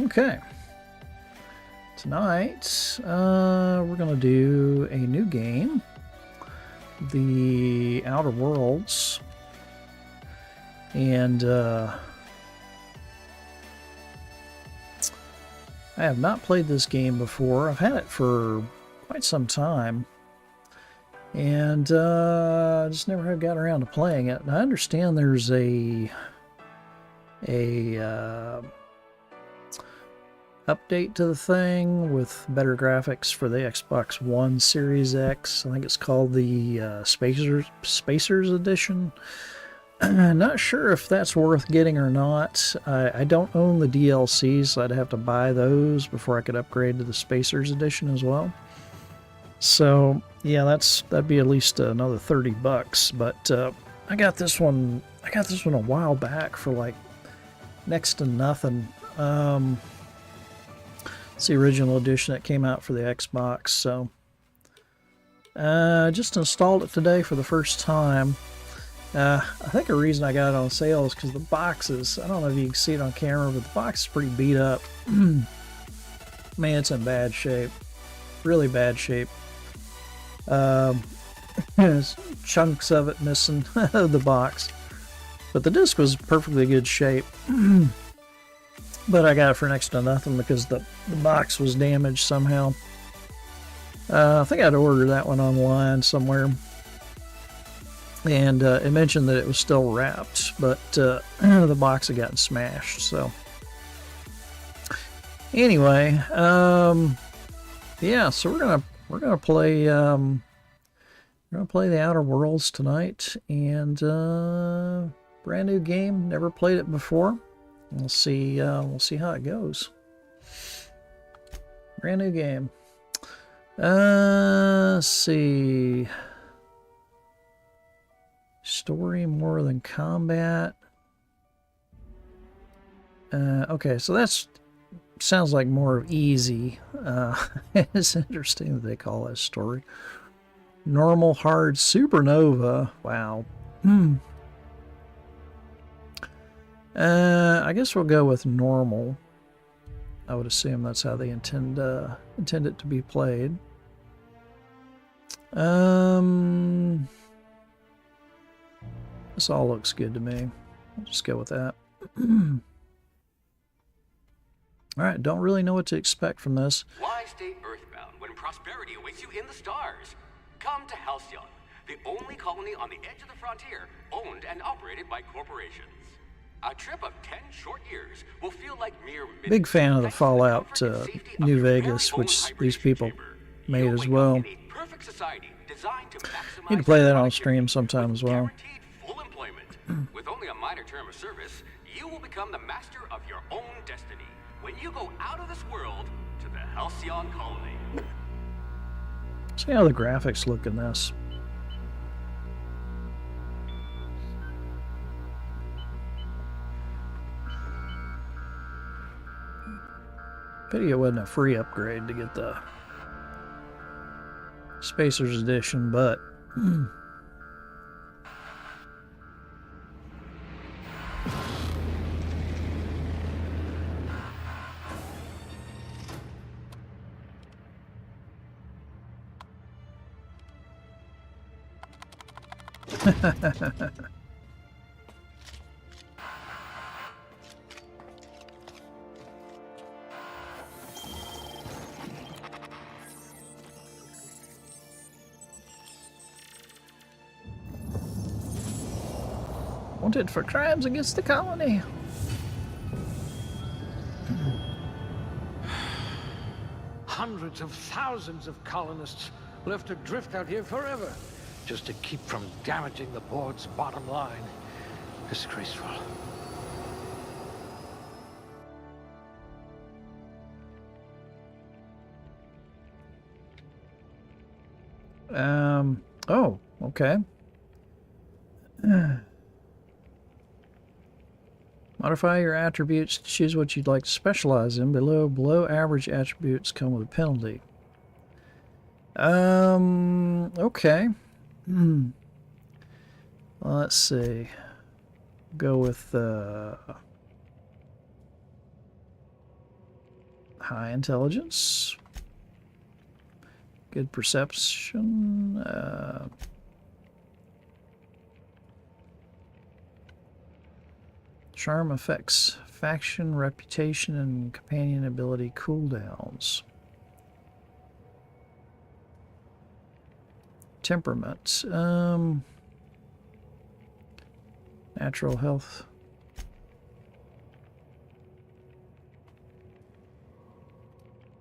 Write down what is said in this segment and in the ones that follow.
Okay. Tonight, we're going to do a new game, The Outer Worlds. And I have not played this game before. I've had it for quite some time. And I just never have got around to playing it. And I understand there's a update to the thing with better graphics for the Xbox One Series X. I think it's called the Spacers Edition. Not sure if that's worth getting or not. I don't own the DLCs, so I'd have to buy those before I could upgrade to the Spacers Edition as well. So yeah, that'd be at least another $30. But I got this one a while back for like next to nothing. It's the original edition that came out for the Xbox. So just installed it today for the first time. I think the reason I got it on sale is because the boxes, I don't know if you can see it on camera, but the box is pretty beat up. Man, it's in bad shape. Really bad shape. There's chunks of it missing the box. But the disc was perfectly good shape. But I got it for next to nothing because the box was damaged somehow. I think I'd ordered that one online somewhere. And it mentioned that it was still wrapped, but the box had gotten smashed. So anyway, yeah. So we're gonna play The Outer Worlds tonight, and brand new game. Never played it before. We'll see how it goes. Brand new game. Let's see. Story more than combat. Okay, so that's sounds like more of easy. It's interesting that they call that story. Normal, hard, supernova. Wow. I guess we'll go with normal. I would assume that's how they intend it to be played. This all looks good to me. I'll just go with that. Alright, don't really know what to expect from this. Why stay earthbound when prosperity awaits you in the stars? Come to Halcyon, the only colony on the edge of the frontier, owned and operated by corporations. A trip of 10 short years will feel like mere minutes. Big fan of the Fallout New Vegas, which these people made as well. Need to play that on stream sometime as well. Full employment. With only a minor term of service, you will become the master of your own destiny when you go out of this world to the Halcyon colony. See how the graphics look in this. Pity it wasn't a free upgrade to get the Spacers Edition, but wanted for crimes against the colony. Hundreds of thousands of colonists will have to drift out here forever just to keep from damaging the board's bottom line. Disgraceful. Oh, okay. Modify your attributes to choose what you'd like to specialize in. Below average attributes come with a penalty. Okay. Well, let's see. Go with high intelligence. Good perception. Charm effects. Faction, reputation, and companion ability cooldowns. Temperament. Natural health.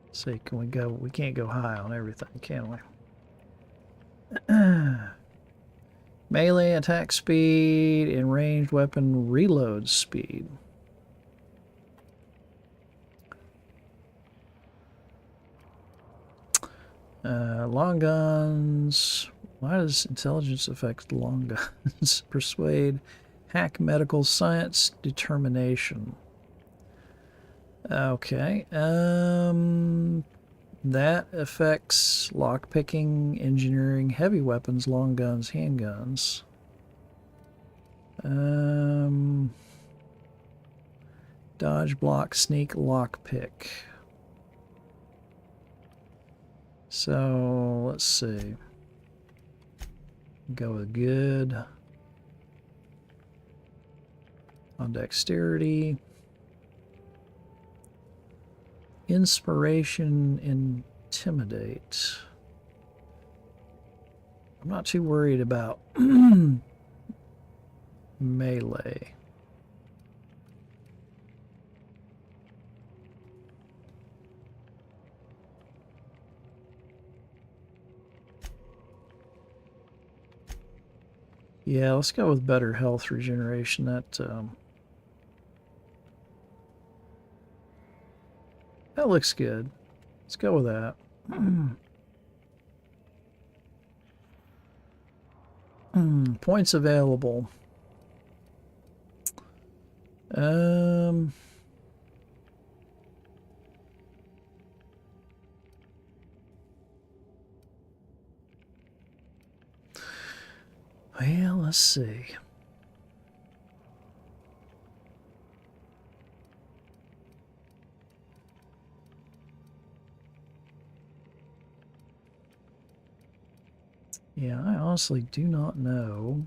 Let's see, can we go? We can't go high on everything, can we? Melee attack speed and ranged weapon reload speed. Long guns. Why does intelligence affect long guns? Persuade, hack, medical science, determination. Okay. That affects lockpicking, engineering, heavy weapons, long guns, handguns. Dodge, block, sneak, lockpick. So let's see. Go with good. On dexterity. Inspiration, intimidate. I'm not too worried about melee. Yeah, let's go with better health regeneration. That looks good. Let's go with that. Points available. Well, let's see. Yeah, I honestly do not know.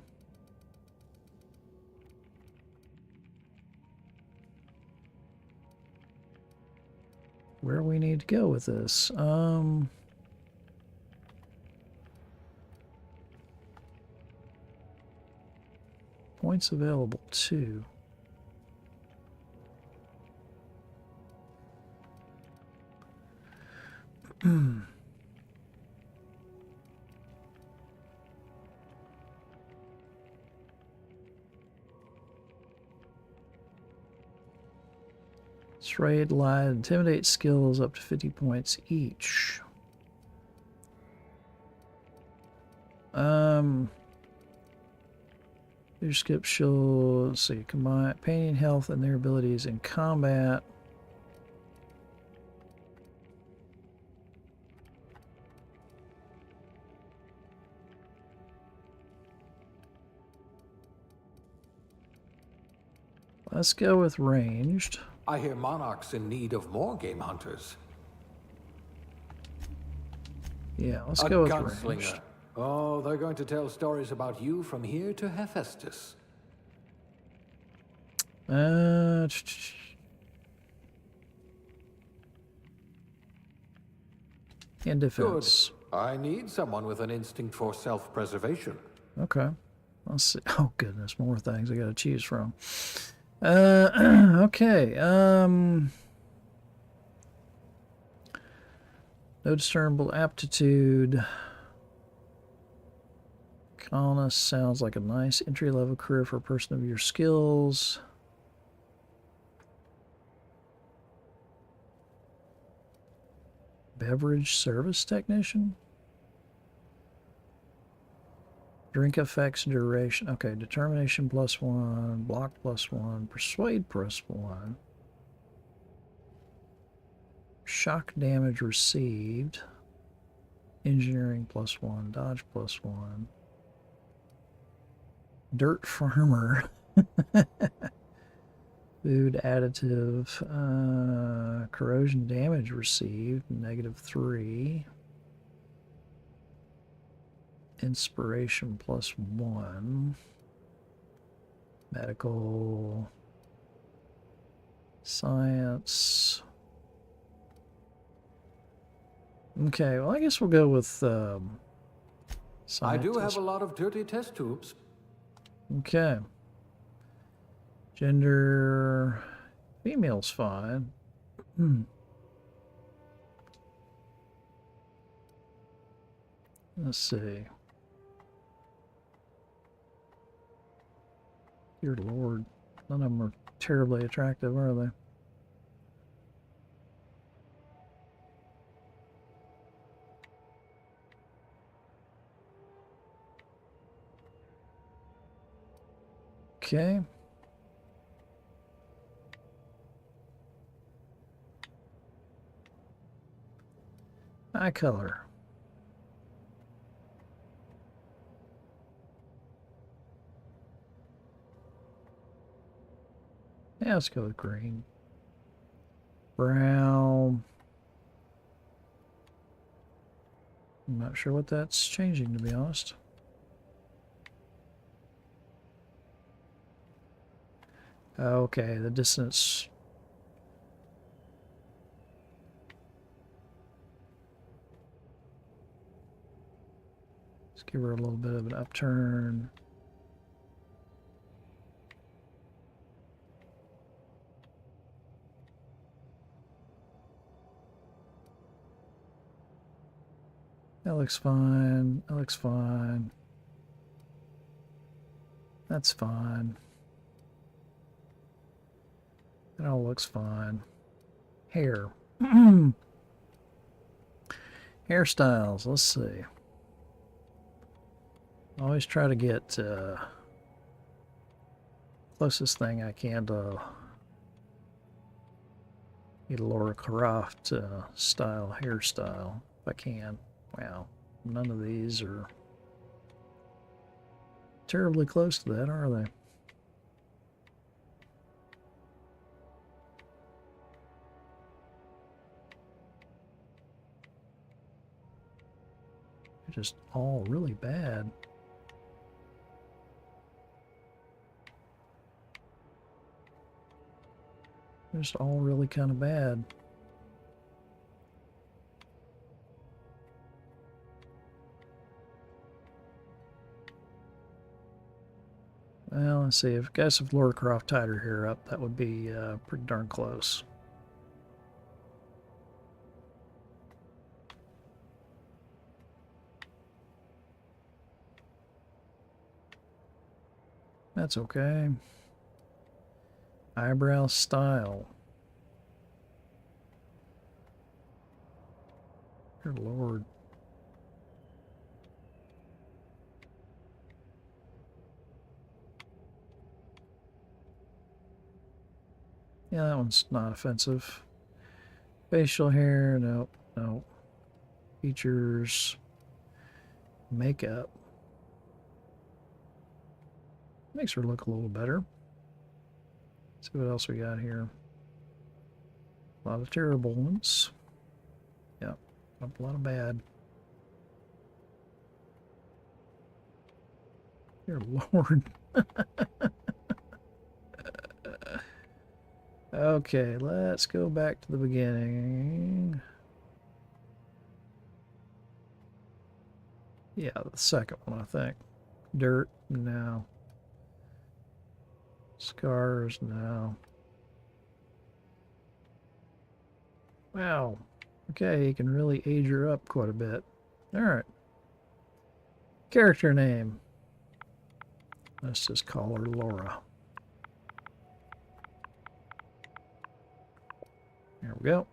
Where we need to go with this. Points available too. Trade, lie, intimidate skills up to 50 points each. Your skip shield, let's see, combine pain, health, and their abilities in combat. Let's go with ranged. I hear Monarch's in need of more game hunters. Yeah, let's go with ranged. Gunslinger. Oh, they're going to tell stories about you from here to Hephaestus. In defense. Good. I need someone with an instinct for self-preservation. Okay. Let's see. Oh, goodness, more things I got to choose from. Okay. No discernible aptitude. Colonist sounds like a nice entry-level career for a person of your skills. Beverage service technician? Drink effects duration. Okay, determination +1, block +1, persuade +1. Shock damage received. Engineering +1, dodge +1. Dirt farmer. Food additive. Corrosion damage received, -3. Inspiration +1. Medical. Science. Okay, well, I guess we'll go with I do have scientist. a lot of dirty test tubes. Okay. Gender. Female's fine. Let's see. Dear Lord. None of them are terribly attractive, are they? Okay. Eye color. Yeah, let's go with green. Brown. I'm not sure what that's changing, to be honest. Okay, the distance. Let's give her a little bit of an upturn. That looks fine. That looks fine. That's fine. That all looks fine. Hair. Hairstyles. Let's see. Always try to get closest thing I can to a Laura Croft style hairstyle, if I can. Wow, none of these are terribly close to that, are they? They're just all really bad. They're just all really kind of bad. Well, let's see. If Laura Croft tied her hair up, that would be pretty darn close. That's okay. Eyebrow style. Good Lord. Yeah, that one's not offensive. Facial hair, nope, nope. Features. Makeup. Makes her look a little better. Let's see what else we got here. A lot of terrible ones. Yep, a lot of bad. Dear Lord. Okay, let's go back to the beginning. Yeah, the second one, I think. Dirt, no. Scars, no. Wow. Okay, you can really age her up quite a bit. Alright. Character name. Let's just call her Laura. There we go.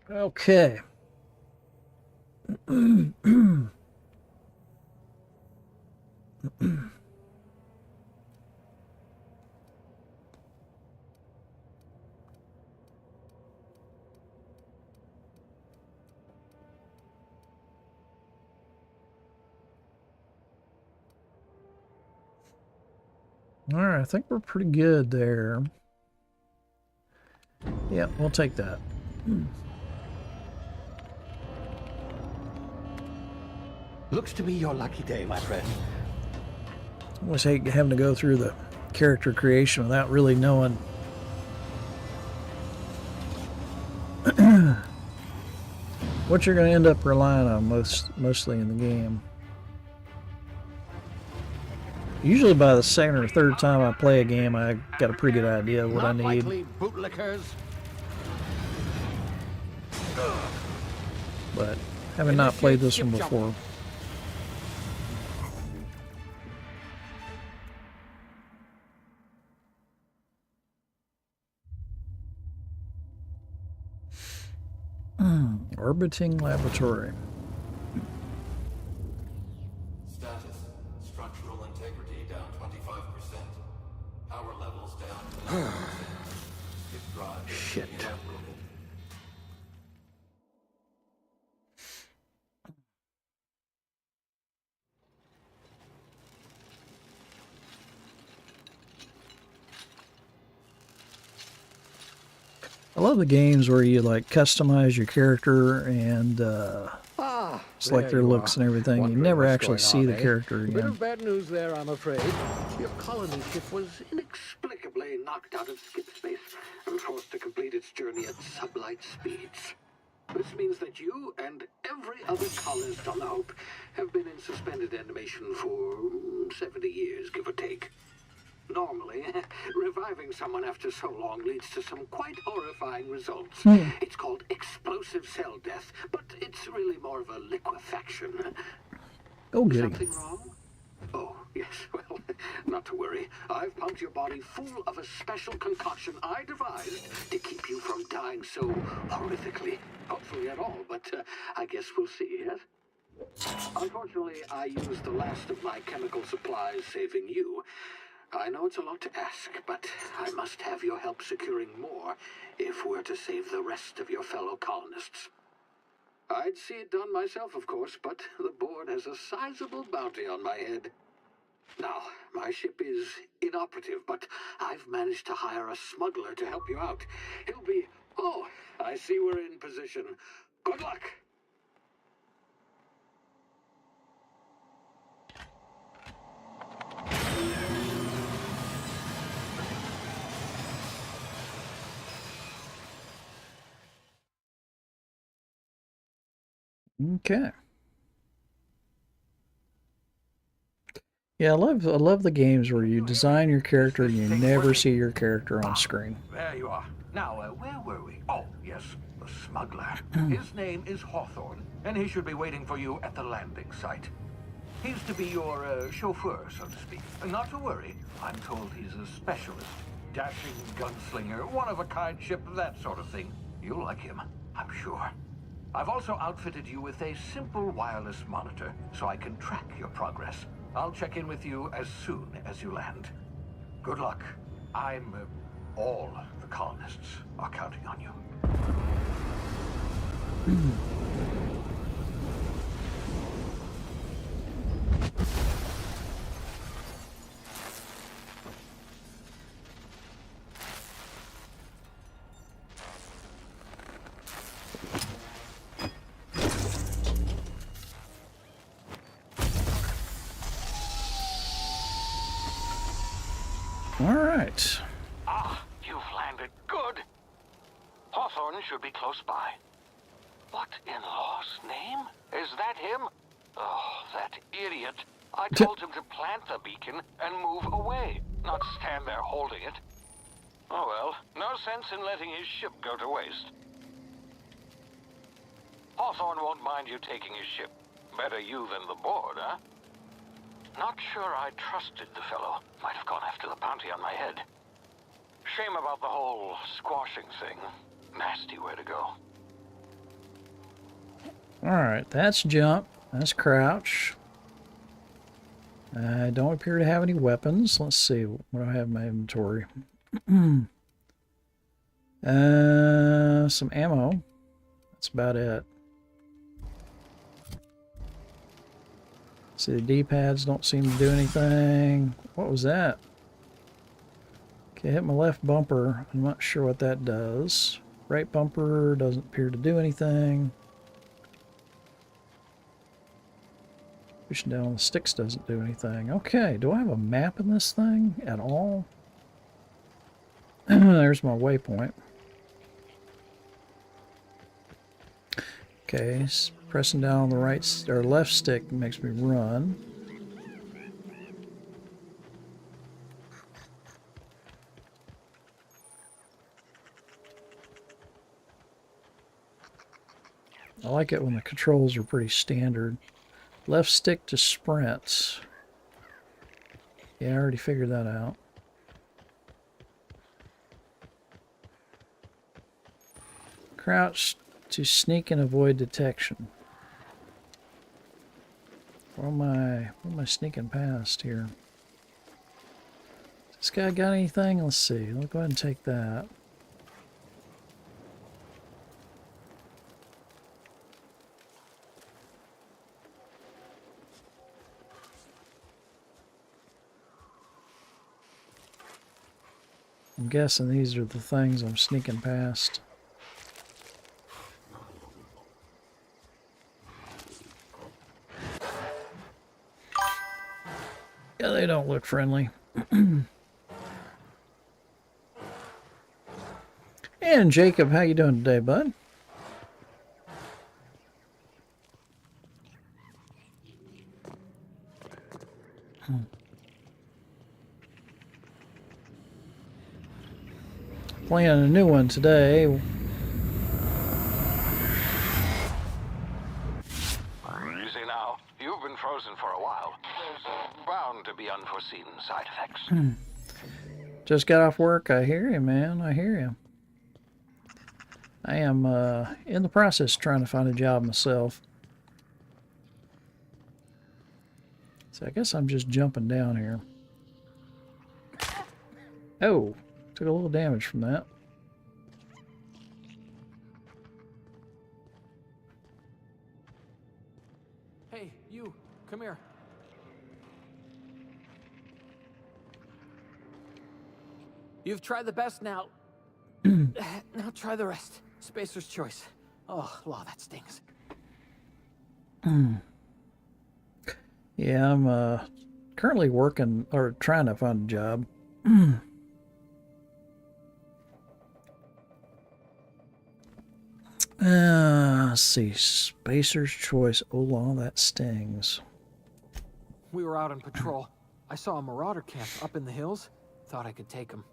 Okay. Alright, I think we're pretty good there. Yeah, we'll take that. Looks to be your lucky day, my friend. I always hate having to go through the character creation without really knowing what you're going to end up relying on mostly in the game. Usually by the second or third time I play a game, I got a pretty good idea of what I Not need. likely, bootlickers. But having not played this one before. Orbiting laboratory. Status. Structural integrity down 25%. Power levels down 10%. Skip drive. Shit. Inoperable. I love the games where you like customize your character and select there their you looks are. and everything. You Wondering never what's actually going see on, the eh? character Bit again. of bad news there, I'm afraid. Your colony ship was inexplicably knocked out of skip space and forced to complete its journey at sublight speeds. This means that you and every other colonist on the Hope have been in suspended animation for 70 years, give or take. Normally, reviving someone after so long leads to some quite horrifying results. It's called explosive cell death, but it's really more of a liquefaction. Go get him. Something wrong? Oh, yes, well, not to worry. I've pumped your body full of a special concoction I devised to keep you from dying so horrifically. Hopefully at all, but I guess we'll see, yes? Unfortunately, I used the last of my chemical supplies saving you. I know it's a lot to ask, but I must have your help securing more if we're to save the rest of your fellow colonists. I'd see it done myself, of course, but the board has a sizable bounty on my head. Now, my ship is inoperative, but I've managed to hire a smuggler to help you out. He'll be... Oh, I see we're in position. Good luck! Okay. Yeah, I love the games where you design your character and you never see your character on screen. There you are. Now, where were we? Oh, yes, the smuggler. His name is Hawthorne, and he should be waiting for you at the landing site. He's to be your chauffeur, so to speak. Not to worry, I'm told he's a specialist. Dashing gunslinger, one-of-a-kind ship, that sort of thing. You'll like him, I'm sure. I've also outfitted you with a simple wireless monitor, so I can track your progress. I'll check in with you as soon as you land. Good luck. All the colonists are counting on you. All right. Ah, you've landed. Good. Hawthorne should be close by. What in law's name? Is that him? Oh, that idiot. I told him to plant the beacon and move away, not stand there holding it. Oh well, no sense in letting his ship go to waste. Hawthorne won't mind you taking his ship. Better you than the board, huh? Not sure I trusted the fellow. Might have gone after the bounty on my head. Shame about the whole squashing thing. Nasty way to go. All right, that's jump. That's crouch. I don't appear to have any weapons. Let's see. What do I have in my inventory? Some ammo. That's about it. See, the D-pads don't seem to do anything. What was that? Okay, hit my left bumper. I'm not sure what that does. Right bumper doesn't appear to do anything. Pushing down on the sticks doesn't do anything. Okay, do I have a map in this thing at all? There's my waypoint. Okay, pressing down on the right or left stick makes me run. I like it when the controls are pretty standard. Left stick to sprint. Yeah, I already figured that out. Crouch to sneak and avoid detection. Where am I sneaking past here? This guy got anything? Let's see. Let's go ahead and take that. I'm guessing these are the things I'm sneaking past. Yeah, they don't look friendly. And Jacob, how you doing today, bud? Playing a new one today. Easy now. You've been frozen for a while. There's bound to be unforeseen side effects. Just got off work. I hear you, man. I hear you. I am in the process of trying to find a job myself. So I guess I'm just jumping down here. Oh, took a little damage from that. Hey, you, come here. You've tried the best now. Now try the rest. Spacer's choice. Oh, law, that stings. Yeah, I'm currently working or trying to find a job. Let's see. Spacer's choice. Oh, law, that stings. We were out on patrol. I saw a marauder camp up in the hills. Thought I could take him.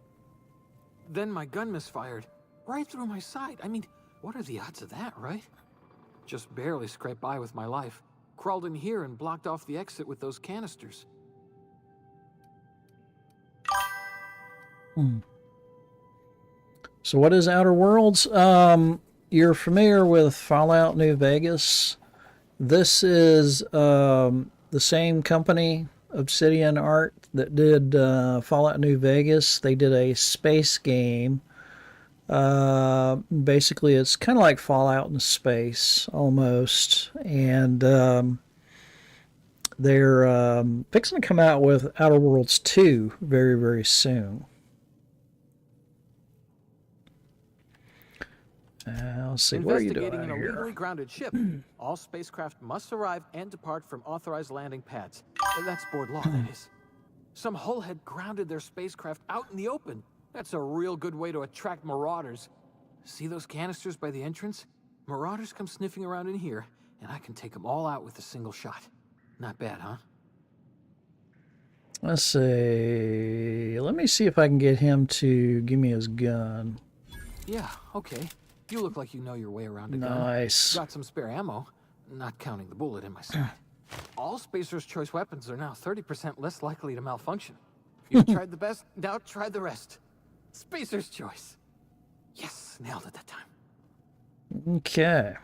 Then my gun misfired. Right through my side. I mean, what are the odds of that, right? Just barely scraped by with my life. Crawled in here and blocked off the exit with those canisters. So what is Outer Worlds? You're familiar with Fallout New Vegas. This is the same company, Obsidian Art, that did Fallout New Vegas. They did a space game. Basically, it's kind of like Fallout in space, almost. And they're fixing to come out with Outer Worlds 2 very, very soon. Let's see, what are you doing Investigating an here? illegally grounded ship. All spacecraft must arrive and depart from authorized landing pads. That's board law, that is. Some hullhead grounded their spacecraft out in the open. That's a real good way to attract marauders. See those canisters by the entrance? Marauders come sniffing around in here, and I can take them all out with a single shot. Not bad, huh? Let's see. Let me see if I can get him to give me his gun. Yeah, okay. You look like you know your way around a gun. Nice. Got some spare ammo, not counting the bullet in my side. All Spacer's choice weapons are now 30% less likely to malfunction. You've tried the best, now try the rest. Spacer's choice. Yes, nailed it that time. Okay.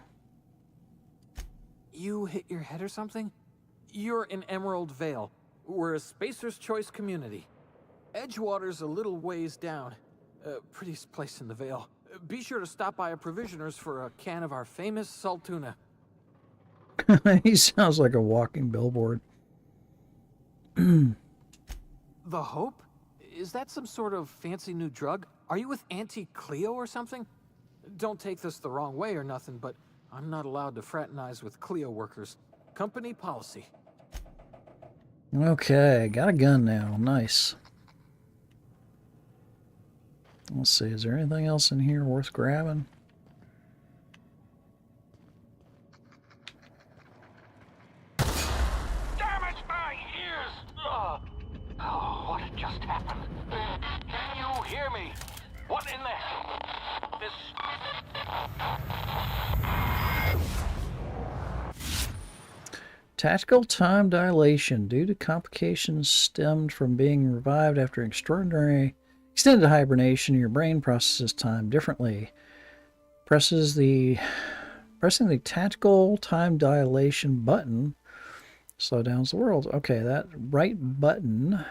You hit your head or something? You're in Emerald Vale. We're a Spacer's choice community. Edgewater's a little ways down. Prettiest place in the Vale. Be sure to stop by a provisioner's for a can of our famous salt tuna. He sounds like a walking billboard. The Hope? Is that some sort of fancy new drug? Are you with Auntie Cleo or something? Don't take this the wrong way or nothing, but I'm not allowed to fraternize with Cleo workers. Company policy. Okay, got a gun now. Nice. Let's see, is there anything else in here worth grabbing? Damage my ears! Oh, what had just happened? Can you hear me? What in the hell? This... Tactical time dilation due to complications stemmed from being revived after extraordinary extended hibernation. Your brain processes time differently. Pressing the tactical time dilation button slow down the world. Okay, that right button,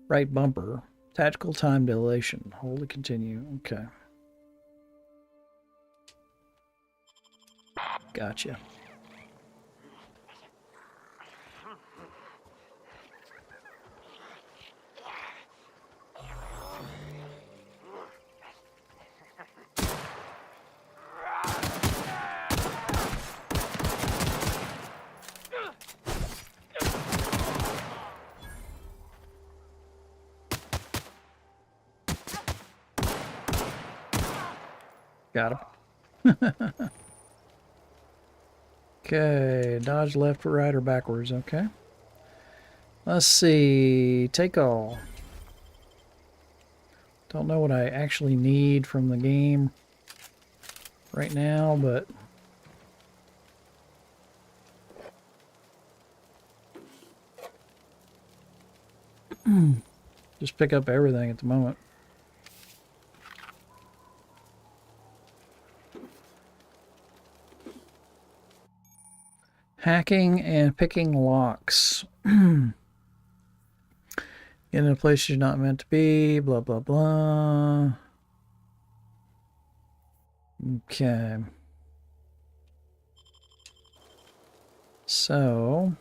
right bumper, tactical time dilation. Hold to continue. Okay. Gotcha. Got him. Okay, dodge left, right, or backwards. Okay. Let's see. Take all. Don't know what I actually need from the game right now, but just pick up everything at the moment. Hacking and picking locks. In a place you're not meant to be, blah, blah, blah. Okay. So...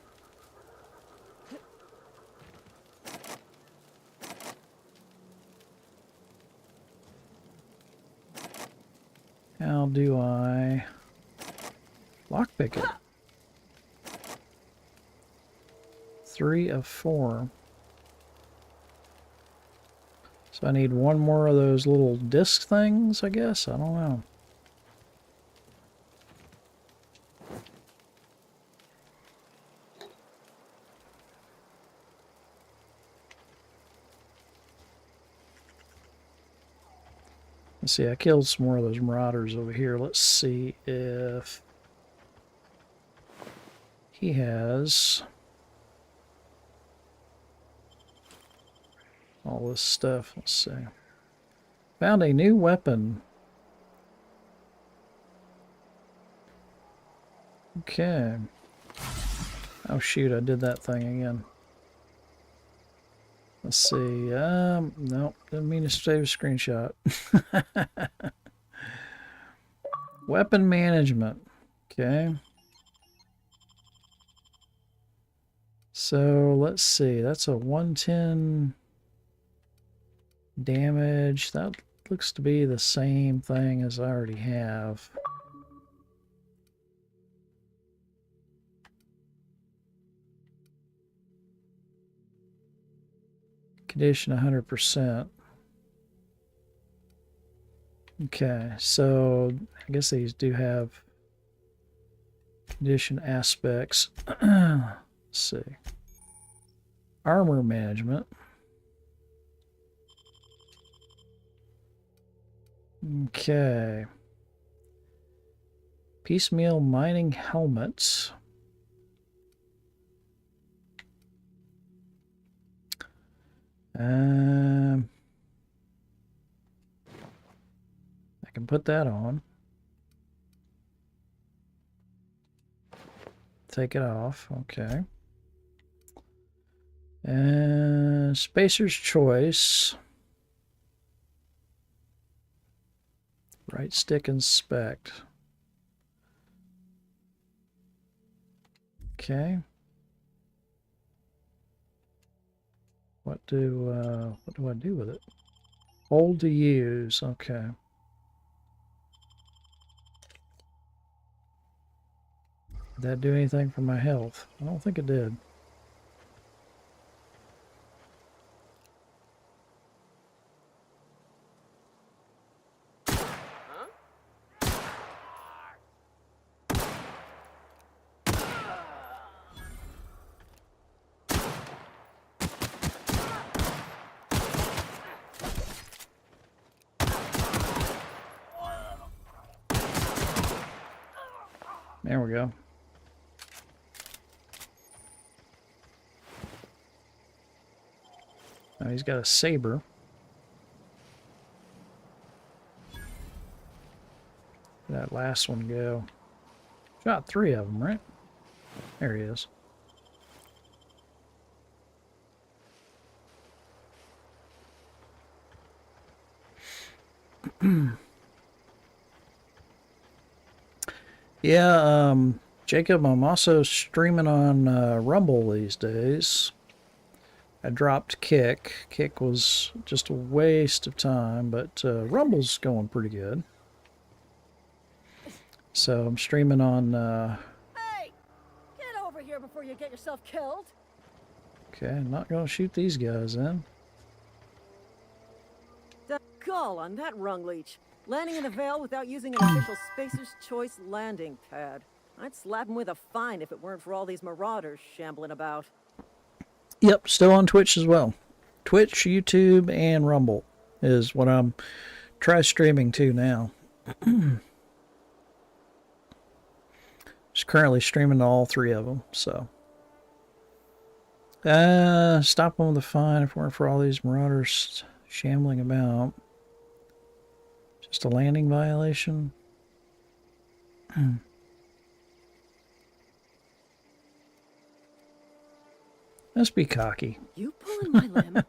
how do I lockpick it? 3 of 4. So I need one more of those little disc things, I guess? I don't know. Let's see, I killed some more of those marauders over here. Let's see if he has all this stuff. Let's see. Found a new weapon. Okay. Oh shoot, I did that thing again. Let's see. Nope, didn't mean to save a screenshot. Weapon management. Okay. So let's see. That's a 110 damage. That looks to be the same thing as I already have. Condition 100%. Okay, so I guess these do have condition aspects. Let's see. Armor management. Okay. Piecemeal mining helmets. I can put that on. Take it off. Okay. And Spacer's Choice. Right stick inspect. Okay. What do I do with it? Hold to use. Okay. Did that do anything for my health? I don't think it did. There we go. Now he's got a saber. That last one go. Shot 3 of them, right? There he is. Yeah, Jacob, I'm also streaming on Rumble these days. I dropped Kick. Kick was just a waste of time, but Rumble's going pretty good. So I'm streaming on... Hey! Get over here before you get yourself killed! Okay, I'm not going to shoot these guys then. The gall on that rung leech. Landing in the Vale without using an official Spacer's Choice landing pad. I'd slap him with a fine if it weren't for all these marauders shambling about. Yep, still on Twitch as well. Twitch, YouTube, and Rumble is what I'm streaming to now. Just currently streaming to all 3 of them, so. Stop them with a fine if it weren't for all these marauders shambling about. Just a landing violation. Let's be cocky. You pulling my limb?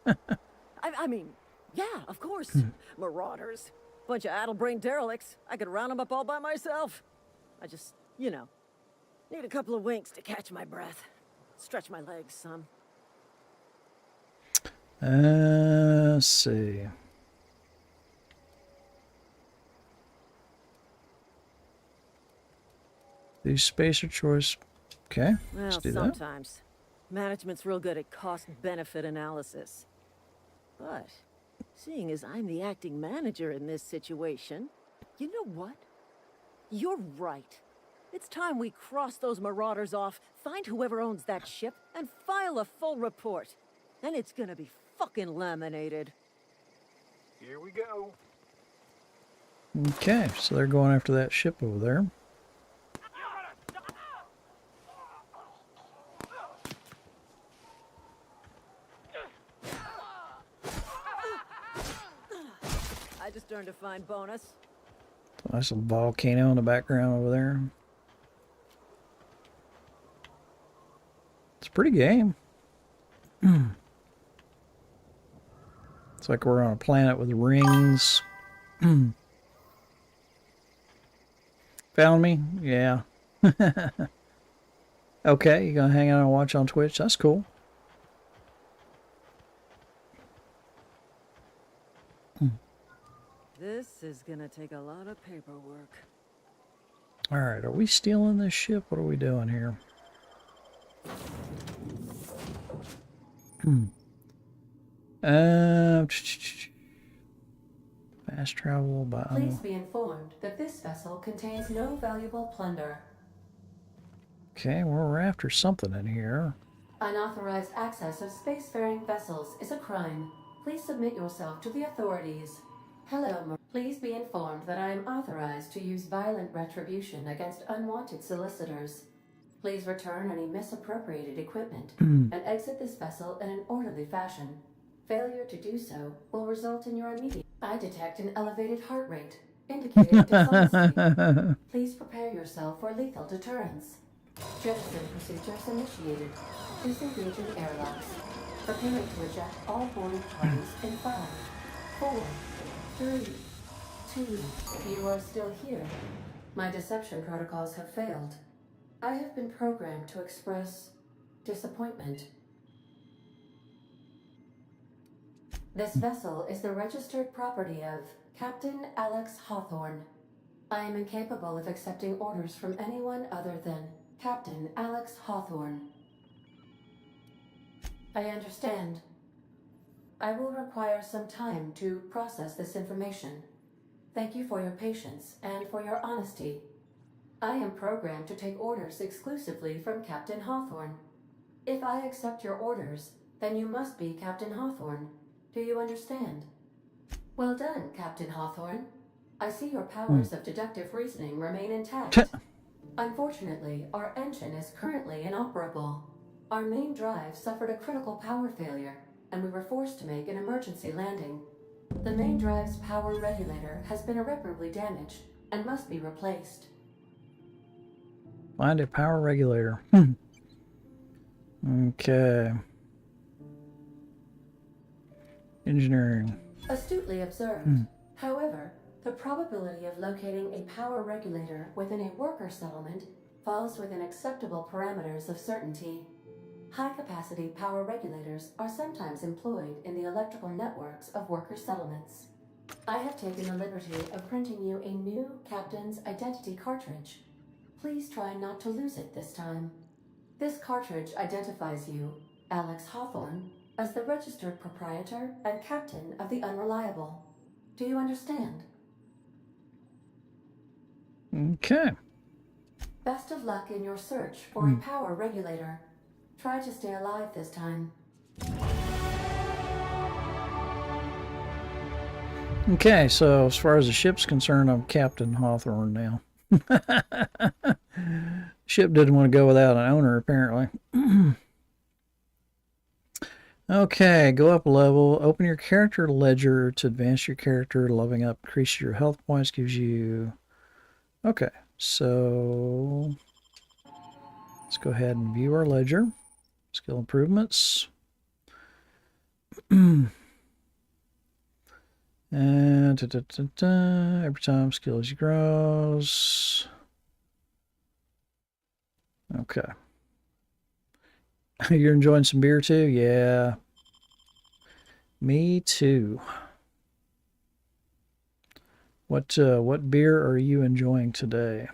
I mean, yeah, of course. Marauders. Bunch of addle-brained derelicts. I could round them up all by myself. I just, you know, need a couple of winks to catch my breath. Stretch my legs some. Let's see. Do Spacer Choice. Okay, let's Well, do that. sometimes. Management's real good at cost-benefit analysis. But, seeing as I'm the acting manager in this situation, you know what? You're right. It's time we cross those marauders off, find whoever owns that ship, and file a full report. And it's gonna be fucking laminated. Here we go. Okay, so they're going after that ship over there. I just earned a fine bonus. Nice little volcano in the background over there. It's a pretty game. It's like we're on a planet with rings. Found me? Yeah. Okay, you gonna hang out and watch on Twitch? That's cool. This is gonna take a lot of paperwork. Alright, are we stealing this ship? What are we doing here? Fast travel by... Please be informed that this vessel contains no valuable plunder. Okay, well, we're after something in here. Unauthorized access of spacefaring vessels is a crime. Please submit yourself to the authorities. Hello, please be informed that I am authorized to use violent retribution against unwanted solicitors. Please return any misappropriated equipment and exit this vessel in an orderly fashion. Failure to do so will result in your immediate... I detect an elevated heart rate, indicating dishonesty. Please prepare yourself for lethal deterrence. Jettison procedures initiated. Disengaging airlocks. Preparing to eject all boarding parties in 5, 4, 3, 2... You are still here. My deception protocols have failed. I have been programmed to express disappointment. This vessel is the registered property of Captain Alex Hawthorne. I am incapable of accepting orders from anyone other than Captain Alex Hawthorne. I understand. I will require some time to process this information. Thank you for your patience and for your honesty. I am programmed to take orders exclusively from Captain Hawthorne. If I accept your orders, then you must be Captain Hawthorne. Do you understand? Well done, Captain Hawthorne. I see your powers of deductive reasoning remain intact. Unfortunately, our engine is currently inoperable. Our main drive suffered a critical power failure, and we were forced to make an emergency landing. The main drive's power regulator has been irreparably damaged and must be replaced. Find a power regulator. Okay. Engineering. Astutely observed. However, the probability of locating a power regulator within a worker settlement falls within acceptable parameters of certainty. High-capacity power regulators are sometimes employed in the electrical networks of worker settlements. I have taken the liberty of printing you a new Captain's Identity cartridge. Please try not to lose it this time. This cartridge identifies you, Alex Hawthorne, as the registered proprietor and captain of the Unreliable. Do you understand? Okay. Best of luck in your search for a power regulator. Try to stay alive this time. Okay, so as far as the ship's concerned, I'm Captain Hawthorne now. Ship didn't want to go without an owner, apparently. Okay, go up a level. Open your character ledger to advance your character. Leveling up increases your health points, gives you... Okay, so... let's go ahead and view our ledger. Skill improvements. And every time skills grows. Okay. You're enjoying some beer too? Yeah. Me too. What beer are you enjoying today?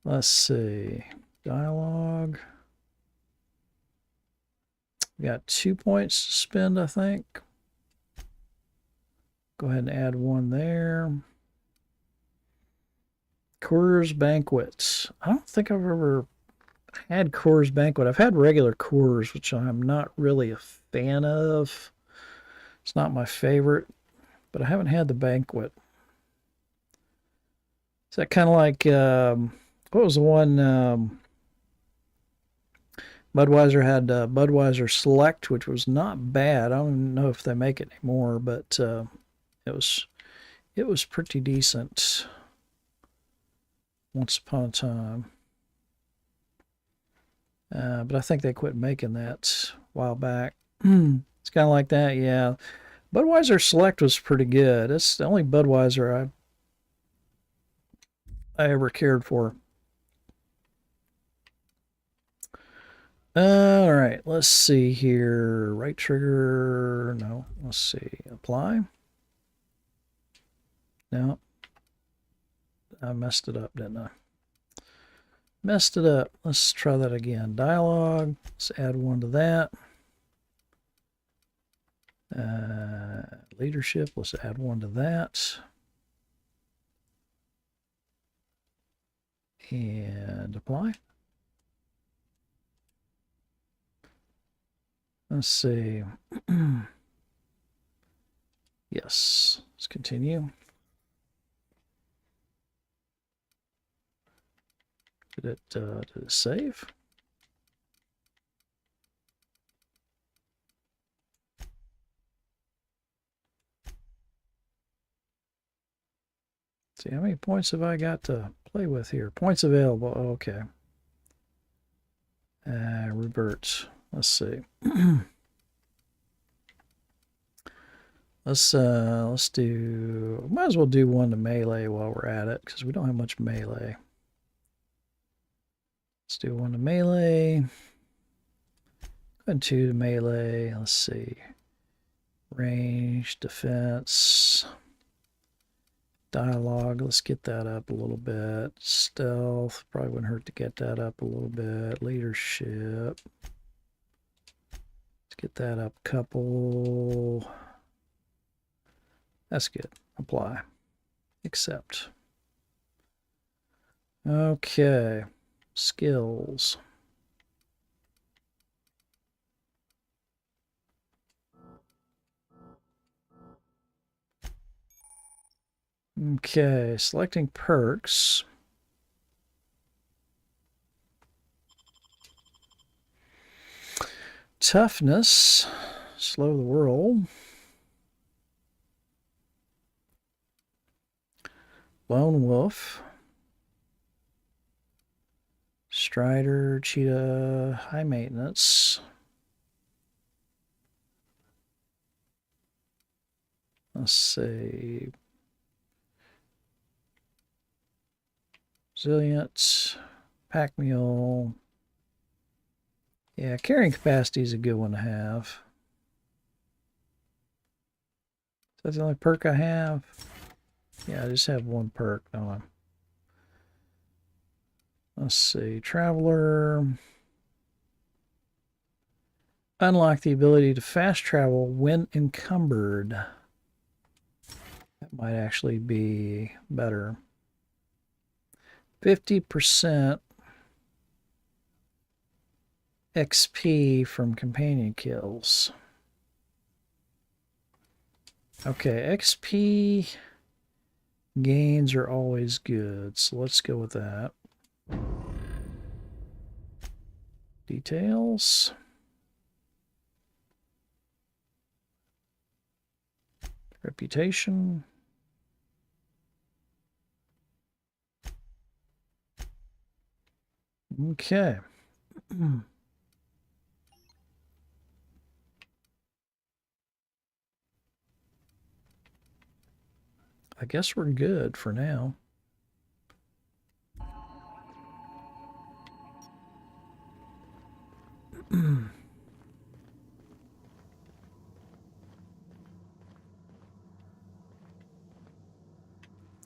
Let's see. Dialogue. We got 2 points to spend, I think. Go ahead and add one there. Coors Banquet. I don't think I've ever had Coors Banquet. I've had regular Coors, which I'm not really a fan of. It's not my favorite, but I haven't had the Banquet. Is that kind of like, what was the one, Budweiser had Budweiser Select, which was not bad. I don't know if they make it anymore, but it was pretty decent once upon a time. But I think they quit making that a while back. It's kind of like that, yeah. Budweiser Select was pretty good. It's the only Budweiser I ever cared for. All right, let's see here. Right trigger. No, let's see. Apply. No. I messed it up, didn't I? Messed it up. Let's try that again. Dialogue. Let's add one to that. Leadership. Let's add one to that. And apply. Let's see. Yes. Let's continue. Did it save? See, how many points have I got to play with here? Points available. Okay. Revert. Let's see. Let's do. Might as well do one to melee while we're at it because we don't have much melee. Let's do one to melee. And two to melee. Let's see. Range, defense, dialogue. Let's get that up a little bit. Stealth, probably wouldn't hurt to get that up a little bit. Leadership. Let's get that up a couple. That's good. Apply. Accept. Okay. Skills. Okay, selecting perks. Toughness. Slow the world. Lone Wolf. Strider, Cheetah, high maintenance. Let's see. Resilient, pack mule. Yeah, carrying capacity is a good one to have. Is that the only perk I have? Yeah, I just have one perk, don't I? Let's see. Traveler. Unlock the ability to fast travel when encumbered. That might actually be better. 50% XP from companion kills. Okay, XP gains are always good, so let's go with that. Details. Reputation. Okay. I guess we're good for now.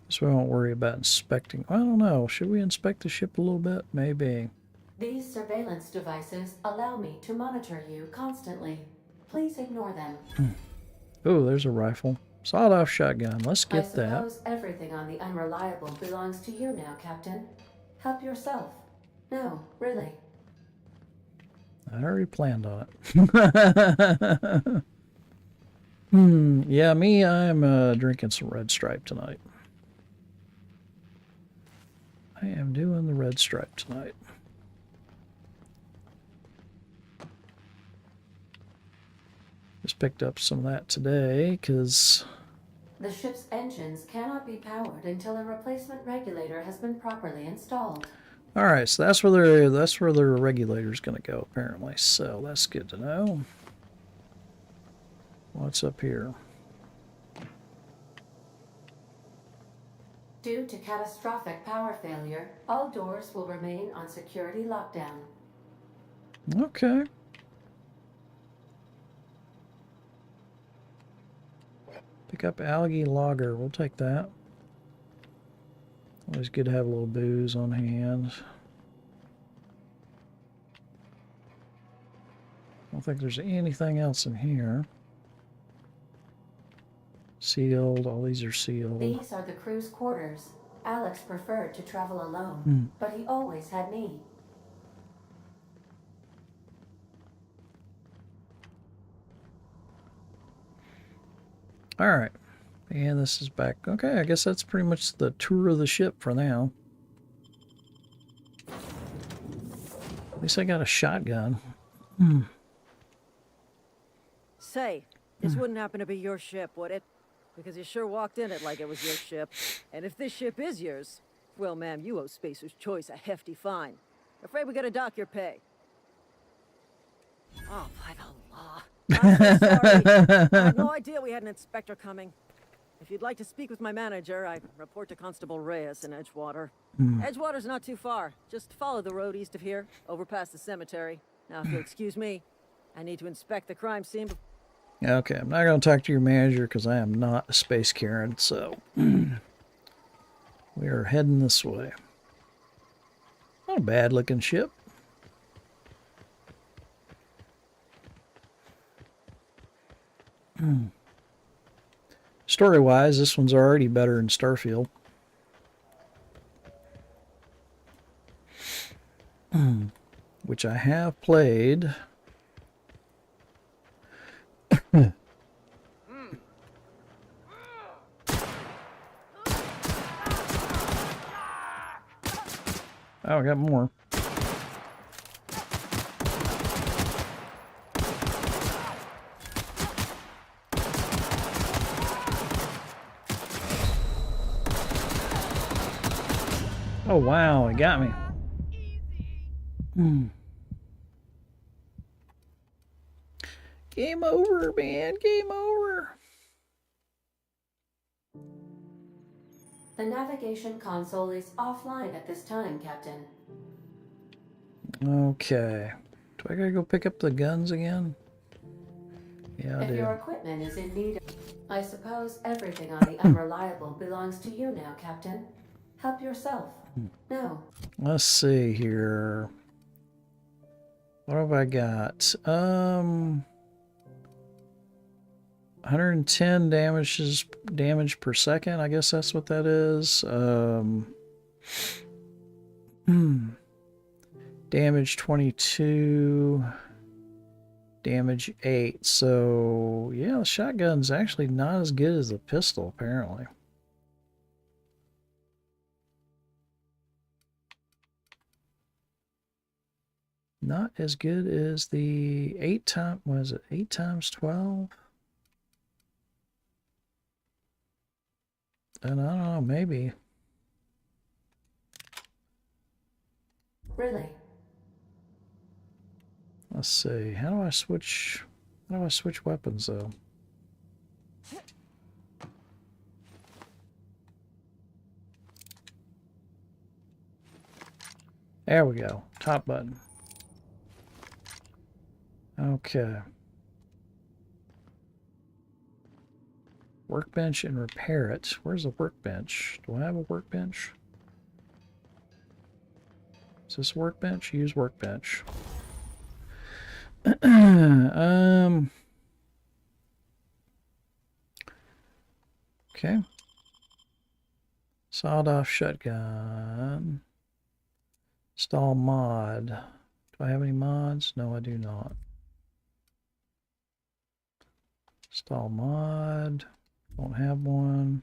So we won't worry about inspecting. I don't know. Should we inspect the ship a little bit? Maybe. These surveillance devices allow me to monitor you constantly. Please ignore them. Oh, there's a rifle. Sawed-off shotgun. Let's get that. I suppose everything on the Unreliable belongs to you now, Captain. Help yourself. No, really. I already planned on it. Yeah, me, I'm drinking some Red Stripe tonight. I am doing the Red Stripe tonight. Just picked up some of that today, because... The ship's engines cannot be powered until a replacement regulator has been properly installed. Alright, so that's where their regulator's going to go, apparently. So, that's good to know. What's up here? Due to catastrophic power failure, all doors will remain on security lockdown. Okay. Pick up algae lager. We'll take that. Always good to have a little booze on hand. I don't think there's anything else in here. Sealed. All these are sealed. These are the crew's quarters. Alex preferred to travel alone, but he always had me. All right. And this is back. Okay, I guess that's pretty much the tour of the ship for now. At least I got a shotgun. Say, this wouldn't happen to be your ship, would it? Because you sure walked in it like it was your ship. And if this ship is yours, well, ma'am, you owe Spacer's Choice a hefty fine. Afraid we gotta dock your pay. Oh, by the law. I'm so sorry. I had no idea we had an inspector coming. If you'd like to speak with my manager, I report to Constable Reyes in Edgewater. Edgewater's not too far. Just follow the road east of here, over past the cemetery. Now, if you'll excuse me, I need to inspect the crime scene. Okay, I'm not going to talk to your manager because I am not a space Karen, so we are heading this way. Not a bad looking ship. Story-wise, this one's already better than Starfield. Which I have played. Oh, I got more. Oh, wow, it got me. Game over, man. Game over. The navigation console is offline at this time, Captain. Okay. Do I gotta go pick up the guns again? Yeah, I If do. your equipment is in need, I suppose everything on the Unreliable belongs to you now, Captain. Help yourself. No. Let's see here. What have I got? 110 damage per second. I guess that's what that is. Damage 22. Damage 8. So, yeah, the shotgun's actually not as good as the pistol, apparently. Not as good as the 8 times, was it 8 times 12? And I don't know, maybe. Really? Let's see. How do I switch weapons though? There we go. Top button. Okay. Workbench and repair it. Where's the workbench? Do I have a workbench? Is this workbench? Use workbench. Okay. Sawed-off shotgun. Install mod. Do I have any mods? No, I do not. Install mod. Don't have one.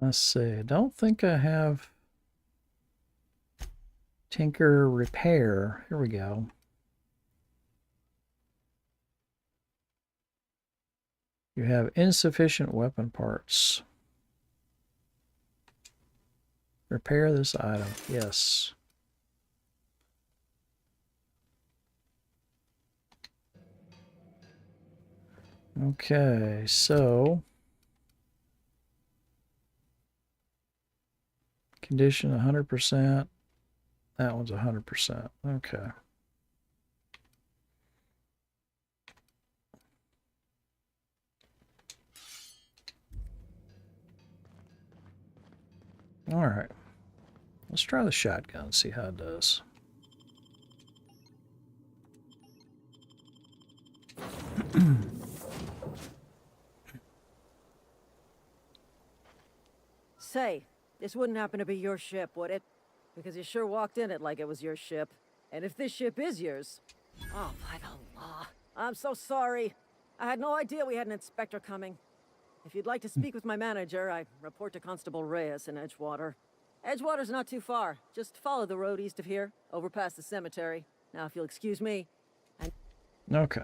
Let's see. I don't think I have Tinker repair. Here we go. You have insufficient weapon parts. Repair this item. Yes. Okay, so condition 100%. That one's 100%. Okay. All right. Let's try the shotgun, see how it does. Say, this wouldn't happen to be your ship, would it? Because you sure walked in it like it was your ship. And if this ship is yours... Oh, by the law. I'm so sorry. I had no idea we had an inspector coming. If you'd like to speak with my manager, I report to Constable Reyes in Edgewater. Edgewater's not too far. Just follow the road east of here, over past the cemetery. Now, if you'll excuse me... Okay.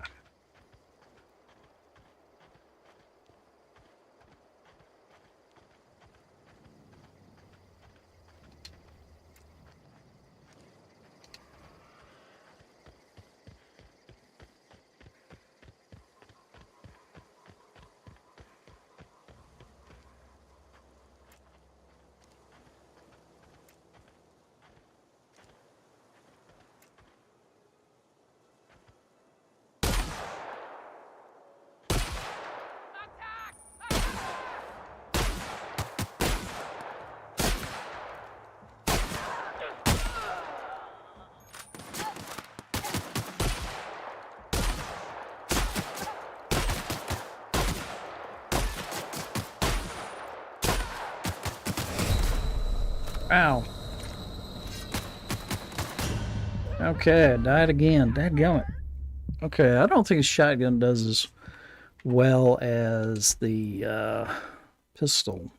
Ow. Okay, I died again. Dadgummit. Okay, I don't think a shotgun does as well as the pistol.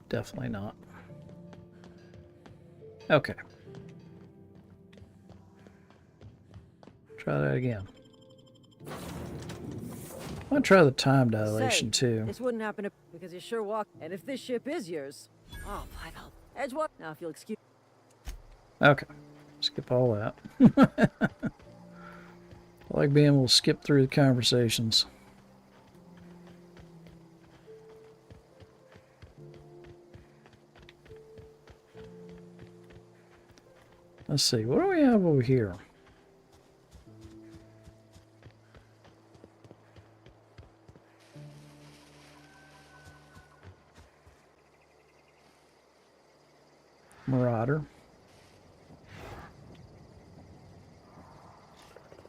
Definitely not. Okay. Try that again. I'm gonna try the time dilation too. This wouldn't happen because you sure walk. And if this ship is yours, oh, by the Edgewater. Now, if you'll excuse. Okay. Skip all that. I like being able to skip through the conversations. Let's see, what do we have over here? Marauder.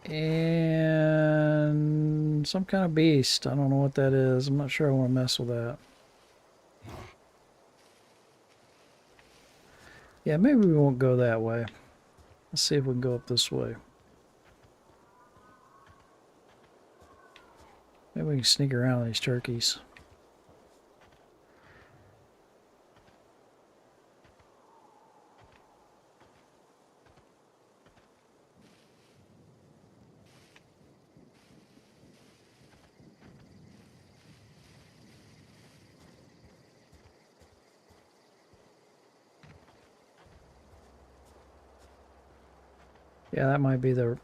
And some kind of beast. I don't know what that is. I'm not sure I want to mess with that. Yeah, maybe we won't go that way. Let's see if we can go up this way. Maybe we can sneak around these turkeys. Yeah, that might be the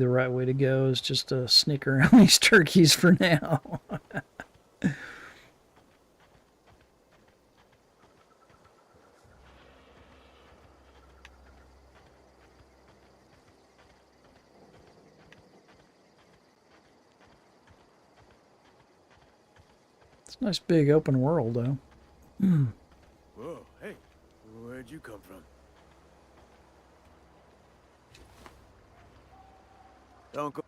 right way to go, is just to sneak around these turkeys for now. It's a nice big open world though. Whoa, hey, where'd you come from? Don't go.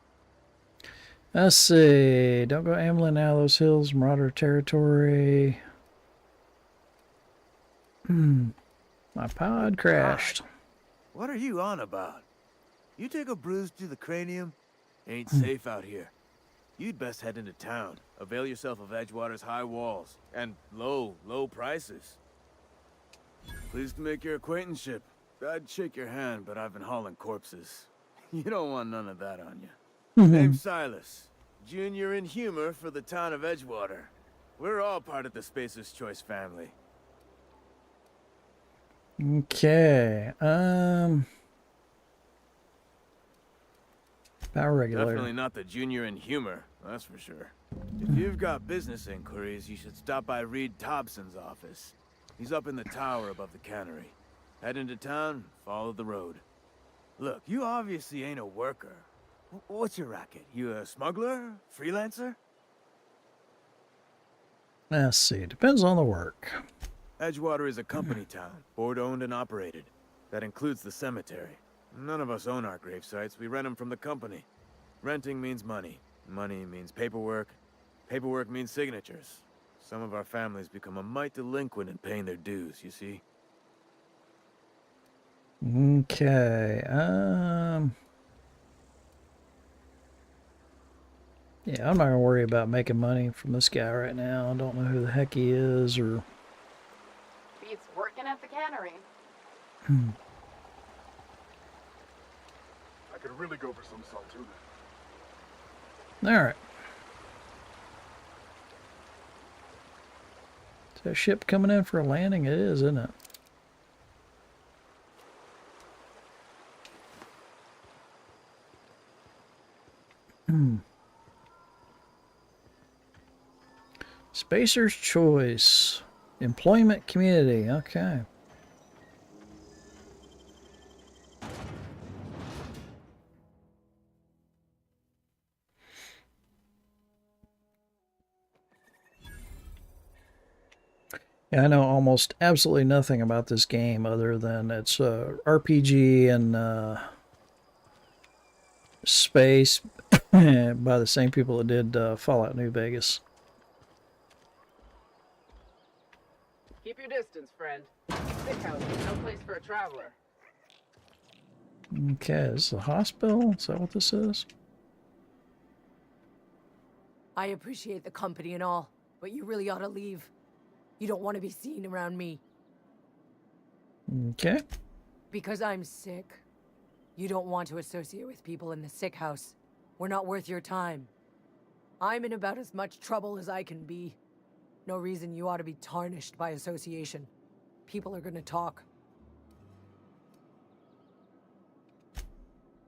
Let's see. Don't go ambling out of those hills, Marauder territory. My pod crashed. What are you on about? You take a bruise to the cranium? Ain't safe out here. You'd best head into town. Avail yourself of Edgewater's high walls and low prices. Pleased to make your acquaintanceship. I'd shake your hand, but I've been hauling corpses. You don't want none of that on you. Name's Silas. Junior in humor for the town of Edgewater. We're all part of the Spacer's Choice family. Okay. Power regulator. Definitely not the junior in humor, that's for sure. If you've got business inquiries, you should stop by Reed Thompson's office. He's up in the tower above the cannery. Head into town, follow the road. Look, you obviously ain't a worker. What's your racket? You a smuggler? Freelancer? Let's see. Depends on the work. Edgewater is a company town, board-owned and operated. That includes the cemetery. None of us own our grave sites. We rent them from the company. Renting means money. Money means paperwork. Paperwork means signatures. Some of our families become a mite delinquent in paying their dues, you see? Okay. Yeah, I'm not gonna worry about making money from this guy right now. I don't know who the heck he is or. Beats working at the cannery. I could really go for some saltuna. All right. Is that ship coming in for a landing? It is, isn't it? Spacer's Choice. Employment community. Okay. Yeah, I know almost absolutely nothing about this game other than it's a RPG and space by the same people that did Fallout New Vegas. Keep Keep your distance, friend. Sick house is no place for a traveler. Okay, is this a hospital? Is that what this is? I appreciate the company and all, but you really ought to leave. You don't want to be seen around me. Okay. Because I'm sick. You don't want to associate with people in the sick house. We're not worth your time. I'm in about as much trouble as I can be. No reason you ought to be tarnished by association. People are gonna talk.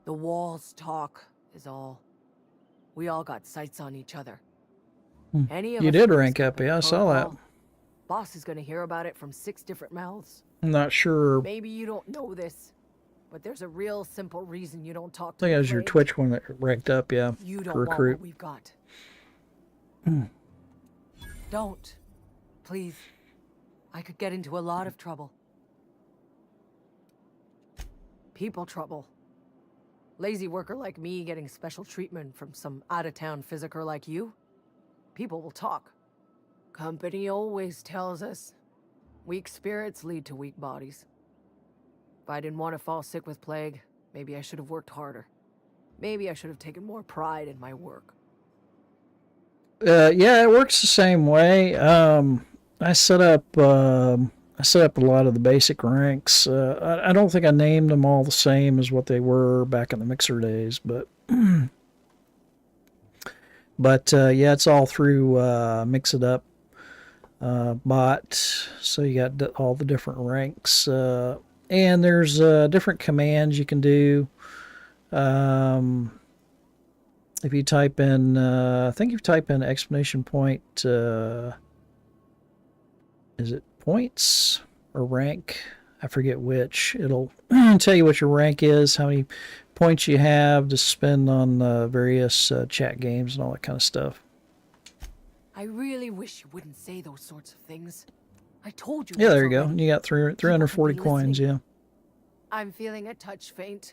The walls talk, is all. We all got sights on each other. Any of You us did in this rank up, company yeah, I saw that. protocol, Boss is gonna hear about it from 6 different mouths. I'm not sure. Maybe you don't know this, but there's a real simple reason you don't talk I to think the it was your Plague. Twitch one that ranked up, yeah. You To don't want recruit. what we've got. Don't. Please. I could get into a lot of trouble. People trouble. Lazy worker like me getting special treatment from some out-of-town physiker like you. People will talk. Company always tells us, weak spirits lead to weak bodies. If I didn't want to fall sick with plague, maybe I should have worked harder. Maybe I should have taken more pride in my work. Yeah, it works the same way. I set up a lot of the basic ranks. I don't think I named them all the same as what they were back in the Mixer days, but yeah, it's all through Mix It Up bot. So you got all the different ranks, and there's different commands you can do. If you type in, I think if you type in exclamation point, is it points or rank? I forget which. It'll tell you what your rank is, how many points you have to spend on various chat games and all that kind of stuff. I really wish you wouldn't say those sorts of things. I told you. Yeah, once there you go. already. You got 340 coins, yeah. I'm feeling a touch faint.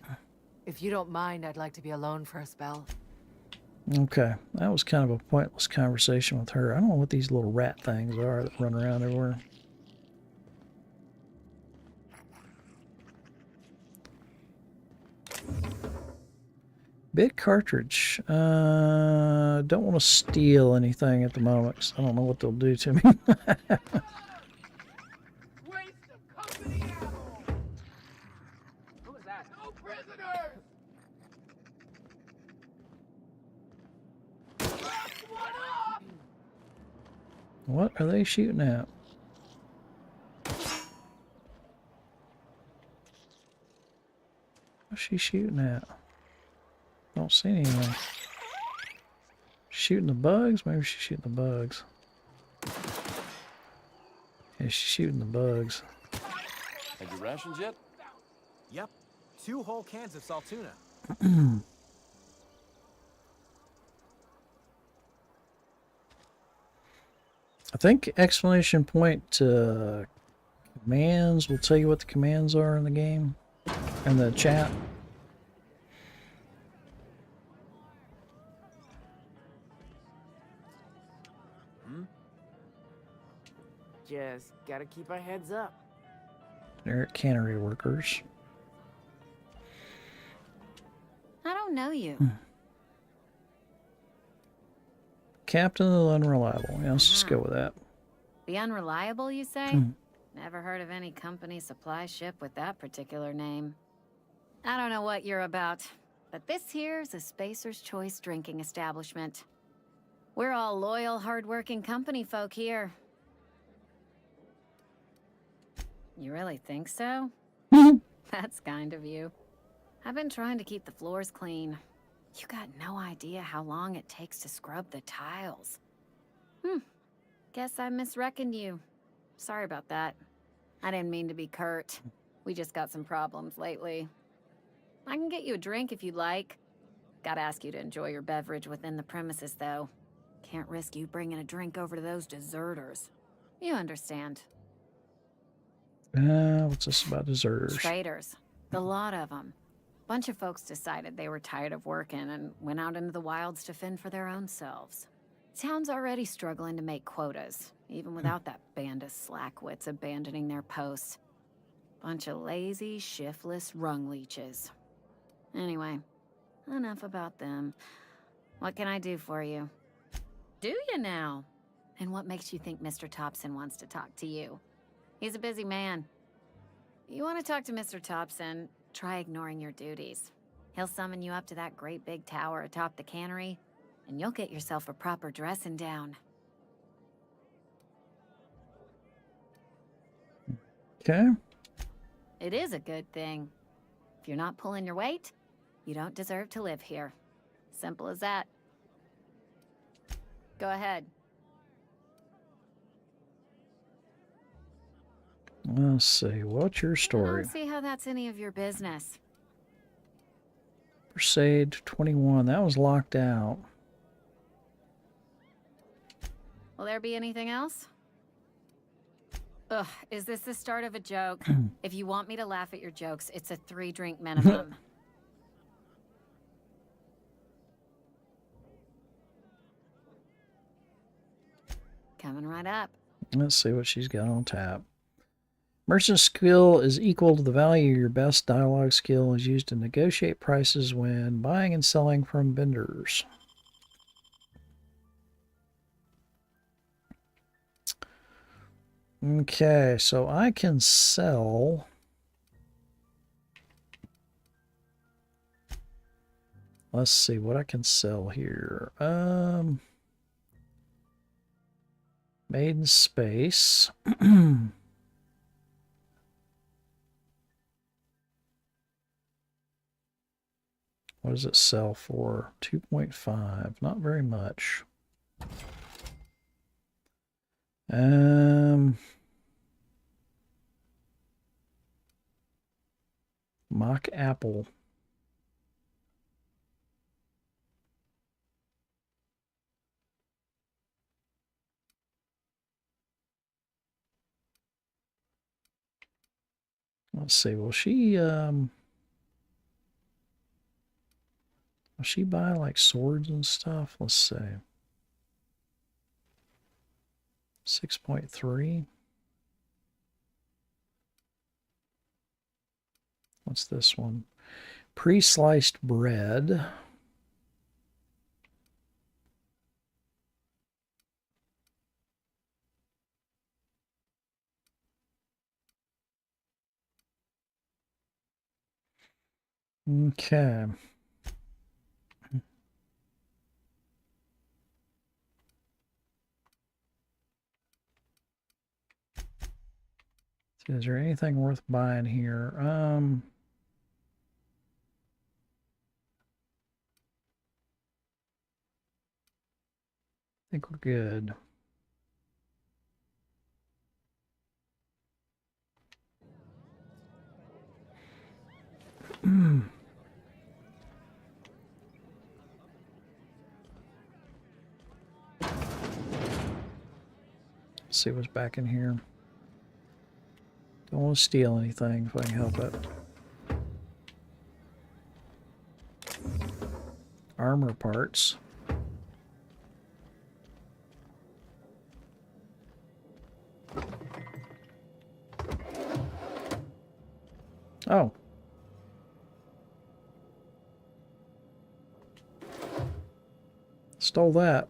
If you don't mind, I'd like to be alone for a spell. Okay, that was kind of a pointless conversation with her. I don't know what these little rat things are that run around everywhere. Bit cartridge. Don't want to steal anything at the moment 'cause I don't know what they'll do to me. Waste of company ammo! Who is that? No prisoners! Last one up! What are they shooting at? What's she shooting at? Don't see anything. Shooting the bugs? Maybe she's shooting the bugs. Yeah, she's shooting the bugs. Had you rations yet? Yep. 2 whole cans of salt tuna. I think exclamation point commands will tell you what the commands are in the game, in the chat. Just gotta keep our heads up. They're at cannery workers. I don't know you. Captain of the Unreliable. Yeah, let's just go with that. The Unreliable, you say? Never heard of any company supply ship with that particular name. I don't know what you're about, but this here's a Spacer's Choice drinking establishment. We're all loyal, hard-working company folk here. You really think so? That's kind of you. I've been trying to keep the floors clean. You got no idea how long it takes to scrub the tiles. Guess I misreckoned you. Sorry about that. I didn't mean to be curt. We just got some problems lately. I can get you a drink if you'd like. Gotta ask you to enjoy your beverage within the premises, though. Can't risk you bringing a drink over to those deserters. You understand. What's this about deserters? Traitors. The lot of them. Bunch of folks decided they were tired of working and went out into the wilds to fend for their own selves. Town's already struggling to make quotas. even without that band of slackwits abandoning their posts. Bunch of lazy, shiftless rung leeches. Anyway, enough about them. What can I do for you? Do you now? And what makes you think Mr. Thompson wants to talk to you? He's a busy man. You want to talk to Mr. Thompson, try ignoring your duties. He'll summon you up to that great big tower atop the cannery, and you'll get yourself a proper dressing down. Okay. It is a good thing. If you're not pulling your weight, you don't deserve to live here. Simple as that. Go ahead. Let's see. What's your I story? don't see how that's any of your business. Crusade 21. That was locked out. Will there be anything else? Ugh, is this the start of a joke? If you want me to laugh at your jokes, it's a 3-drink minimum. Coming right up. Let's see what she's got on tap. Merchant skill is equal to the value of your best dialogue skill is used to negotiate prices when buying and selling from vendors. Okay, so I can sell. Let's see what I can sell here. Made in space. What does it sell for? 2.5. Not very much. Mock apple. Let's see. Will she buy like swords and stuff? Let's see. 6.3. What's this one? Pre-sliced bread. Okay. Is there anything worth buying here? I think we're good. Let's see what's back in here. Don't want to steal anything if I can help it. Armor parts. Oh. Stole that.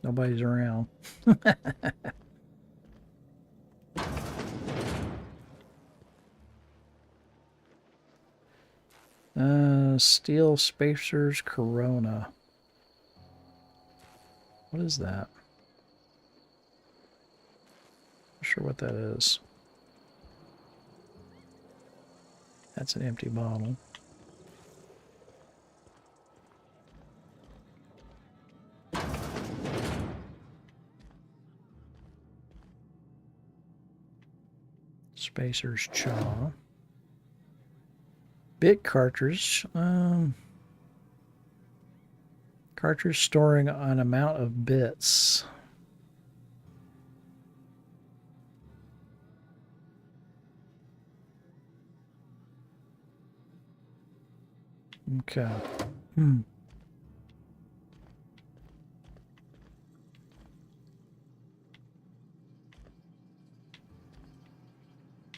Nobody's around. Steel Spacers Corona. What is that? Not sure what that is. That's an empty bottle. Spacers Chaw. Bit cartridge. Cartridge storing an amount of bits. Okay.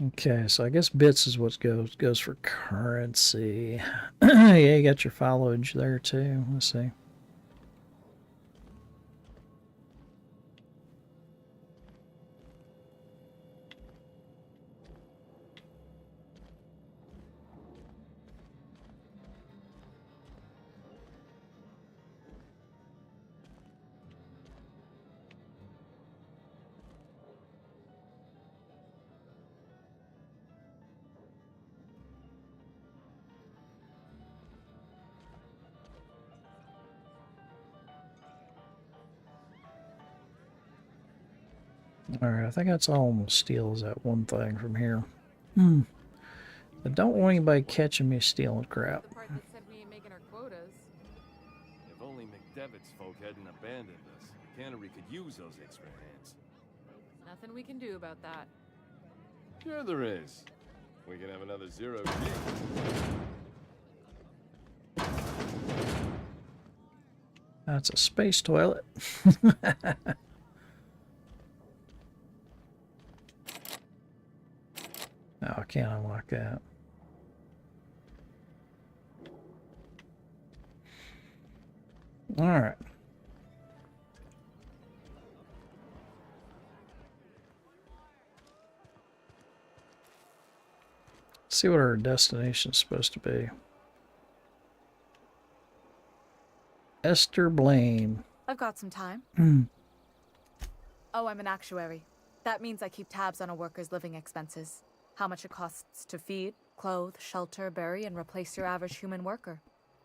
Okay, so I guess bits is what goes for currency. Yeah, you got your foliage there too. Let's see. Alright, I think that's all I'm gonna steal is that one thing from here. I don't want anybody catching me stealing crap. The part that said we ain't making our quotas. If only McDevitt's folk hadn't abandoned us, the cannery could use those extra hands. There's nothing we can do about that. Sure there is. We can have another zero G. That's a space toilet. No, I can't unlock that. All right. Let's see what our destination's supposed to be. Esther Blaine. I've got some time. Oh, I'm an actuary. That means I keep tabs on a worker's living expenses. How much it costs to feed, clothe, shelter, bury, and replace your average human worker.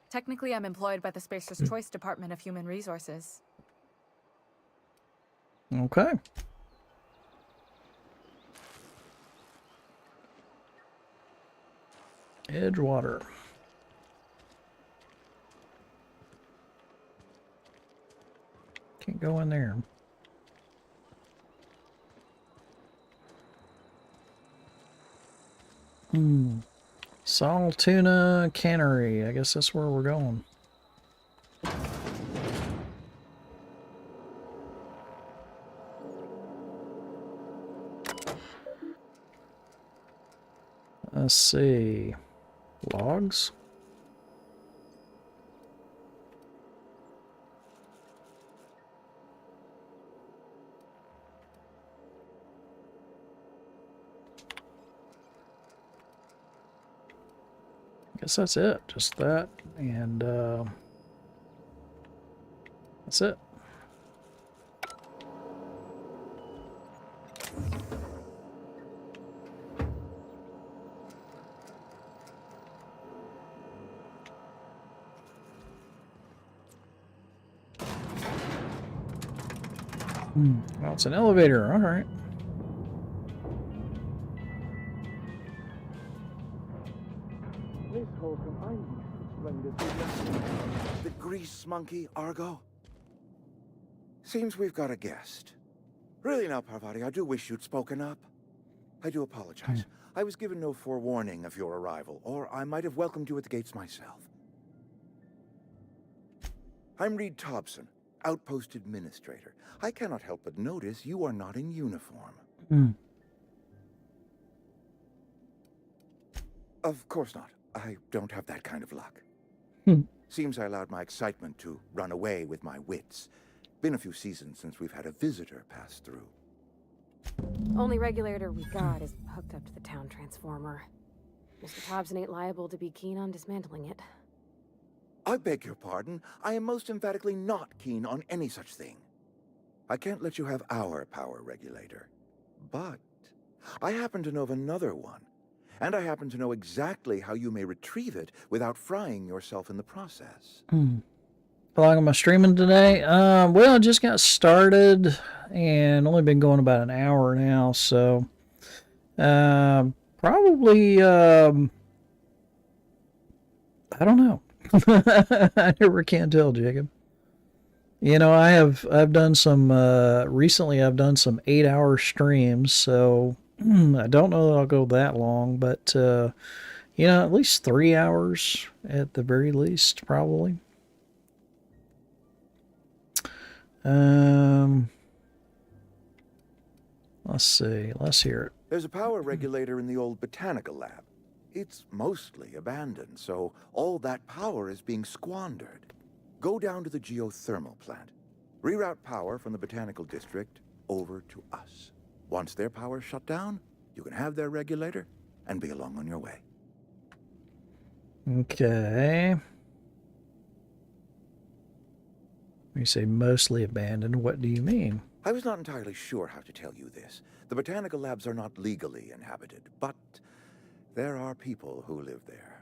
Technically, I'm employed by the Spacer's Choice Department of Human Resources. Okay. Edgewater. Can't go in there. Saltuna Cannery. I guess that's where we're going. Let's see. Logs? Guess that's it. Just that. And that's it. Well, it's an elevator. All right. The grease monkey, Argo? Seems we've got a guest. Really now, Parvati, I do wish you'd spoken up. I do apologize. I was given no forewarning of your arrival, or I might have welcomed you at the gates myself. I'm Reed Thompson, Outpost Administrator. I cannot help but notice you are not in uniform. Of course not. I don't have that kind of luck. Seems I allowed my excitement to run away with my wits. Been a few seasons since we've had a visitor pass through. Only regulator we got is hooked up to the town transformer. Mr. Thompson ain't liable to be keen on dismantling it. I beg your pardon. I am most emphatically not keen on any such thing. I can't let you have our power regulator. But I happen to know of another one. And I happen to know exactly how you may retrieve it without frying yourself in the process. How long am I streaming today? Well, I just got started and only been going about an hour now, so probably I don't know. I never can tell, Jacob. You know, I've done some recently. I've done some 8-hour streams, so I don't know that I'll go that long, but you know, at least 3 hours at the very least, probably. Let's see. Let's hear it. There's a power regulator in the old botanical lab. It's mostly abandoned, so all that power is being squandered. Go down to the geothermal plant. Reroute power from the botanical district over to us. Once their power's shut down, you can have their regulator and be along on your way. Okay. When you say mostly abandoned, what do you mean? I was not entirely sure how to tell you this. The botanical labs are not legally inhabited, but there are people who live there.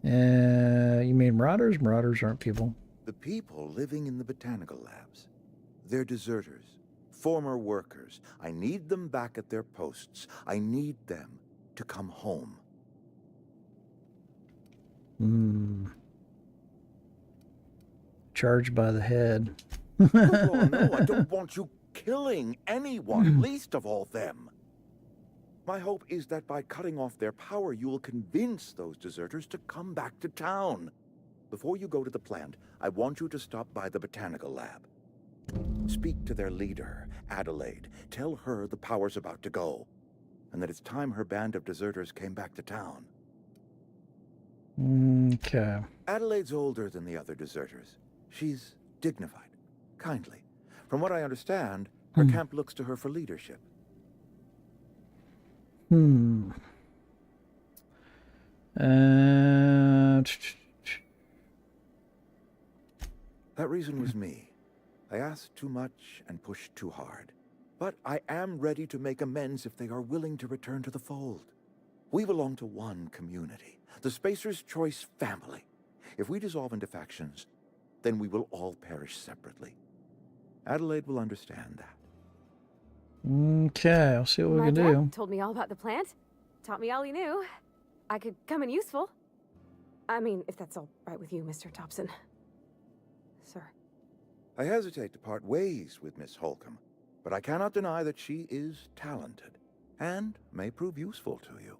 You mean marauders? Marauders aren't people. The people living in the botanical labs. They're deserters, former workers. I need them back at their posts. I need them to come home. Charged by the head. Oh, no, I don't want you killing anyone, least of all them. My hope is that by cutting off their power, you will convince those deserters to come back to town. Before you go to the plant, I want you to stop by the botanical lab. Speak to their leader, Adelaide. Tell her the power's about to go, and that it's time her band of deserters came back to town. Okay. Adelaide's older than the other deserters. She's dignified, kindly. From what I understand, her camp looks to her for leadership. That reason was me. I asked too much and pushed too hard. But I am ready to make amends if they are willing to return to the fold. We belong to one community, the Spacer's Choice family. If we dissolve into factions, then we will all perish separately. Adelaide will understand that. Okay, I'll see what we My can dad do. told me all about the plant. Taught me all he knew. I could come in useful. I mean, if that's all right with you, Mr. Thompson. Sir. I hesitate to part ways with Miss Holcomb, but I cannot deny that she is talented and may prove useful to you.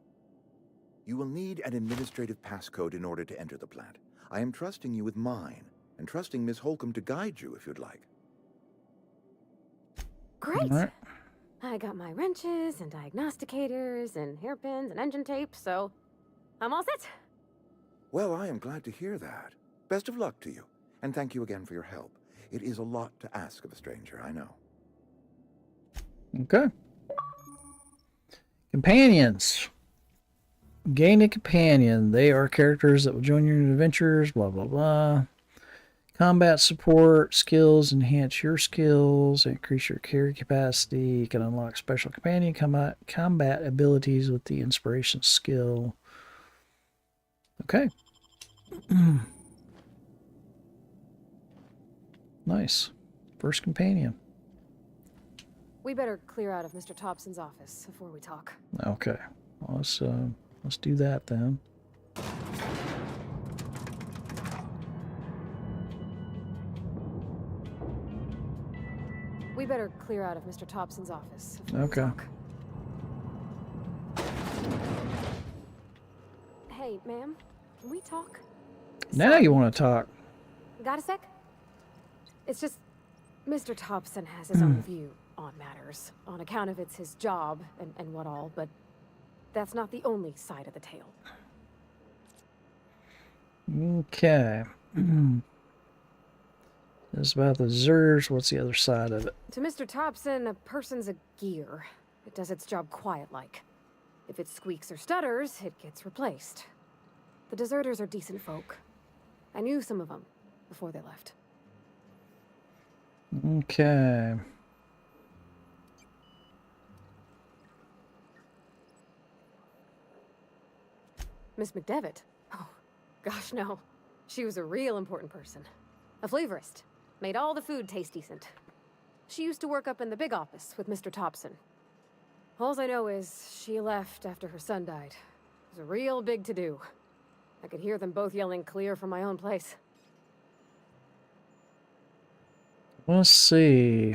You will need an administrative passcode in order to enter the plant. I am trusting you with mine, and trusting Miss Holcomb to guide you if you'd like. Great! All right. I got my wrenches and diagnosticators and hairpins and engine tape, so I'm all set. Well, I am glad to hear that. Best of luck to you, and thank you again for your help. It is a lot to ask of a stranger, I know. Okay. Companions. Gain a companion. They are characters that will join your adventures, blah, blah, blah. Combat support skills enhance your skills, increase your carry capacity. You can unlock special companion combat abilities with the inspiration skill. Okay. Nice. First companion. We better clear out of Mr. Thompson's office before we talk. Okay. Let's do that then. We better clear out of Mr. Thompson's office before we Okay. talk. Hey, ma'am, can we talk? Now you want to talk. Got a sec? It's just, Mr. Thompson has his own view on matters, on account of it's his job and what all, but that's not the only side of the tale. Okay. This is about the deserters. What's the other side of it? To Mr. Thompson, a person's a gear. It does its job quiet-like. If it squeaks or stutters, it gets replaced. The deserters are decent folk. I knew some of them before they left. Okay. Miss McDevitt? Oh, gosh, no. She was a real important person. A flavorist. Made all the food taste decent. She used to work up in the big office with Mr. Thompson. All I know is she left after her son died. It was a real big to-do. I could hear them both yelling clear from my own place. Let's see.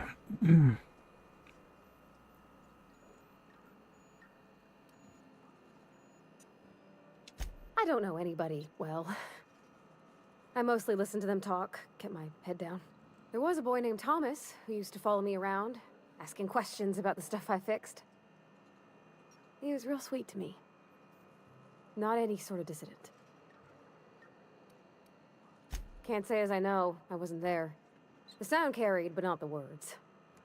I don't know anybody well. I mostly listen to them talk, kept my head down. There was a boy named Thomas who used to follow me around. asking questions about the stuff I fixed. He was real sweet to me. Not any sort of dissident. Can't say as I know, I wasn't there. The sound carried, but not the words.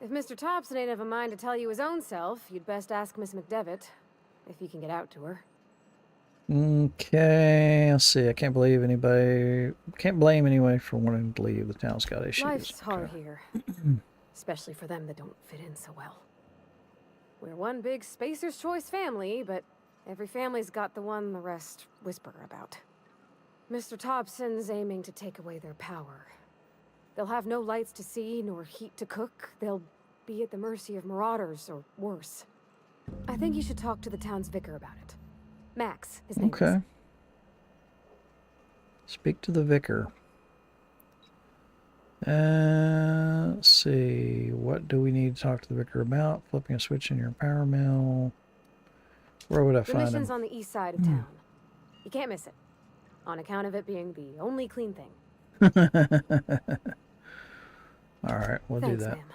If Mr. Thompson ain't of a mind to tell you his own self, you'd best ask Miss McDevitt, if you can get out to her. Okay, let's see. I can't blame anybody for wanting to leave. The town's got issues. Life's hard here. Especially for them that don't fit in so well. We're one big Spacer's Choice family, but every family's got the one the rest whisper about. Mr. Thompson's aiming to take away their power. They'll have no lights to see, nor heat to cook. They'll be at the mercy of marauders, or worse. I think you should talk to the town's vicar about it. Max, his name is. Okay. Speak to the vicar. Let's see. What do we need to talk to the vicar about? Flipping a switch in your power mill. Where would I The find mission's him? on the east side of town. You can't miss it, on account of it being the only clean thing. All right, we'll Thanks, do that. ma'am.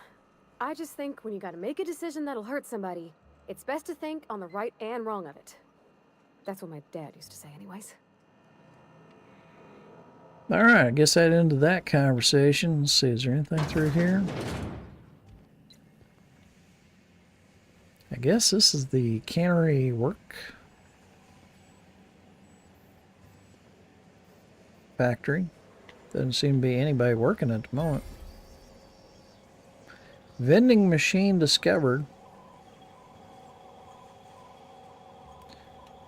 I just think when you gotta make a decision that'll hurt somebody, it's best to think on the right and wrong of it. That's what my dad used to say anyways. All right, I guess that ended that conversation. Let's see, is there anything through here? I guess this is the cannery work factory. Doesn't seem to be anybody working at the moment. Vending machine discovered.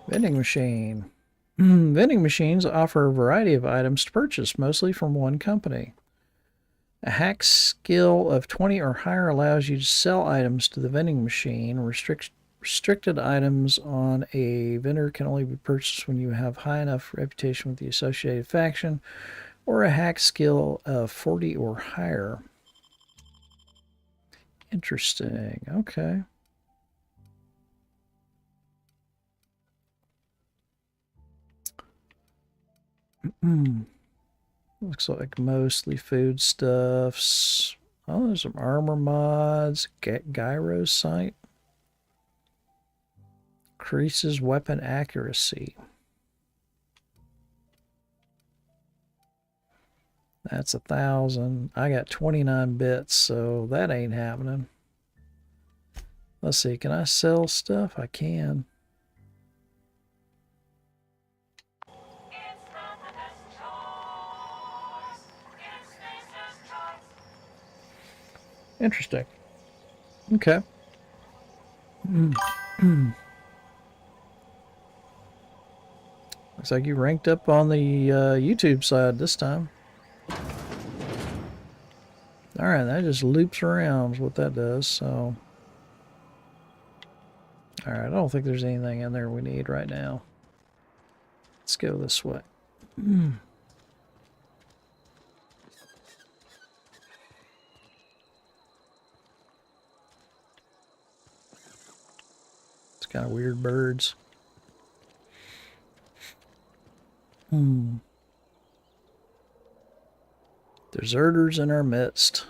Vending machine. Vending machines offer a variety of items to purchase, mostly from one company. A hack skill of 20 or higher allows you to sell items to the vending machine. Restricted items on a vendor can only be purchased when you have high enough reputation with the associated faction, or a hack skill of 40 or higher. Interesting. Okay. Looks like mostly foodstuffs. Oh, there's some armor mods. Gyro sight. Increases weapon accuracy. That's 1,000. I got 29 bits, so that ain't happening. Let's see, can I sell stuff? I can. Interesting. Okay. Looks like you ranked up on the YouTube side this time. Alright, that just loops around is what that does, so... Alright, I don't think there's anything in there we need right now. Let's go this way. It's kind of weird birds. Deserters in our midst.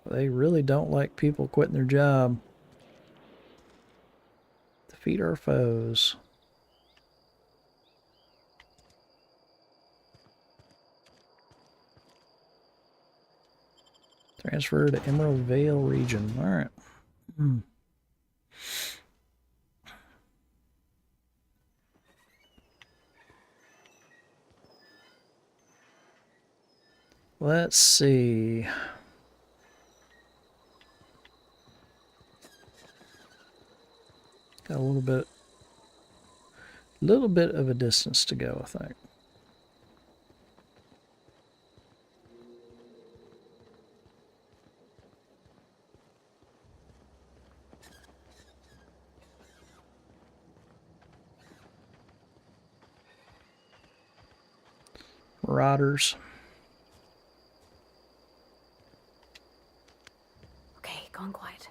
They really don't like people quitting their job. Defeat our foes. Transfer to Emerald Vale region. All right. Let's see. Got a little bit of a distance to go, I think. Marauders. Okay, gone quiet.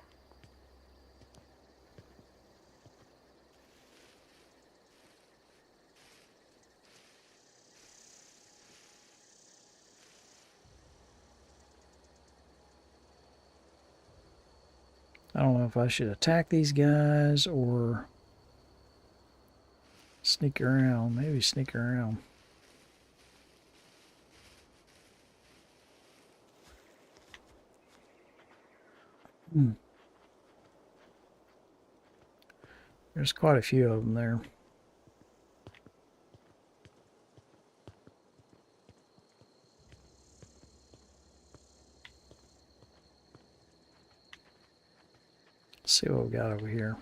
I don't know if I should attack these guys or sneak around. Maybe sneak around. There's quite a few of them there. Let's see what we got over here.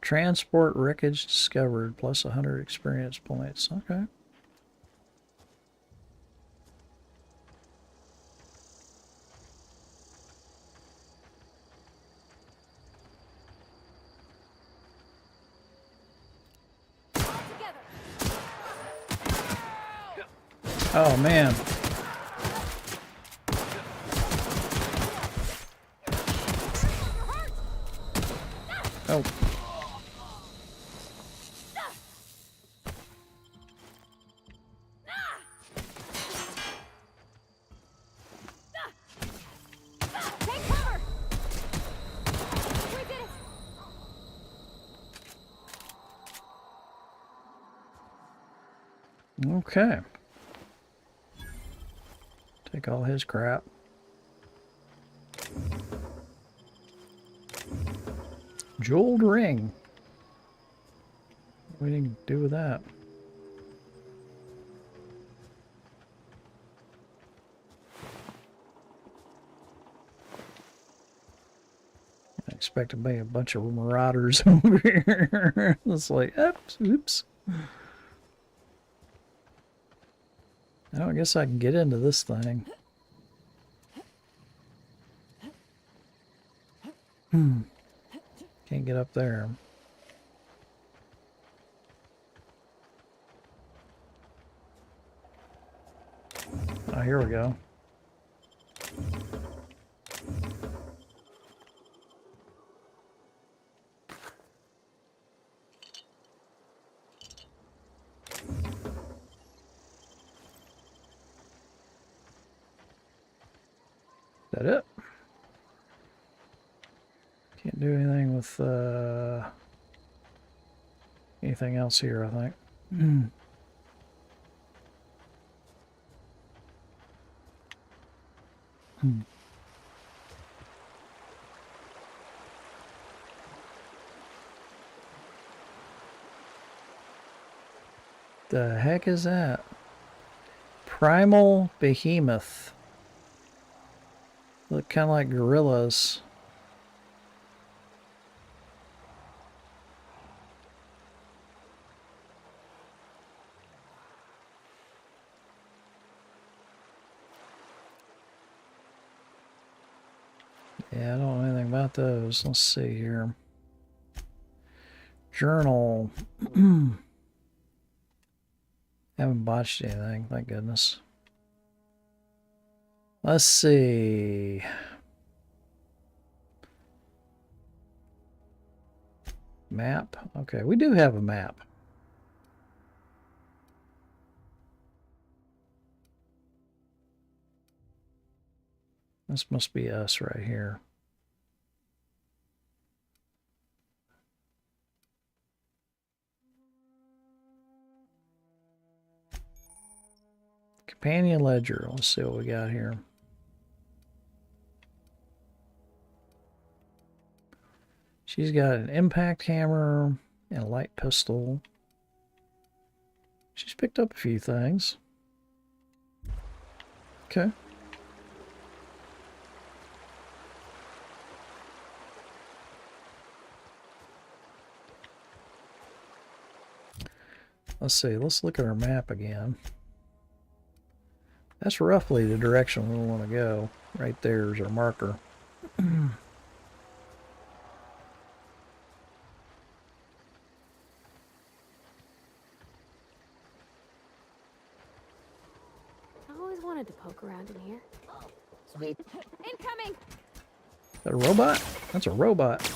Transport wreckage discovered, plus 100 experience points. Okay. Oh man. Oh. Okay. Take all his crap. Jeweled ring. What do you do with that? I expect to be a bunch of marauders over here. It's like, oops, oops. Oh, I guess I can get into this thing. Can't get up there. Oh, here we go. Is that it? Can't do anything with anything else here, I think. The heck is that? Primal behemoth. Look kind of like gorillas. Yeah, I don't know anything about those. Let's see here. Journal. Haven't botched anything, thank goodness. Let's see. Map. Okay, we do have a map. This must be us right here. Companion ledger. Let's see what we got here. She's got an impact hammer and a light pistol. She's picked up a few things. Okay. Let's see. Let's look at our map again. That's roughly the direction we want to go. Right there is our marker. I always wanted to poke around in here. Sweet. Incoming! Is that a robot? That's a robot.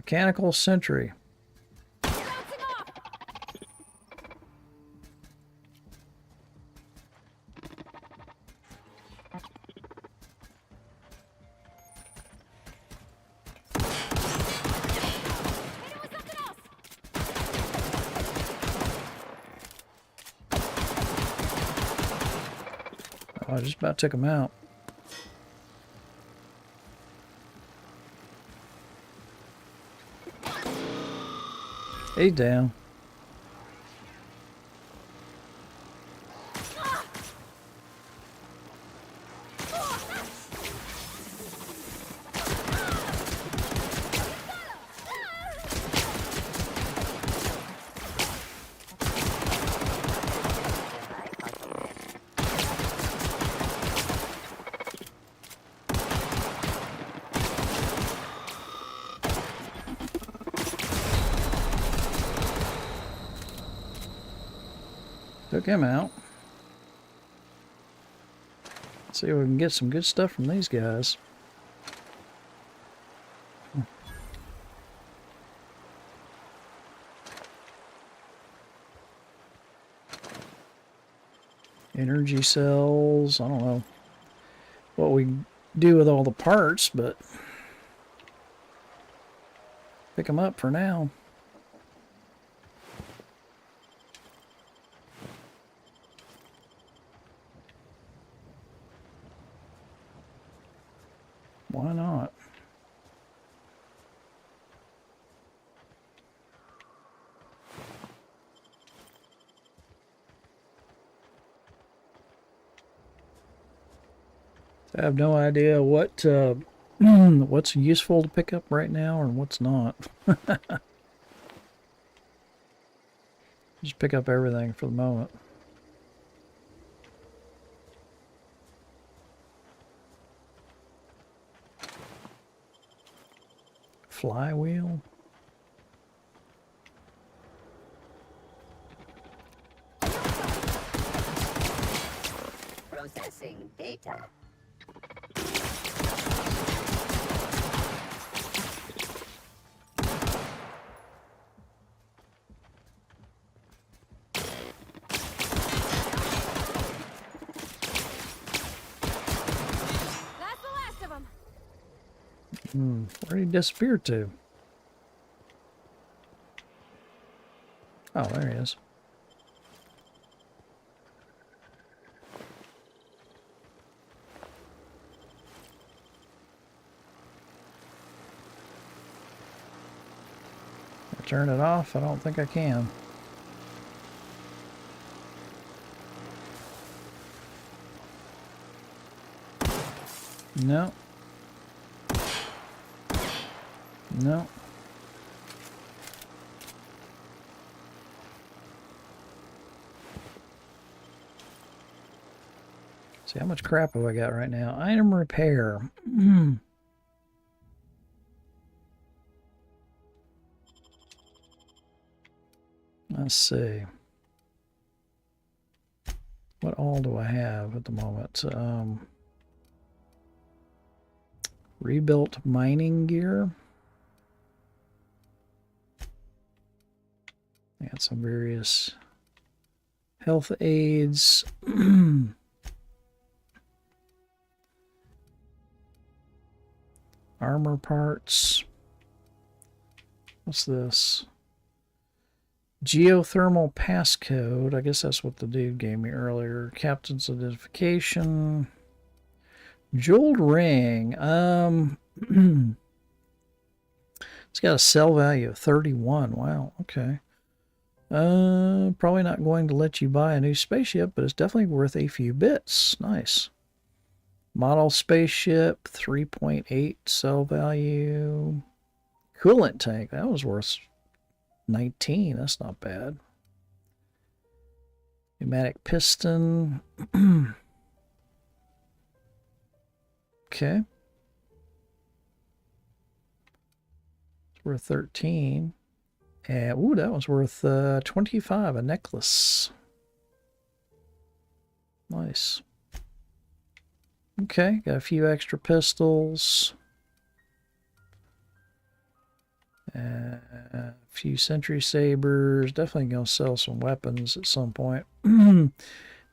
Mechanical sentry. Oh, I just about took him out. He's down. Took him out. Let's see if we can get some good stuff from these guys. Energy cells. I don't know what we do with all the parts, but pick them up for now. Why not? I have no idea what what's useful to pick up right now and what's not. Just pick up everything for the moment. Flywheel. Processing data. Where'd he disappear to? Oh, there he is. Turn it off? I don't think I can. No. No. See, how much crap have I got right now? Item repair. Let's see. What all do I have at the moment? Rebuilt mining gear. Got some various health aids. Armor parts. What's this? Geothermal passcode. I guess that's what the dude gave me earlier. Captain's identification. Jeweled ring. It's got a sell value of 31. Wow, okay. Probably not going to let you buy a new spaceship, but it's definitely worth a few bits. Nice. Model spaceship, 3.8 sell value. Coolant tank, that was worth 19. That's not bad. Pneumatic piston. Okay. It's worth 13. And, ooh, that was worth 25, a necklace. Nice. Okay, got a few extra pistols. A few sentry sabers. Definitely gonna sell some weapons at some point.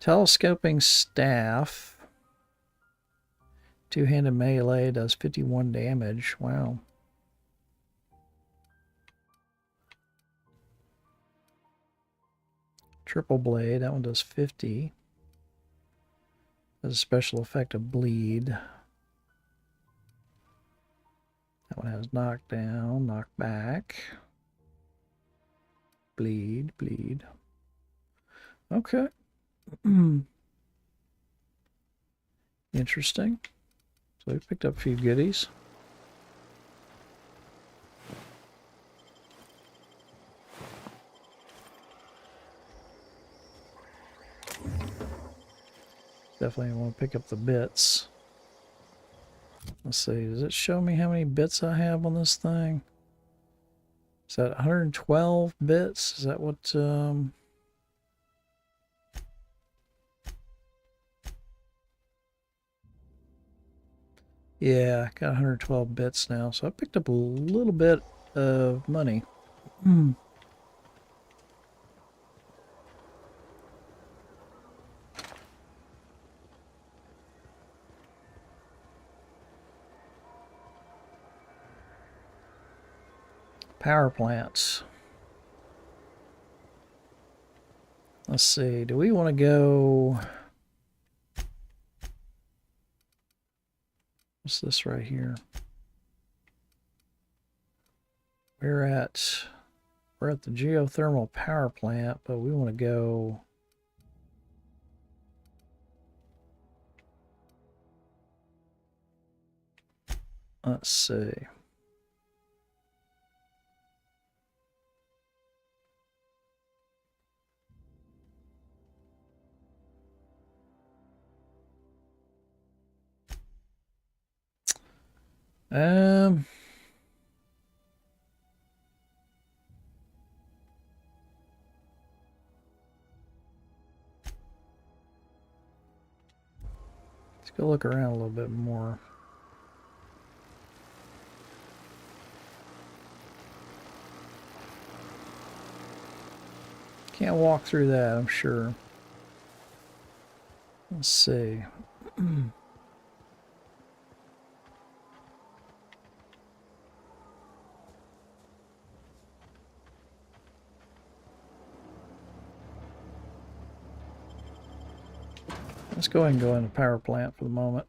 Telescoping staff. Two-handed melee does 51 damage. Wow. Triple blade. That one does 50. Has a special effect of bleed. That one has knockdown, knockback. Bleed, bleed. Okay. Interesting. So we picked up a few goodies. Definitely want to pick up the bits. Let's see, does it show me how many bits I have on this thing? Is that 112 bits? Is that what, yeah, I got 112 bits now, so I picked up a little bit of money. Power plants. Let's see, do we want to go... What's this right here? We're at the geothermal power plant, but we want to go... Let's see. Let's go look around a little bit more. Can't walk through that, I'm sure. Let's see. Let's go ahead and go into power plant for the moment.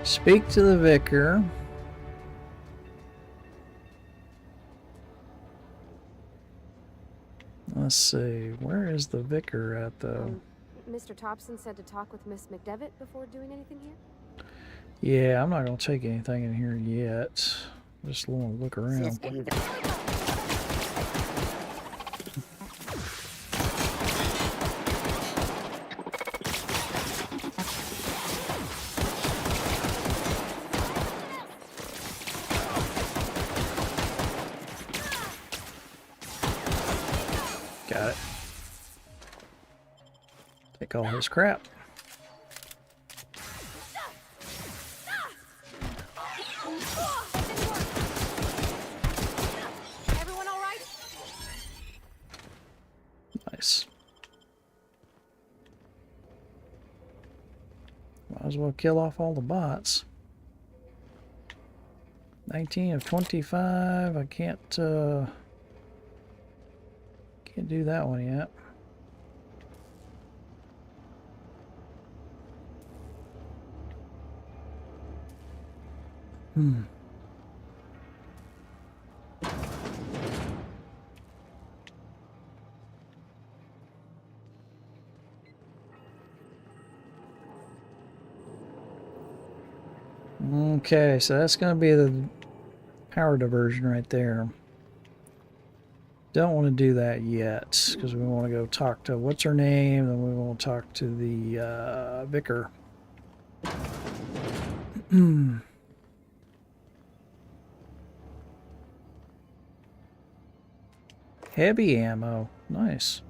Speak to the vicar. Let's see, where is the vicar at though? Mr. Thompson said to talk with Miss McDevitt before doing anything here? Yeah, I'm not going to take anything in here yet. Just want to look around. Got it. Take all his crap. Everyone all right? Nice. Might as well kill off all the bots. 19 of 25. I can't do that one yet. Okay, so that's going to be the power diversion right there. Don't want to do that yet because we want to go talk to what's her name, and we want to talk to the vicar. Heavy ammo, nice.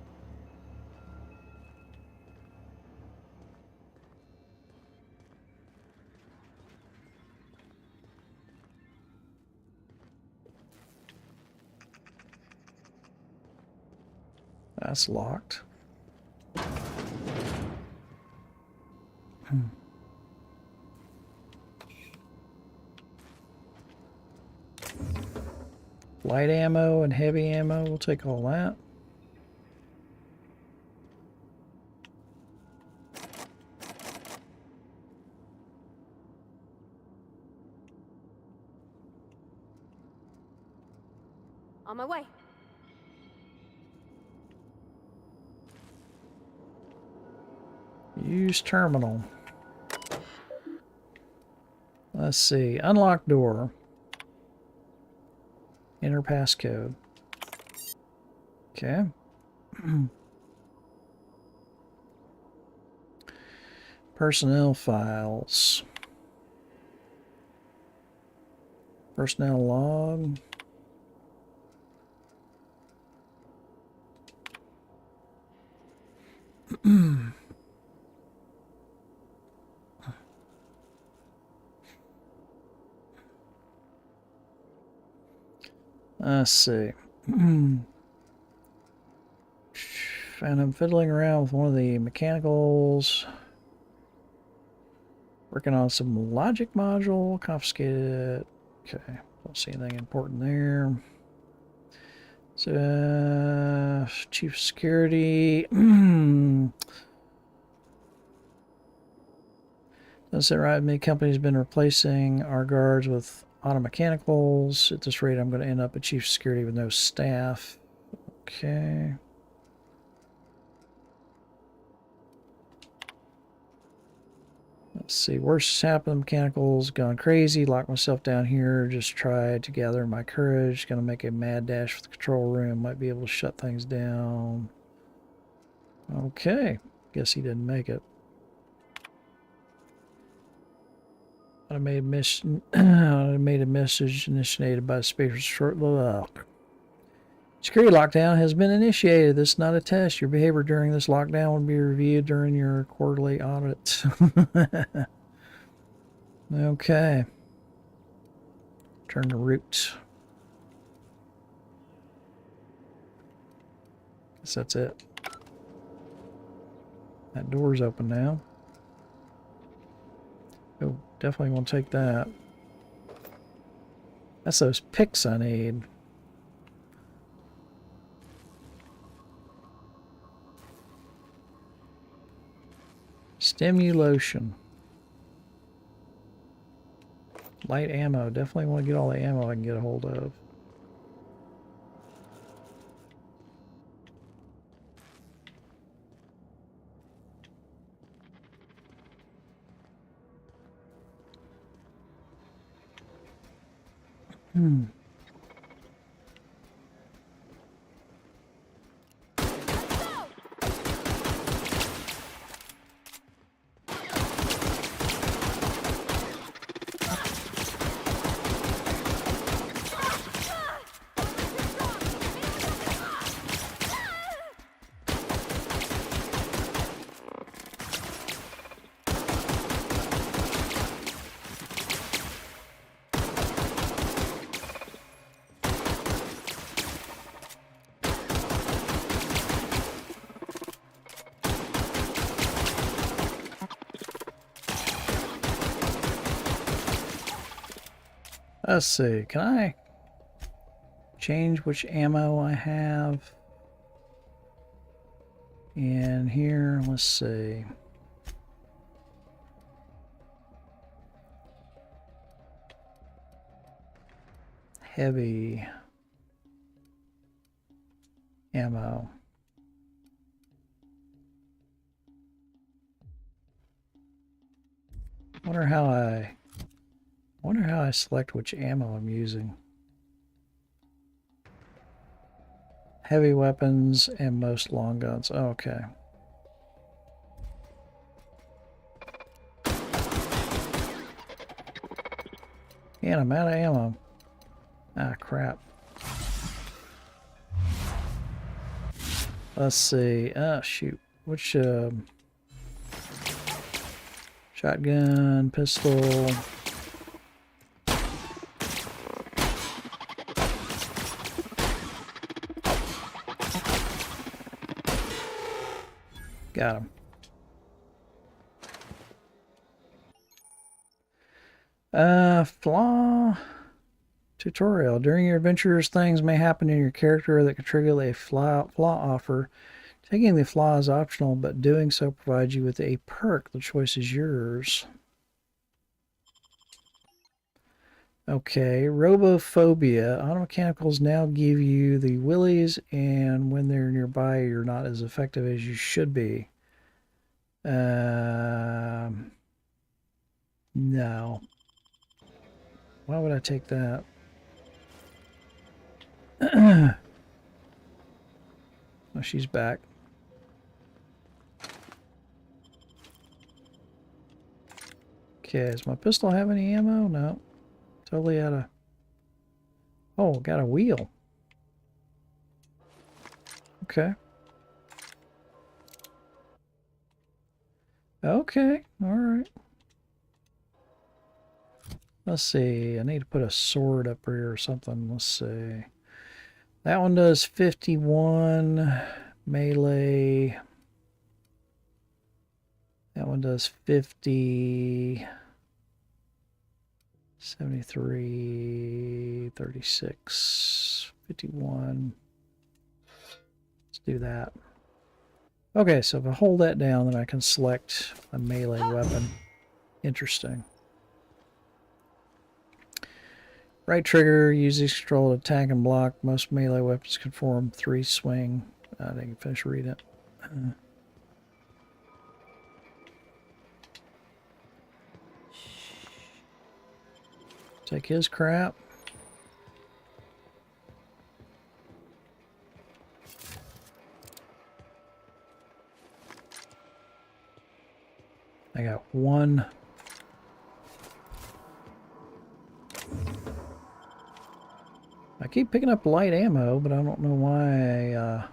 That's locked. Light ammo and heavy ammo, we'll take all that. On my way. Use terminal. Let's see. Unlock door. Enter passcode. Okay. Personnel files. Personnel log. Let's see. And I'm fiddling around with one of the mechanicals. Working on some logic module. Confiscated. Okay. Don't see anything important there. So, chief security. Doesn't sit right. Many companies have been replacing our guards with auto mechanicals. At this rate, I'm going to end up at chief security with no staff. Okay. Let's see. Worst has happened. Mechanicals gone crazy. Locked myself down here. Just tried to gather my courage. Going to make a mad dash for the control room. Might be able to shut things down. Okay. Guess he didn't make it. I made a message initiated by Spacer's short look. Security lockdown has been initiated. This is not a test. Your behavior during this lockdown will be reviewed during your quarterly audit. Okay. Turn to root. Guess that's it. That door's open now. Oh, definitely want to take that. That's those picks I need. Stimulation. Light ammo. Definitely want to get all the ammo I can get a hold of. Let's see, can I change which ammo I have in here? Let's see. Heavy ammo. Wonder how I select which ammo I'm using. Heavy weapons and most long guns. Oh, okay. And I'm out of ammo. Ah, crap. Let's see. Oh, shoot. Which, shotgun, pistol. Got him. Flaw tutorial. During your adventures, things may happen in your character that could trigger a flaw offer. Taking the flaw is optional, but doing so provides you with a perk. The choice is yours. Okay, robophobia. Automechanicals now give you the willies, and when they're nearby, you're not as effective as you should be. No. Why would I take that? Oh, she's back. Okay, does my pistol have any ammo? No. Totally out of... Oh, got a wheel. Okay. Okay, alright. Let's see, I need to put a sword up here or something. Let's see. That one does 51 melee. That one does 50, 73, 36, 51. Let's do that. Okay, so if I hold that down, then I can select a melee weapon. Interesting. Right trigger, use this control to attack and block. Most melee weapons can form 3 swing. I didn't finish reading it. Take his crap. I got one. I keep picking up light ammo, but I don't know why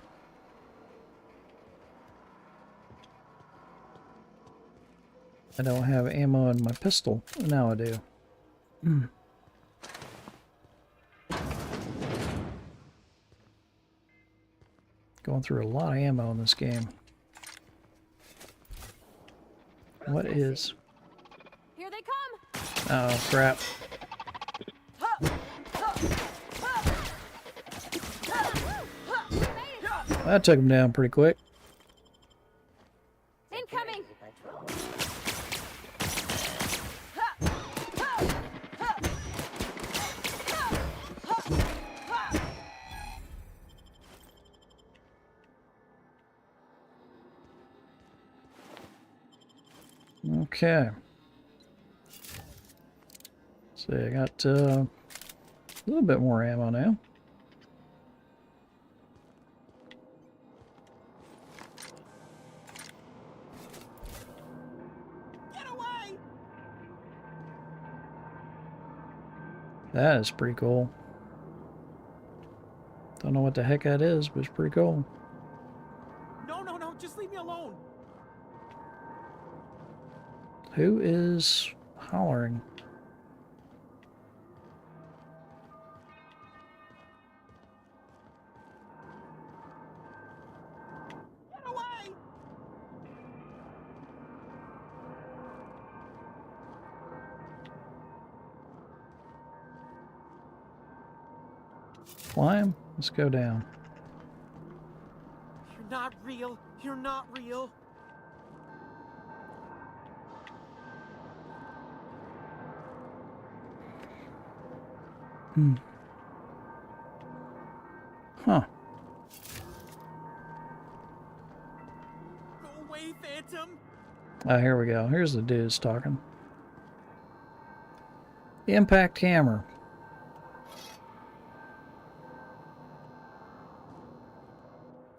I don't have ammo in my pistol. Now I do. Going through a lot of ammo in this game. What is... Here they come. Oh, crap. That took him down pretty quick. Incoming. Okay. See, I got a little bit more ammo now. That is pretty cool. Don't know what the heck that is, but it's pretty cool. No, just leave me alone. Who is hollering? Get away! Climb? Let's go down. You're not real. You're not real. Huh. Go away, Phantom. Oh, here we go. Here's the dudes talking. Impact hammer.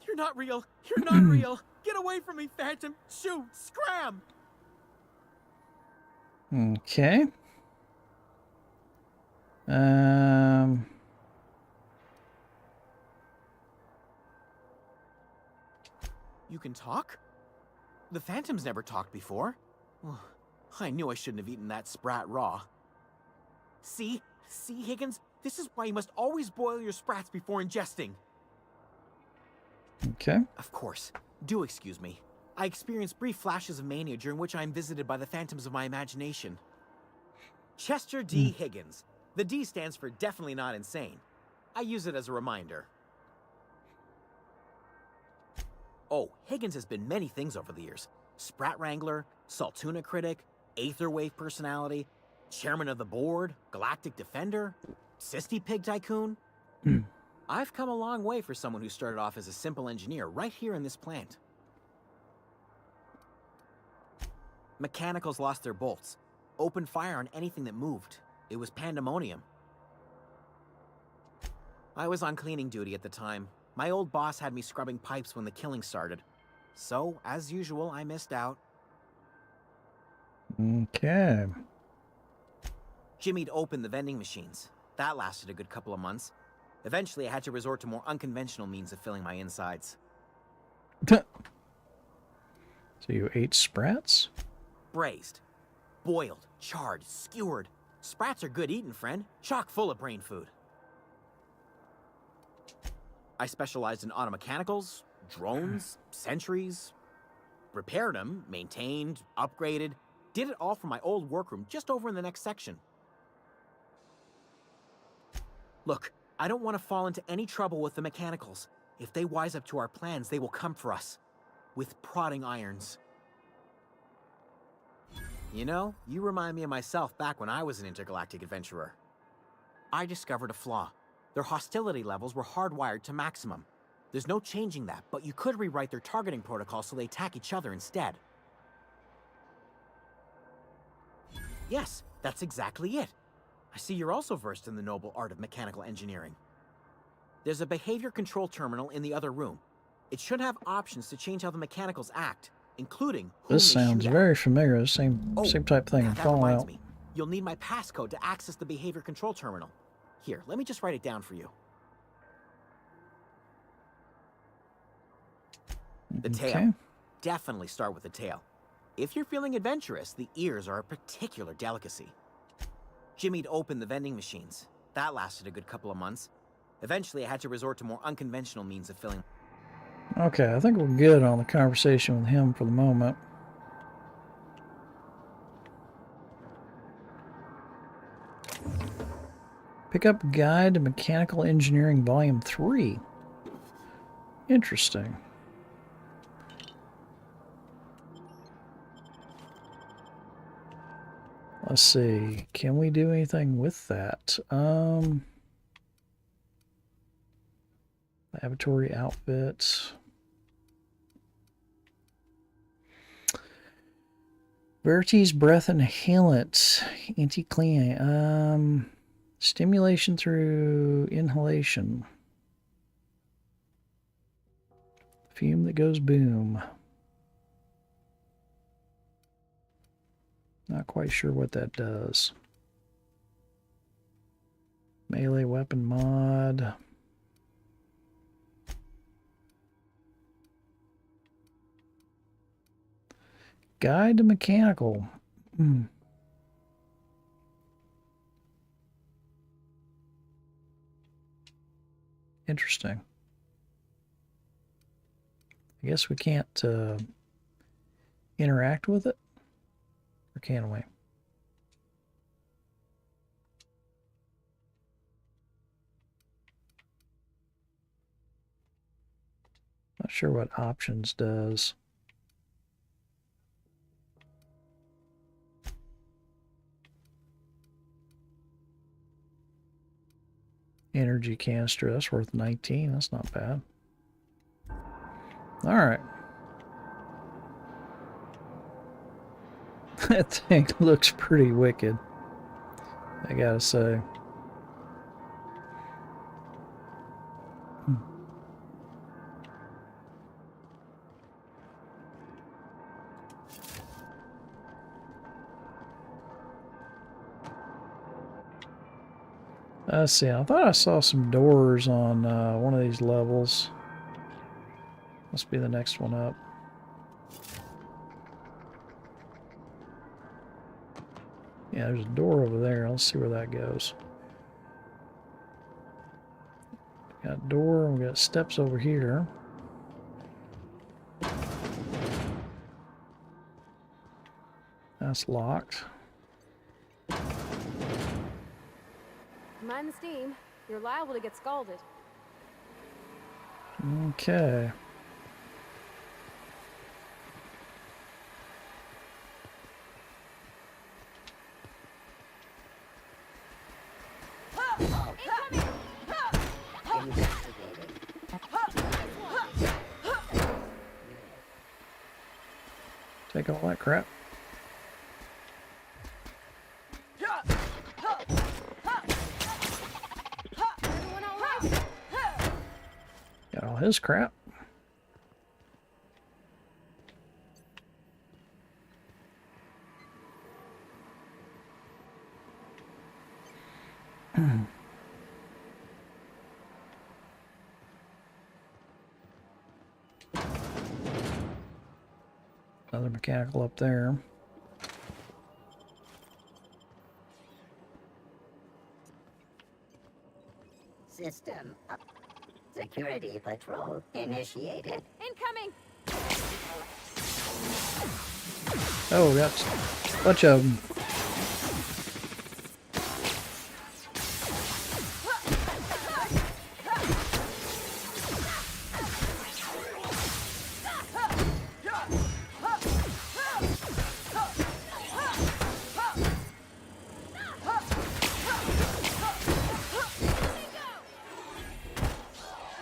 You're not real. You're not real. Get away from me, Phantom. Shoot. Scram. Okay. You can talk? The Phantom's never talked before. I knew I shouldn't have eaten that sprat raw. See, Higgins? This is why you must always boil your sprats before ingesting. Okay. Of course. Do excuse me. I experience brief flashes of mania during which I am visited by the phantoms of my imagination. Chester D. Higgins. The D stands for definitely not insane. I use it as a reminder. Oh, Higgins has been many things over the years. Sprat Wrangler, Saltuna Critic, Aetherwave Personality, Chairman of the Board, Galactic Defender, Sisty Pig Tycoon. I've come a long way for someone who started off as a simple engineer right here in this plant. Mechanicals lost their bolts. Opened fire on anything that moved. It was pandemonium. I was on cleaning duty at the time. My old boss had me scrubbing pipes when the killing started. So, as usual, I missed out. Okay. Jimmy'd opened the vending machines. That lasted a good couple of months. Eventually, I had to resort to more unconventional means of filling my insides. So you ate sprats? Braised. Boiled, charred, skewered. Sprats are good eating, friend. Chock full of brain food. I specialized in automechanicals, drones, sentries. Repaired them, maintained, upgraded. Did it all from my old workroom just over in the next section. Look, I don't want to fall into any trouble with the mechanicals. If they wise up to our plans, they will come for us. With prodding irons. You know, you remind me of myself back when I was an intergalactic adventurer. I discovered a flaw. Their hostility levels were hardwired to maximum. There's no changing that, but you could rewrite their targeting protocol so they attack each other instead. Yes, that's exactly it. I see you're also versed in the noble art of mechanical engineering. There's a behavior control terminal in the other room. It should have options to change how the mechanicals act, including whom This they sounds shoot at. very familiar. Same type thing in That reminds Fallout. me. You'll need my passcode to access the behavior control terminal. Here, let me just write it down for you. The tail. Definitely start with the tail. If you're feeling adventurous, the ears are a particular delicacy. Jimmy'd opened the vending machines. That lasted a good couple of months. Eventually, I had to resort to more unconventional means of filling. Okay, I think we're good on the conversation with him for the moment. Pick up Guide to Mechanical Engineering Volume 3. Interesting. Let's see. Can we do anything with that? Laboratory outfits. Verity's breath inhalant. Anti-clean. Stimulation through inhalation. Fume that goes boom. Not quite sure what that does. Melee weapon mod. Guide to mechanical. Interesting. I guess we can't interact with it. Or can we? Not sure what options does. Energy canister, that's worth 19. That's not bad. All right. That thing looks pretty wicked, I gotta say. Let's see, I thought I saw some doors on one of these levels. Must be the next one up. Yeah, there's a door over there. Let's see where that goes. Got a door, and we got steps over here. That's locked. Mind the steam. You're liable to get scalded. Okay. Take all that crap. Got all his crap. Another mechanical up there. System up. Security patrol initiated. Incoming! Oh, that's a bunch of them.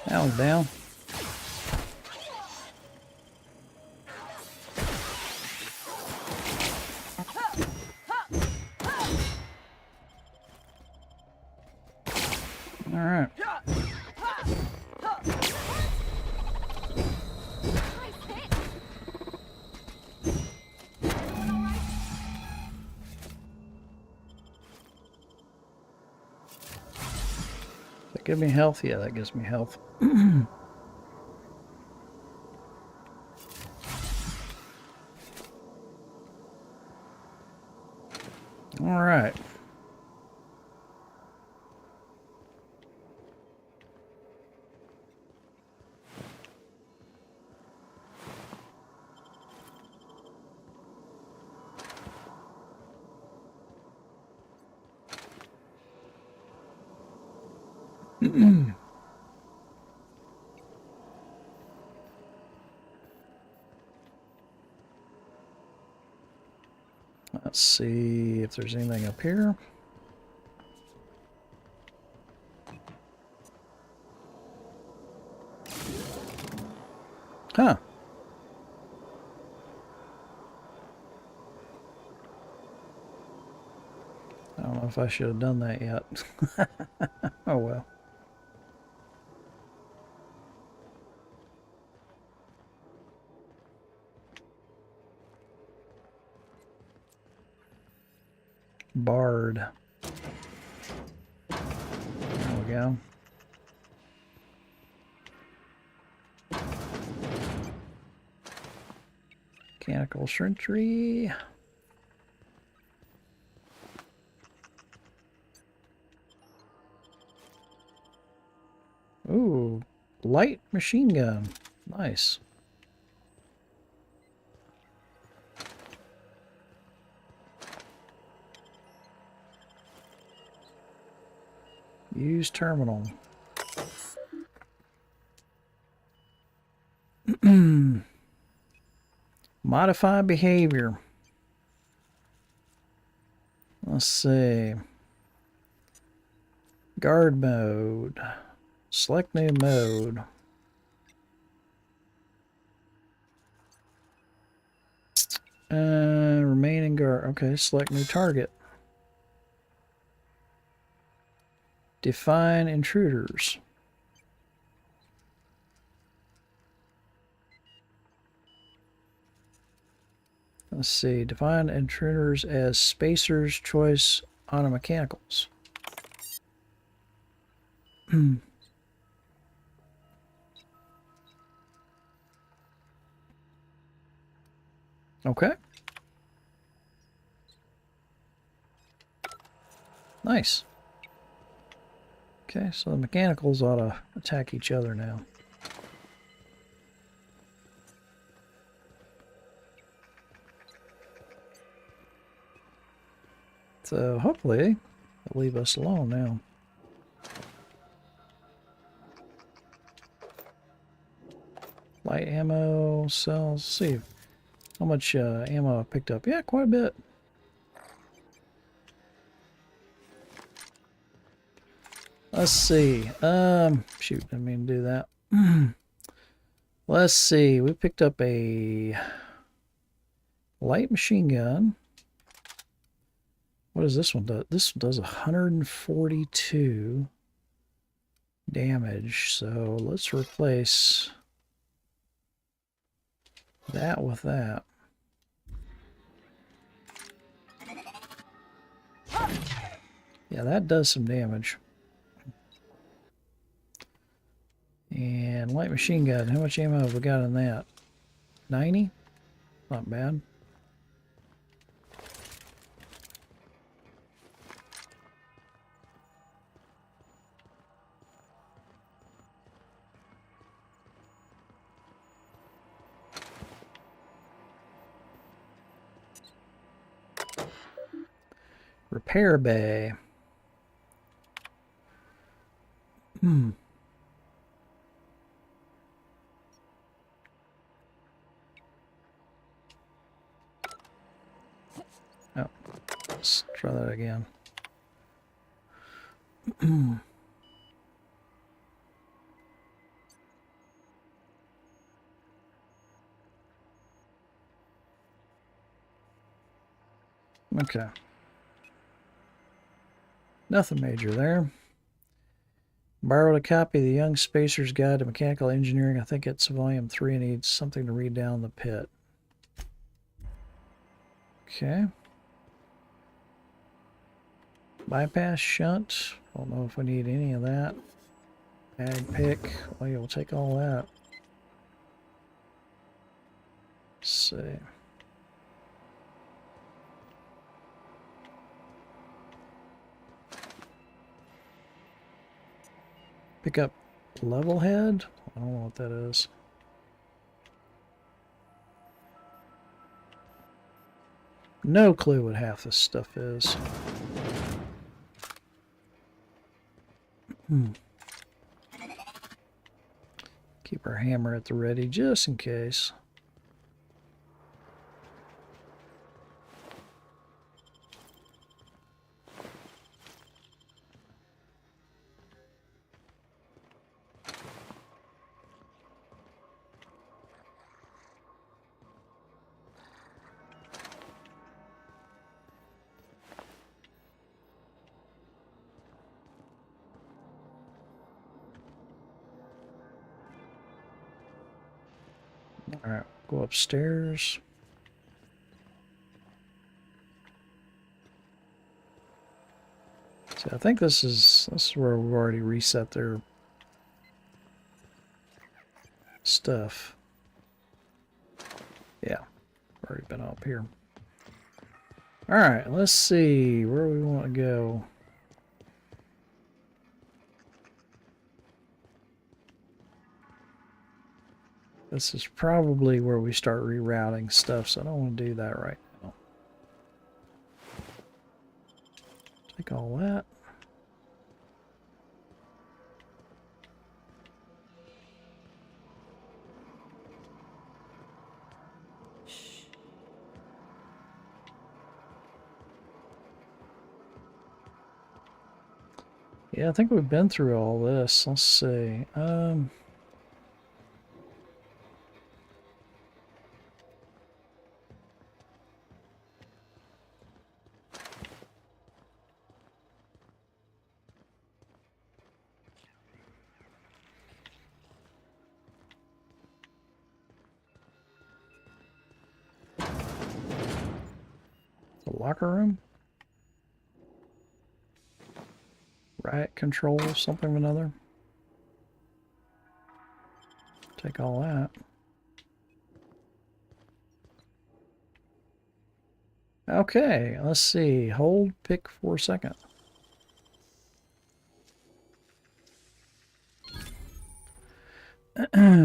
That one's down. All right. Does that give me health? Yeah, that gives me health. All right. Let's see if there's anything up here. Huh. I don't know if I should have done that yet. Oh well. Bard. There we go. Mechanical sentry. Ooh, light machine gun. Nice. Use terminal. Modify behavior. Let's see. Guard mode. Select new mode. Remaining guard. Okay, select new target. Define intruders. Let's see. Define intruders as spacers, choice, automechanicals. Okay. Nice. Okay, so the mechanicals ought to attack each other now. So hopefully they'll leave us alone now. Light ammo cells. Let's see how much ammo I picked up. Yeah, quite a bit. Let's see. Shoot, didn't mean to do that. Let's see. We picked up a light machine gun. What does this one do? This one does 142 damage. So let's replace that with that. Yeah, that does some damage. And light machine gun, how much ammo have we got in that? 90? Not bad. Repair bay. Oh, let's try that again. Okay. Nothing major there. Borrowed a copy of the Young Spacer's Guide to Mechanical Engineering. I think it's volume 3 and needs something to read down the pit. Okay. Bypass shunt. Don't know if we need any of that. Ag pick. Well, yeah, we'll take all that. Let's see. Pick up level head. I don't know what that is. No clue what half this stuff is. Keep our hammer at the ready just in case. Alright, go upstairs. So I think this is where we've already reset their stuff. Yeah, already been up here. Alright, let's see where we want to go. This is probably where we start rerouting stuff, so I don't want to do that right now. Take all that. Yeah, I think we've been through all this. Let's see. The locker room? Riot control, something or another. Take all that. Okay, let's see. Hold pick for a second.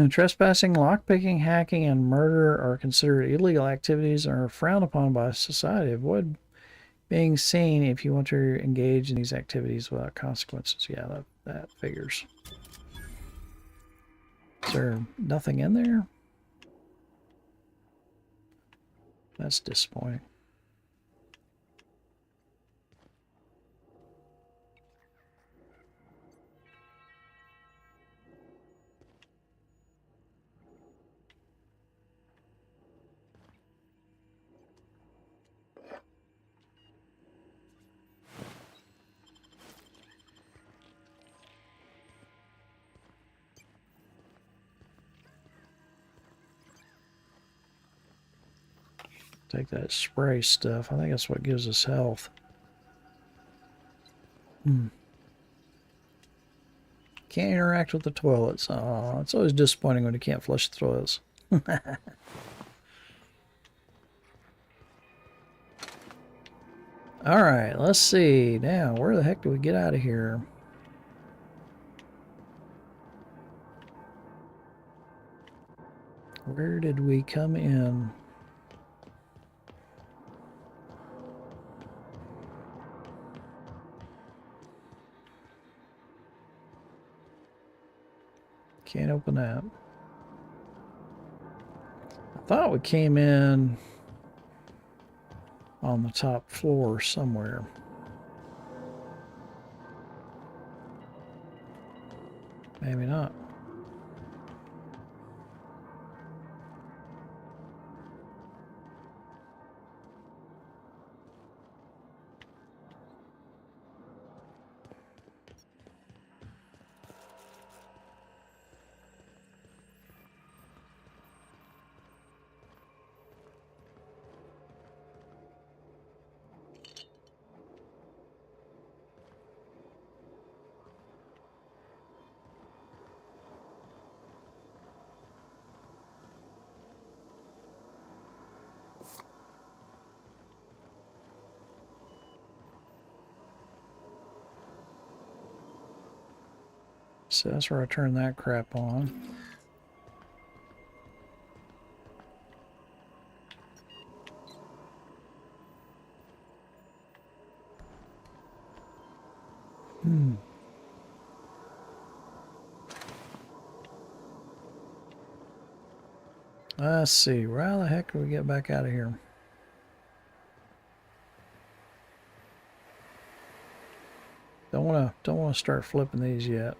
Trespassing, lockpicking, hacking, and murder are considered illegal activities and are frowned upon by society. Avoid being seen if you want to engage in these activities without consequences. Yeah, that figures. Is there nothing in there? That's disappointing. Take that spray stuff. I think that's what gives us health. Can't interact with the toilets. Oh, it's always disappointing when you can't flush the toilets. Alright, let's see. Now, where the heck do we get out of here? Where did we come in? Can't open that. I thought we came in on the top floor somewhere. Maybe not. So that's where I turn that crap on. Let's see, where the heck do we get back out of here? Don't wanna start flipping these yet.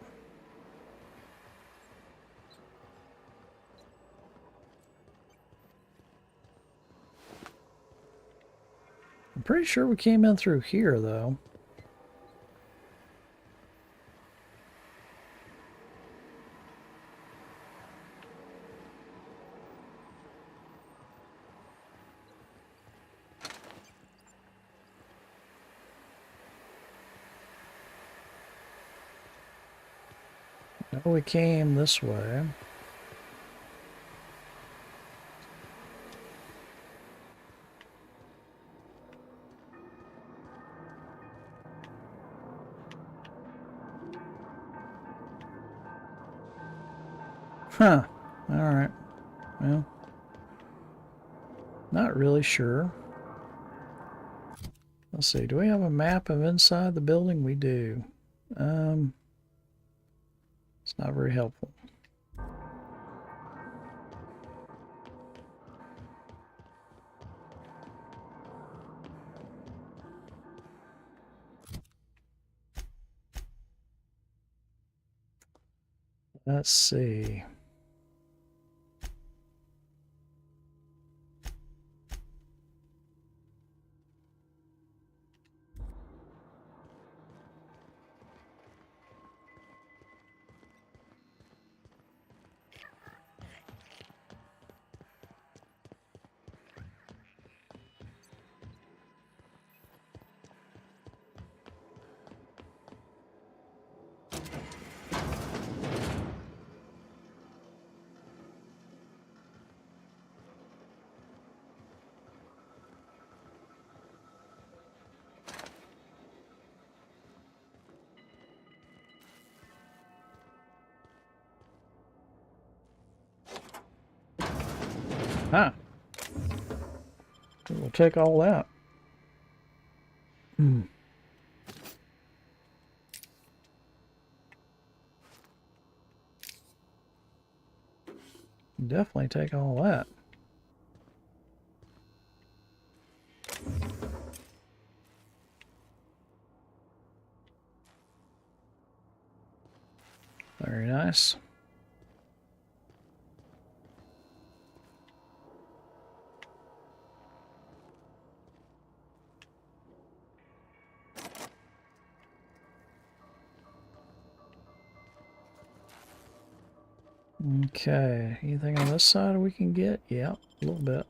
I'm pretty sure we came in through here, though. No, we came this way. Huh. Alright. Well, not really sure. Let's see. Do we have a map of inside the building? We do. It's not very helpful. Let's see. Huh. We'll take all that. Definitely take all that. Very nice. Okay, anything on this side we can get? Yeah, a little bit.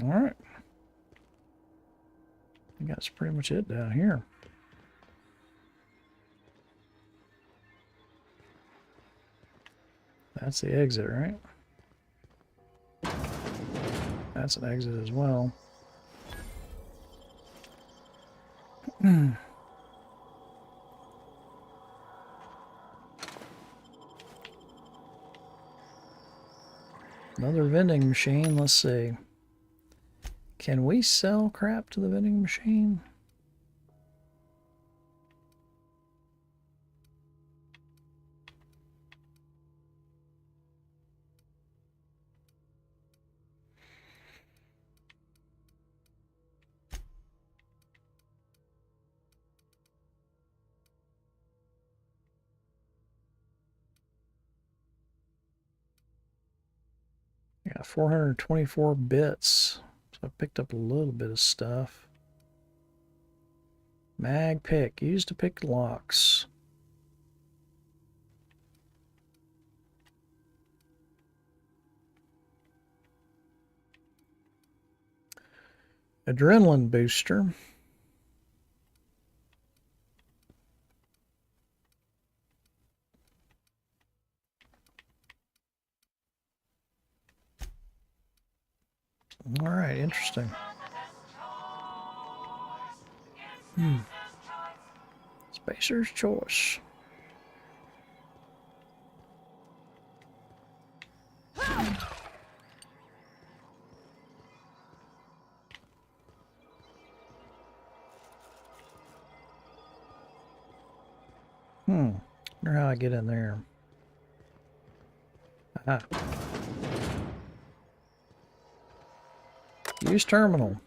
All right. I think that's pretty much it down here. That's the exit, right? That's an exit as well. Another vending machine. Let's see. Can we sell crap to the vending machine? Yeah, 424 bits. So I picked up a little bit of stuff. Mag pick, used to pick locks. Adrenaline booster. All right, interesting. Spacer's choice. Wonder how I get in there. Aha. Use terminal.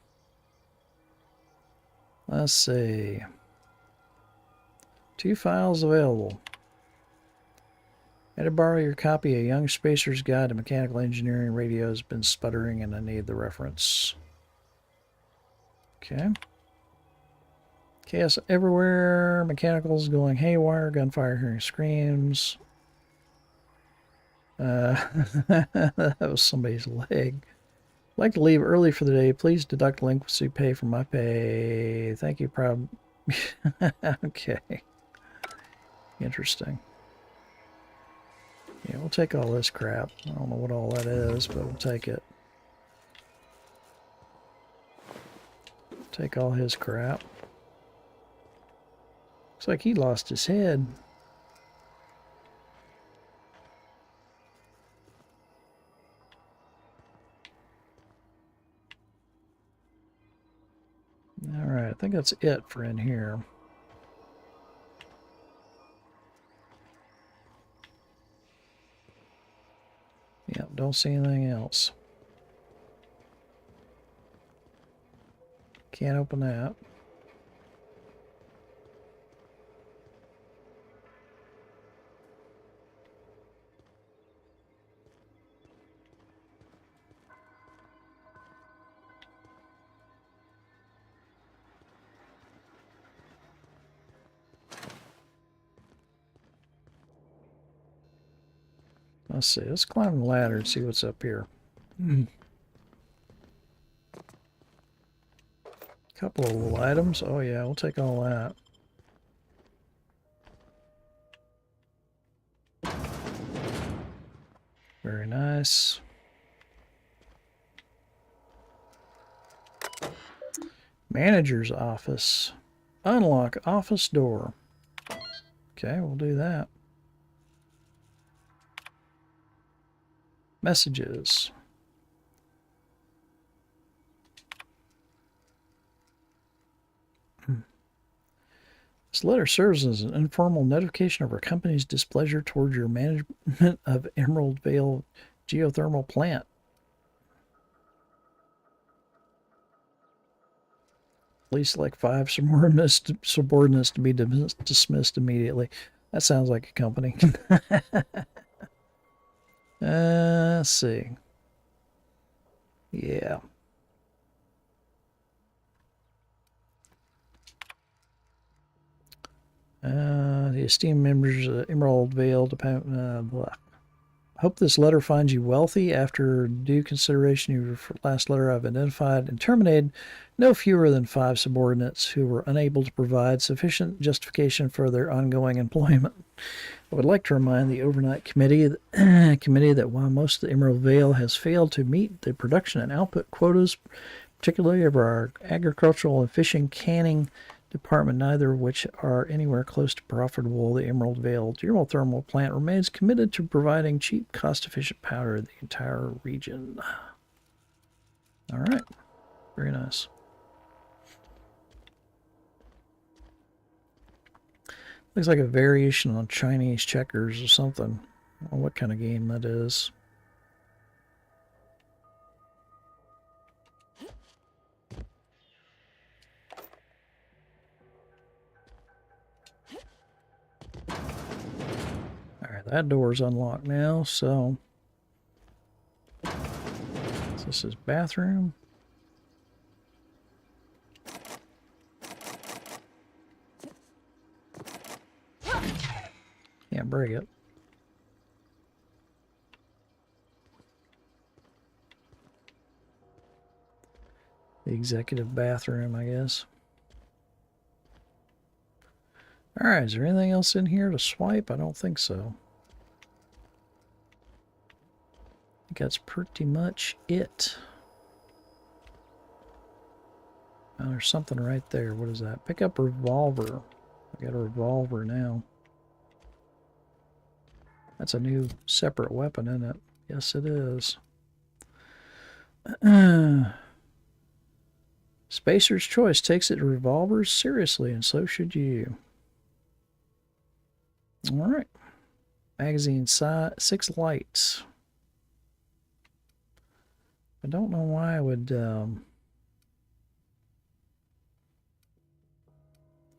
Let's see. 2 files available. I had to borrow your copy of Young Spacer's Guide to Mechanical Engineering. Radio has been sputtering and I need the reference. Okay. Chaos everywhere. Mechanicals going haywire. Gunfire, hearing screams. That was somebody's leg. I'd like to leave early for the day. Please deduct delinquency pay from my pay. Thank you, proud. Okay. Interesting. Yeah, we'll take all this crap. I don't know what all that is, but we'll take it. Take all his crap. Looks like he lost his head. Alright, I think that's it for in here. Yep, don't see anything else. Can't open that. Let's see. Let's climb the ladder and see what's up here. Couple of little items. Oh yeah, we'll take all that. nice. Manager's office. Unlock office door. Okay, we'll do that. Messages. This letter serves as an informal notification of our company's displeasure towards your management of Emerald Vale geothermal plant. Please select 5 subordinates to be dismissed immediately. That sounds like a company. Let's see. Yeah. The esteemed members of Emerald Vale Department, blah. Hope this letter finds you wealthy. After due consideration of your last letter, I've identified and terminated no fewer than 5 subordinates who were unable to provide sufficient justification for their ongoing employment. I would like to remind the Overnight Committee that while most of the Emerald Vale has failed to meet the production and output quotas, particularly of our agricultural and fishing canning department, neither of which are anywhere close to profitable, the Emerald Vale geothermal plant remains committed to providing cheap, cost-efficient power to the entire region. All right. Very nice. Looks like a variation on Chinese checkers or something. I don't know what kind of game that is. That door's unlocked now, so this is bathroom. Can't break it. The executive bathroom, I guess. Alright, is there anything else in here to swipe? I don't think so. I think that's pretty much it. Oh, there's something right there. What is that? Pick up revolver. I got a revolver now. That's a new separate weapon, isn't it? Yes, it is. Spacer's Choice takes its revolvers seriously, and so should you. All right. Magazine 6 lights. I don't know why I would. I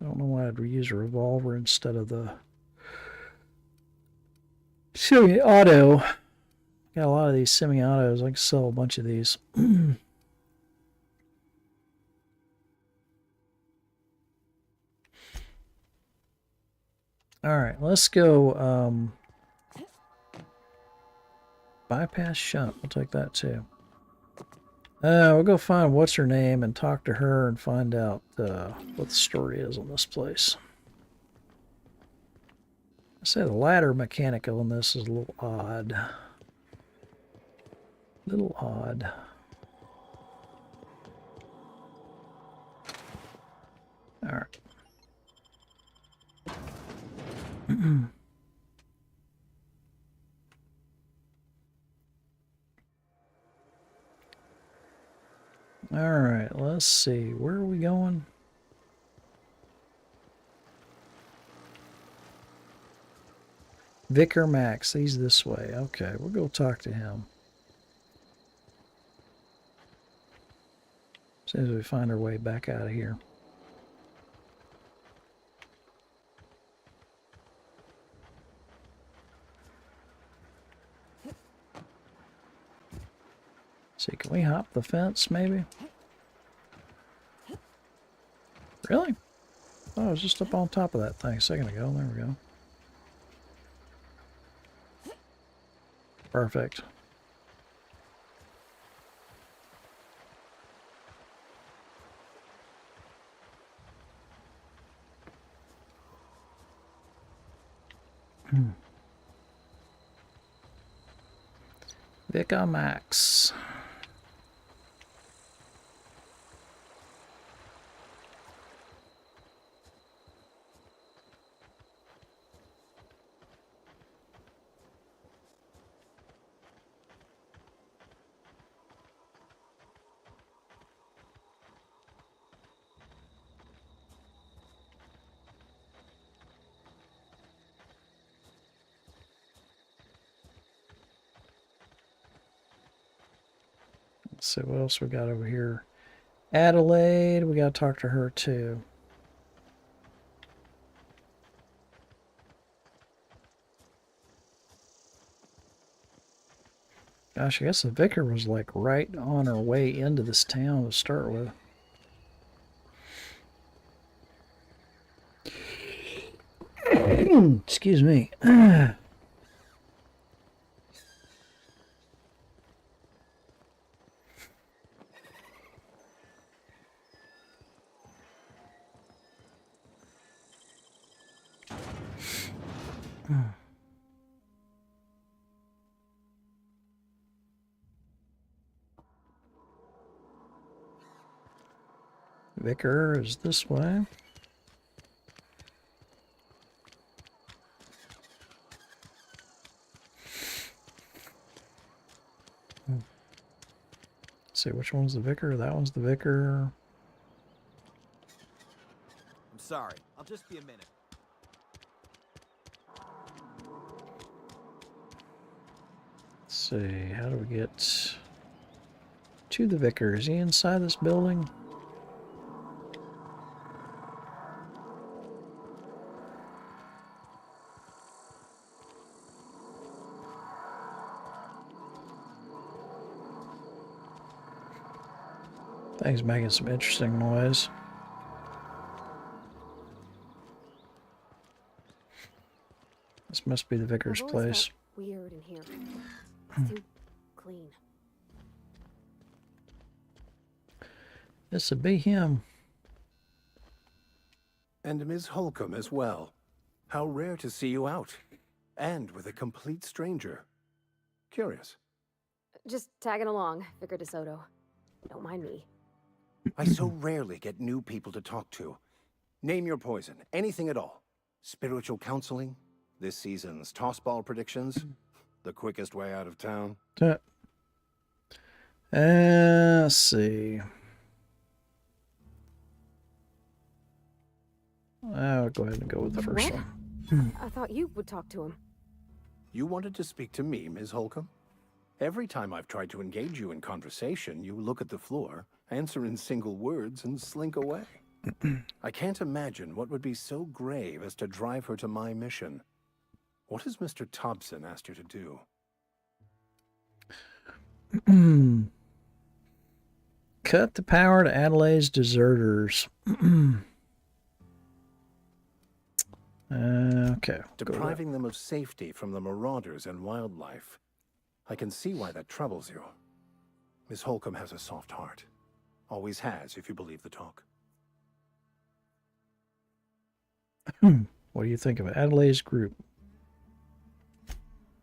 don't know why I'd use a revolver instead of the semi-auto. Got a lot of these semi-autos. I can sell a bunch of these. All right, let's go. Bypass shunt. We'll take that too. We'll go find what's her name and talk to her and find out what the story is on this place. I say the ladder mechanic on this is a little odd. Little odd. All right. All right, let's see. Where are we going? Vicar Max. He's this way. Okay, we'll go talk to him. As soon as we find our way back out of here. See, can we hop the fence, maybe? Really? Oh, I was just up on top of that thing a second ago. There we go. Perfect. Vicar Max. Let's see what else we got over here. Adelaide, we got to talk to her too. Gosh, I guess the vicar was like right on her way into this town to start with. Excuse me. Vicar is this way. Let's see, which one's the vicar? That one's the vicar. I'm sorry. I'll just be a minute. Let's see, how do we get to the vicar? Is he inside this building? Thing's making some interesting noise. This must be the vicar's I've always place. felt weird in here. It's too clean. This would be him. And Ms. Holcomb as well. How rare to see you out. And with a complete stranger. Curious. Just tagging along, Vicar DeSoto. Don't mind me. I so rarely get new people to talk to. Name your poison, anything at all. Spiritual counseling, this season's tossball predictions, the quickest way out of town. Let's see. I'll go ahead and go with the first What? one. I thought you would talk to him. You wanted to speak to me, Ms. Holcomb? Every time I've tried to engage you in conversation, you look at the floor, answer in single words, and slink away. I can't imagine what would be so grave as to drive her to my mission. What has Mr. Thompson asked you to do? Cut the power to Adelaide's deserters. Okay. Depriving them of safety from the marauders and wildlife. I can see why that troubles you. Miss Holcomb has a soft heart. Always has, if you believe the talk. What do you think of Adelaide's group?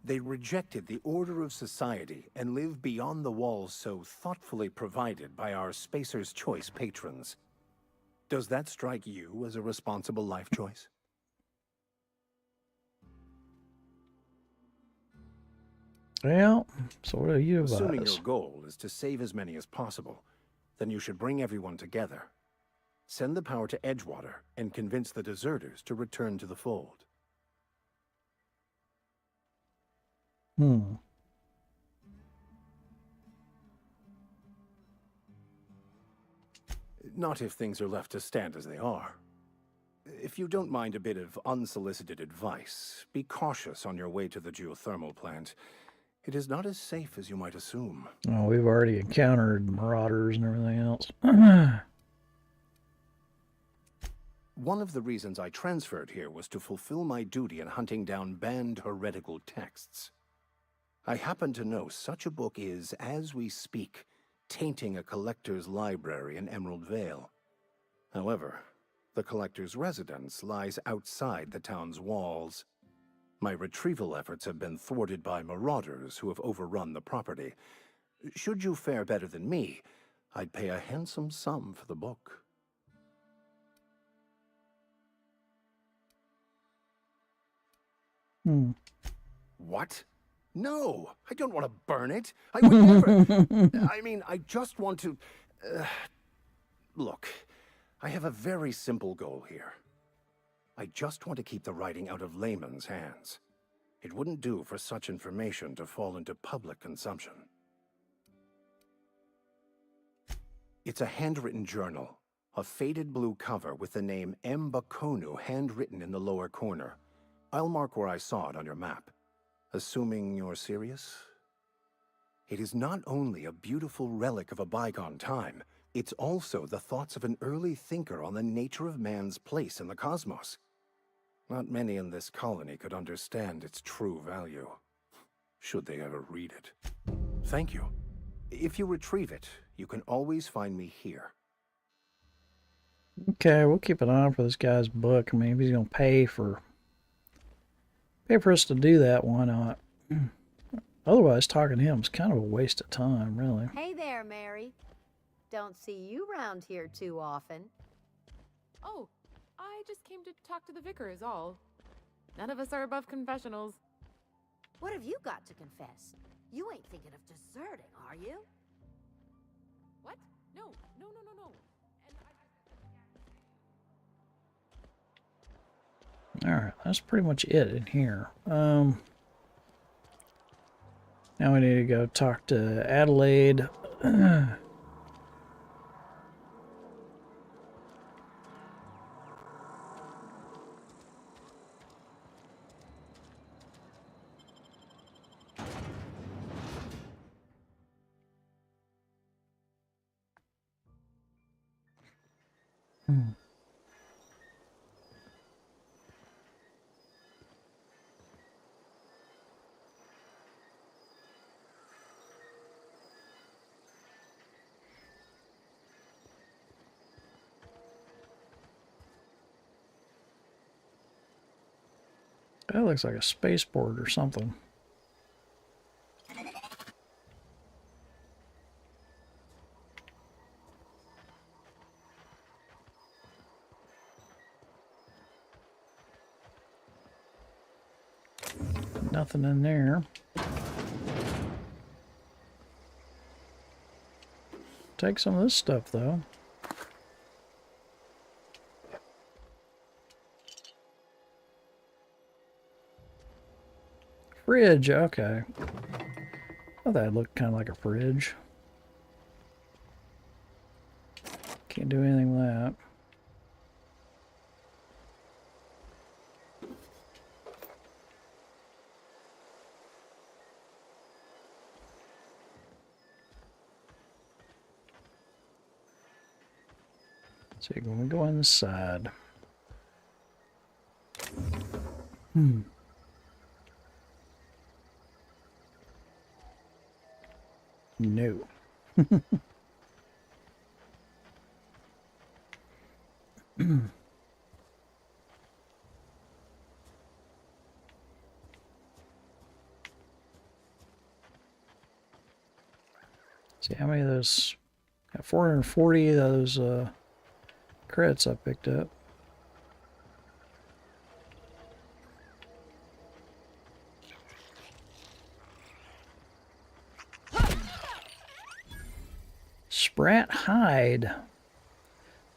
They rejected the order of society and live beyond the walls so thoughtfully provided by our Spacer's Choice patrons. Does that strike you as a responsible life choice? Well, so what do you advise? Assuming your goal is to save as many as possible, then you should bring everyone together. Send the power to Edgewater and convince the deserters to return to the fold. Not if things are left to stand as they are. If you don't mind a bit of unsolicited advice, be cautious on your way to the geothermal plant. It is not as safe as you might assume. Oh, we've already encountered marauders and everything else. One of the reasons I transferred here was to fulfill my duty in hunting down banned heretical texts. I happen to know such a book is, as we speak, tainting a collector's library in Emerald Vale. However, the collector's residence lies outside the town's walls. My retrieval efforts have been thwarted by marauders who have overrun the property. Should you fare better than me, I'd pay a handsome sum for the book. What? No, I don't want to burn it. I would never. I mean, I just want to... Look, I have a very simple goal here. I just want to keep the writing out of layman's hands. It wouldn't do for such information to fall into public consumption. It's a handwritten journal, a faded blue cover with the name M. Bakonu handwritten in the lower corner. I'll mark where I saw it on your map. Assuming you're serious? It is not only a beautiful relic of a bygone time, it's also the thoughts of an early thinker on the nature of man's place in the cosmos. Not many in this colony could understand its true value, should they ever read it. Thank you. If you retrieve it, you can always find me here. Okay, we'll keep an eye out for this guy's book. I mean, if he's going to pay for us to do that, why not? Otherwise, talking to him is kind of a waste of time, really. Hey there, Mary. Don't see you round here too often. Oh, I just came to talk to the vicar is all. None of us are above confessionals. What have you got to confess? You ain't thinking of deserting, are you? What? No, no, no, no, no. And Alright, that's pretty much it in here. Now we need to go talk to Adelaide. That looks like a spaceport or something. Nothing in there. Take some of this stuff, though. Fridge, okay. Oh, that looked kind of like a fridge. Can't do anything with that. So you're going to go inside. No. See how many of those, got 440 of those credits I picked up. Sprat hide.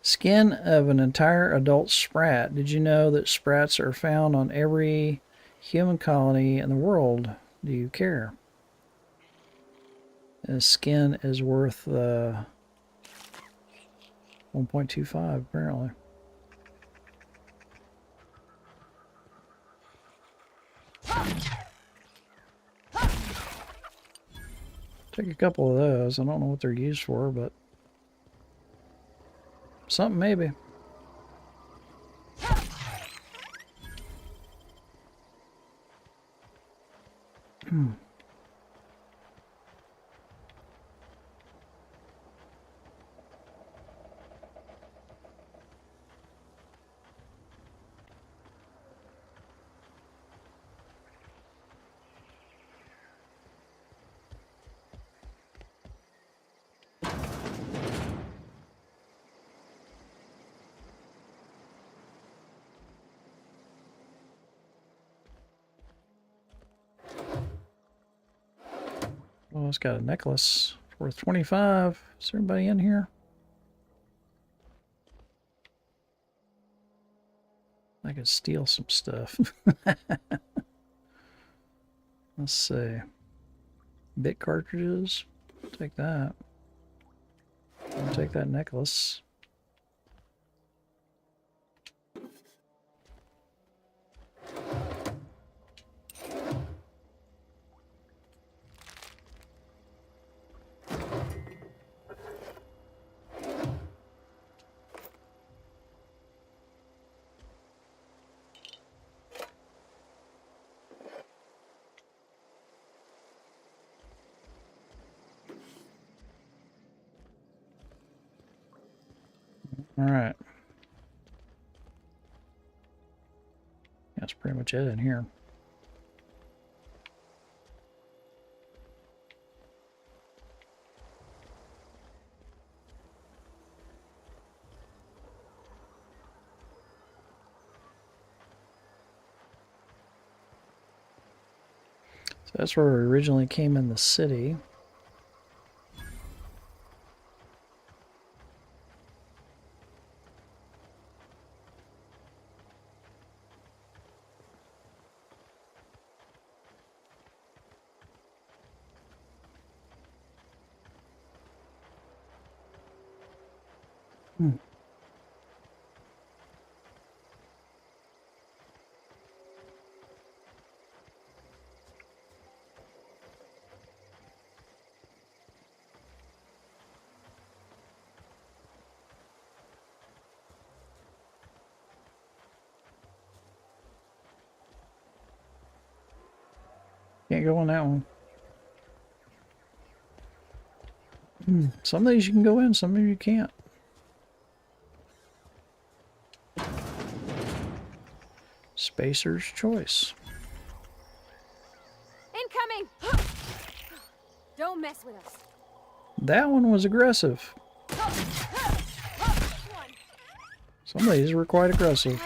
Skin of an entire adult sprat. Did you know that sprats are found on every human colony in the world? Do you care? And skin is worth 1.25 apparently. Take a couple of those. I don't know what they're used for, but something maybe. Oh, it's got a necklace worth 25. Is there anybody in here? I could steal some stuff. Let's see. Bit cartridges. Take that. I'll take that necklace. All right. That's pretty much it in here. So that's where we originally came in the city. Can't go on that one. Some of these you can go in, some of you can't. Spacer's choice. Incoming! Don't mess with us. That one was aggressive. Some of these were quite aggressive.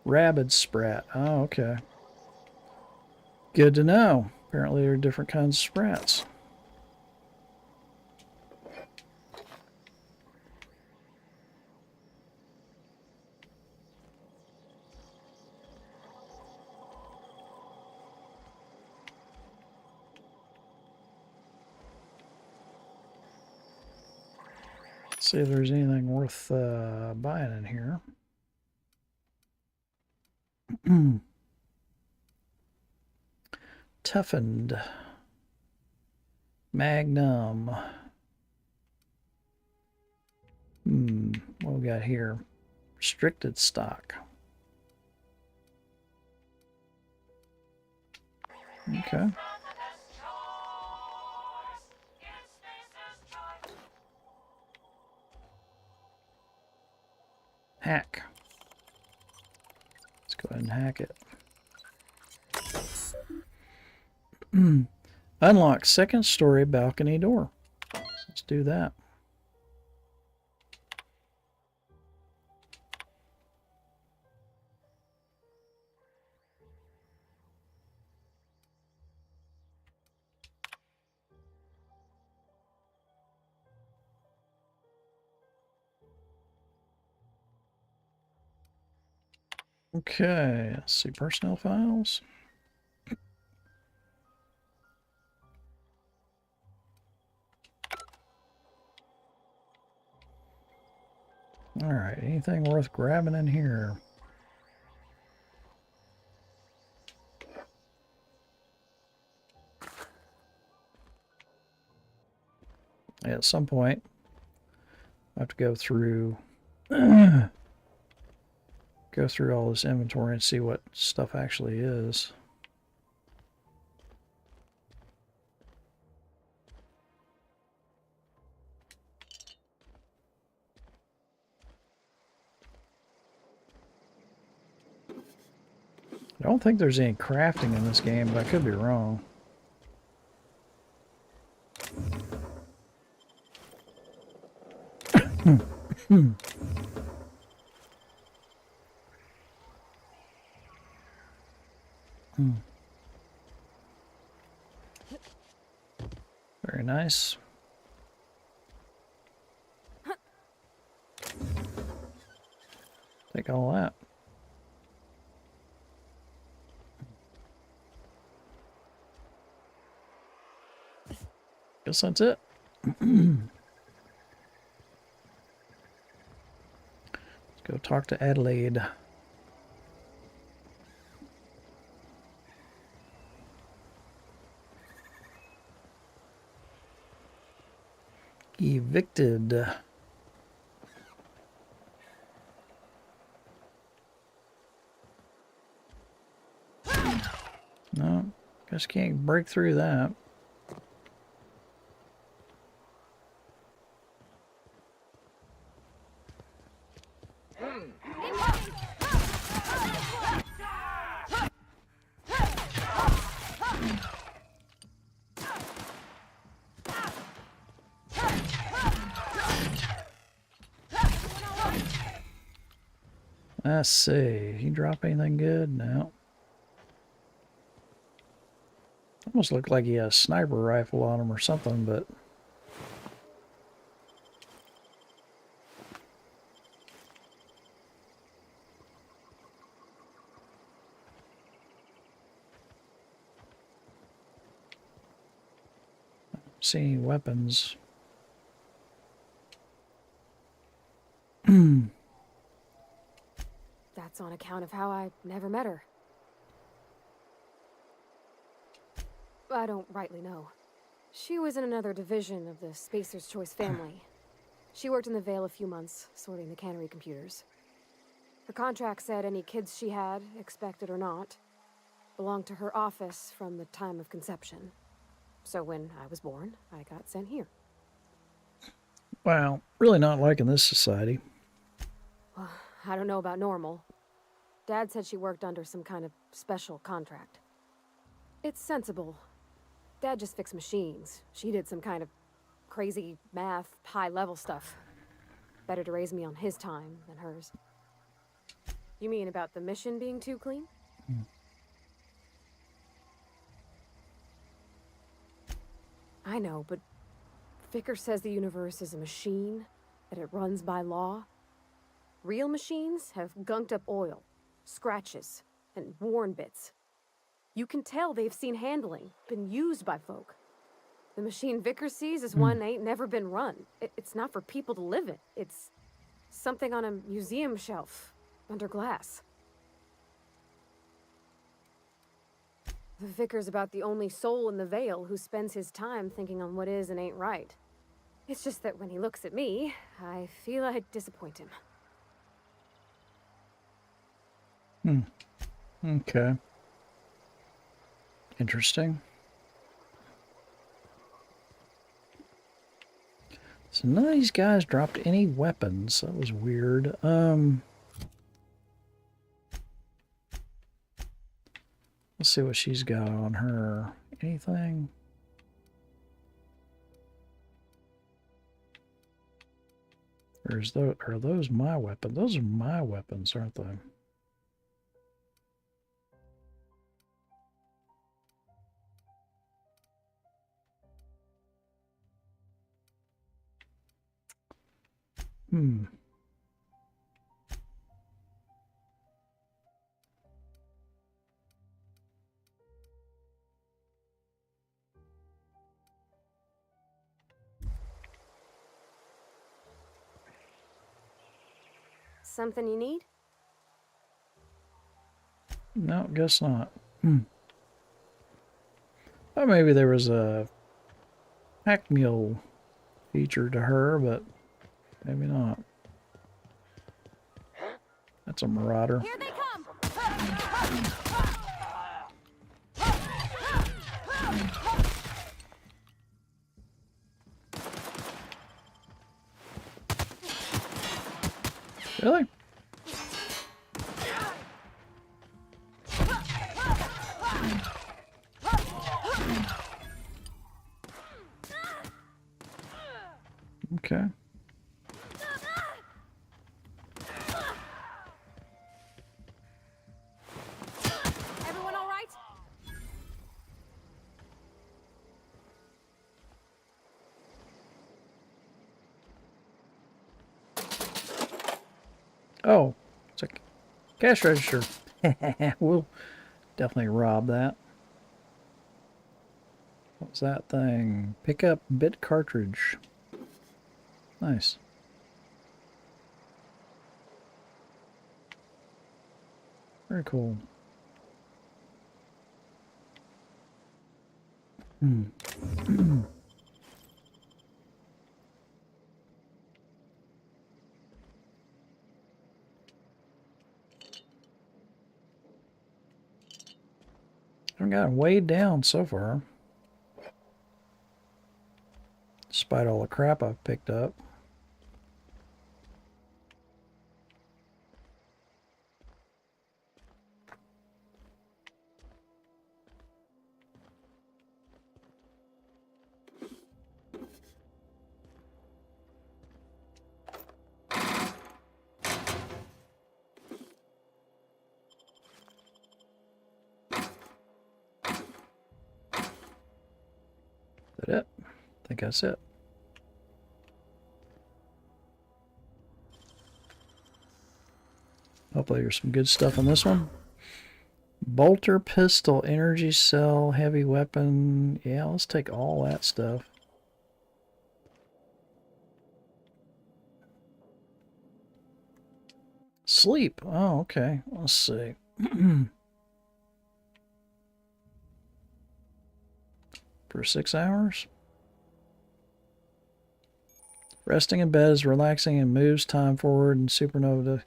Rabid sprat. Oh, okay. Good to know. Apparently there are different kinds of sprats. Let's see if there's anything worth buying in here. Toughened. Magnum. What we got here? Restricted stock. Okay. Hack. Let's go ahead and hack it. Unlock second story balcony door. Let's do that. Okay, let's see personnel files. All right, anything worth grabbing in here? At some point, I have to go through all this inventory and see what stuff actually is. I don't think there's any crafting in this game, but I could be wrong. Very nice. Take all that. Guess that's it. Let's go talk to Adelaide. Evicted. No, guess can't break through that. Let's see. He drop anything good? No. Almost looked like he had a sniper rifle on him or something, but I don't see any weapons. That's on account of how I never met her. I don't rightly know. She was in another division of the Spacer's Choice family. She worked in the Vale a few months, sorting the cannery computers. Her contract said any kids she had, expected or not, belonged to her office from the time of conception. So when I was born, I got sent here. Wow, really not liking this society. Well, I don't know about normal. Dad said she worked under some kind of special contract. It's sensible. Dad just fixed machines. She did some kind of crazy math, high-level stuff. Better to raise me on his time than hers. You mean about the mission being too clean? I know, but Vickers says the universe is a machine, that it runs by law. Real machines have gunked up oil, scratches, and worn bits. You can tell they've seen handling, been used by folk. The machine Vickers sees is one ain't never been run. It's not for people to live in. It's something on a museum shelf, under glass. The Vicar's about the only soul in the Vale who spends his time thinking on what is and ain't right. It's just that when he looks at me, I feel I'd disappoint him. Okay. Interesting. So none of these guys dropped any weapons. That was weird. Let's see what she's got on her. Anything? Or are those my weapons? Those are my weapons, aren't they? Something you need? No, guess not. Well, maybe there was a pack mule feature to her, but maybe not. That's a marauder. Here they come! Really? Okay. Everyone all right? Oh, it's a cash register. We'll definitely rob that. What's that thing? Pick up bit cartridge. Nice. Very cool. I've gotten way down so far. Despite all the crap I've picked up. Is that it? I think that's it. Hopefully there's some good stuff in this one. Bolter pistol, energy cell, heavy weapon. Yeah, let's take all that stuff. Sleep. Oh, okay. Let's see. For 6 hours. Resting in bed is relaxing and moves time forward. In supernova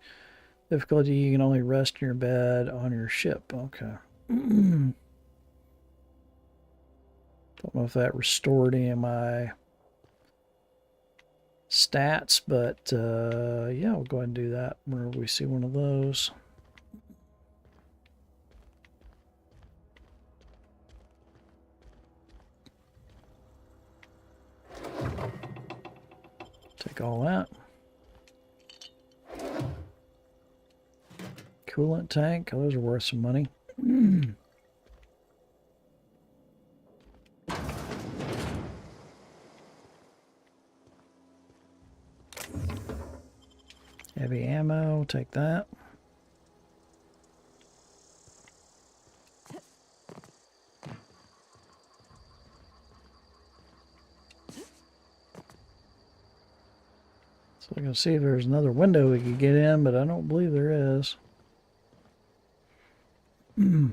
difficulty, you can only rest in your bed on your ship. Okay. Don't know if that restored any of my stats, but yeah, we'll go ahead and do that whenever we see one of those. Take all that. Coolant tank. Oh, those are worth some money. Heavy ammo. Take that. So we're going to see if there's another window we could get in, but I don't believe there is. Here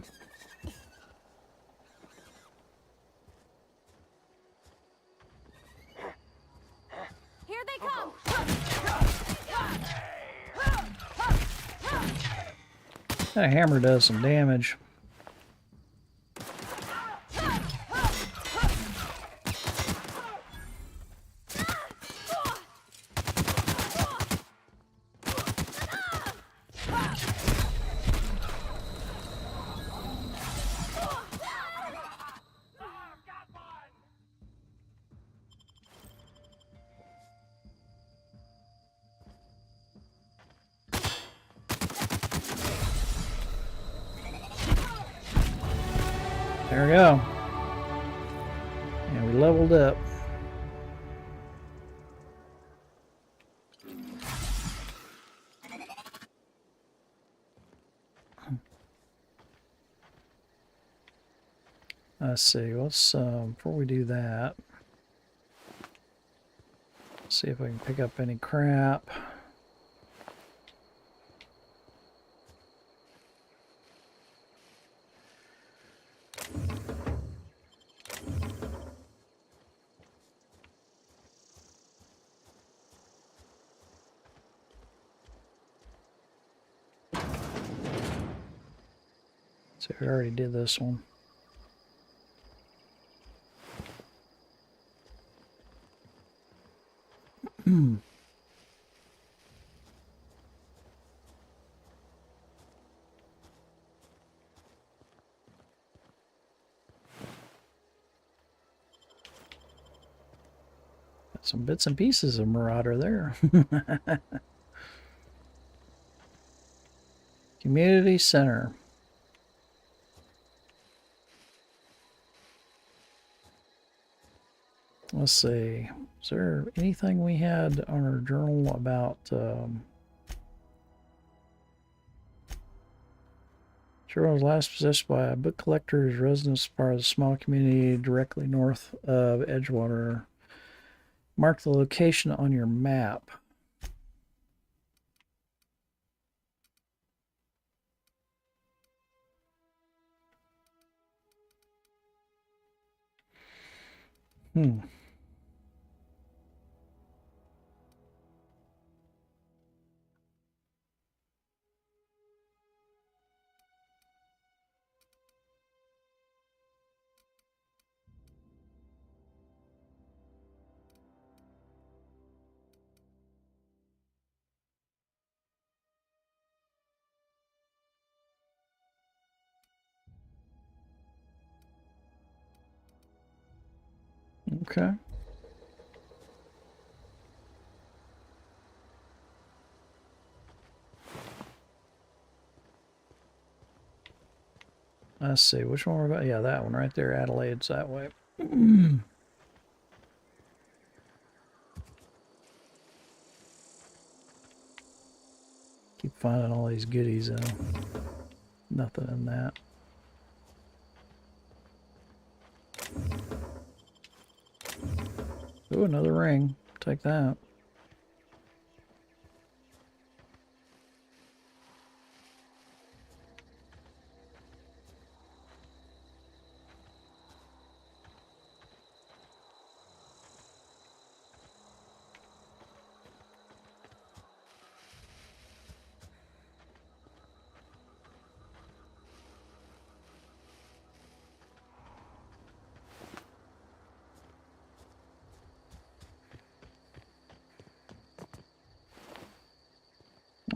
they come! That hammer does some damage. There we go. And we leveled up. Let's see. Let's before we do that, see if we can pick up any crap. So we already did this one. Got some bits and pieces of Marauder there. Community Center. Let's see. Is there anything we had on our journal about Sherwood was last possessed by a book collector's residence part of the small community directly north of Edgewater. Mark the location on your map. Okay. Let's see, which one we're about? Yeah, that one right there. Adelaide's that way. Keep finding all these goodies, though. Nothing in that. Ooh, another ring. Take that.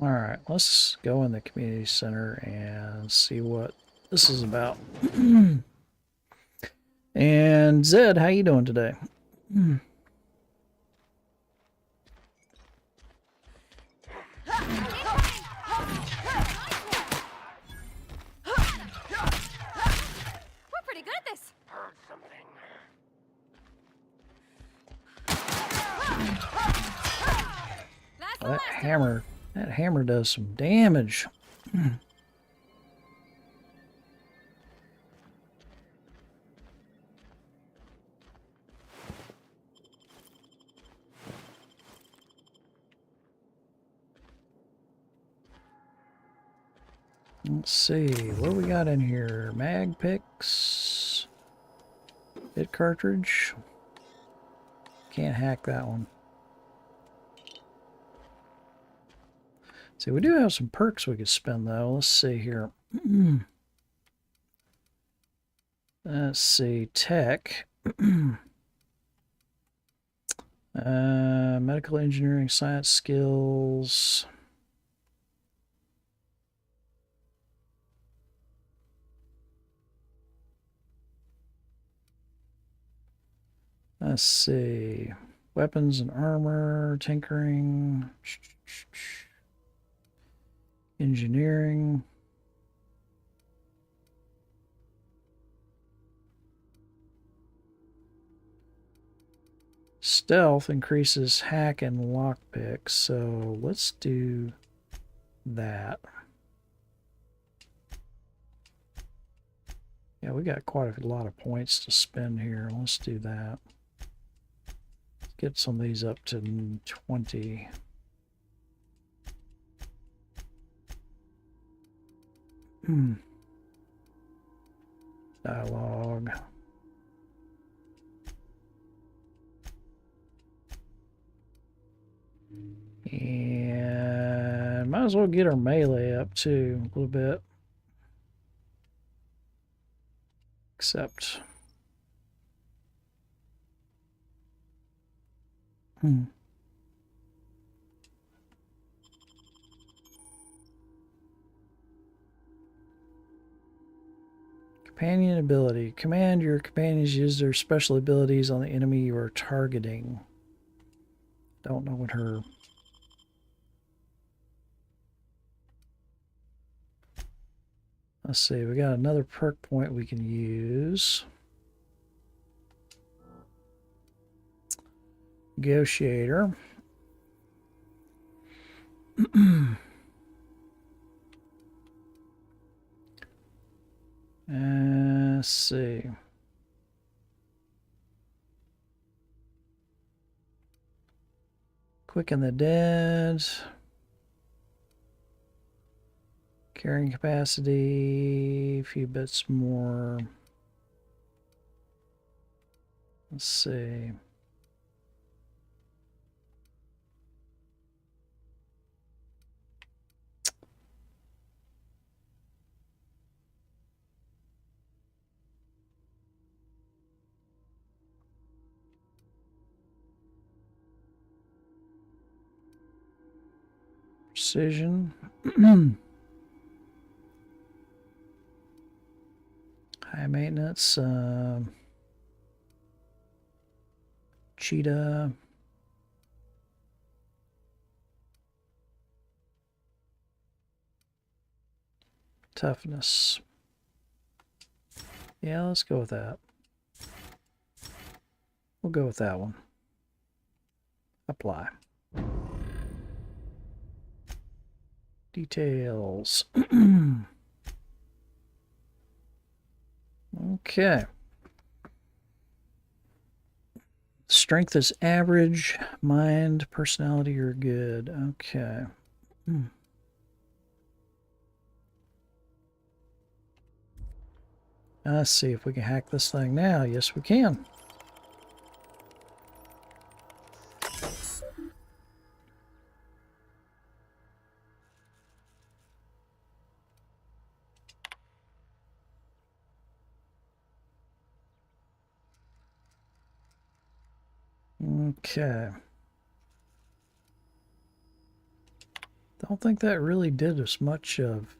All right, let's go in the community center and see what this is about. And Zed, how you doing today? We're pretty good at this. Heard something. That hammer does some damage. Let's see, what do we got in here? Mag picks, bit cartridge. Can't hack that one. See, we do have some perks we could spend though. Let's see here. Let's see, tech. Medical engineering, science skills. Let's see, weapons and armor, tinkering, engineering. Stealth increases hack and lockpick, so let's do that. Yeah, we got quite a lot of points to spend here. Let's do that. Get some of these up to 20. Dialogue. And might as well get our melee up too a little bit. Except companion ability. Command your companions use their special abilities on the enemy you are targeting. Don't know what her... Let's see, we got another perk point we can use. Negotiator. Let's see. Quicken the dead. Carrying capacity, a few bits more. Let's see. Precision. High maintenance. Cheetah. Toughness. Yeah, let's go with that. We'll go with that one. Apply. Details. Okay. Strength is average. Mind, personality are good. Okay. Let's see if we can hack this thing now. Yes, we can. Okay. Don't think that really did as much of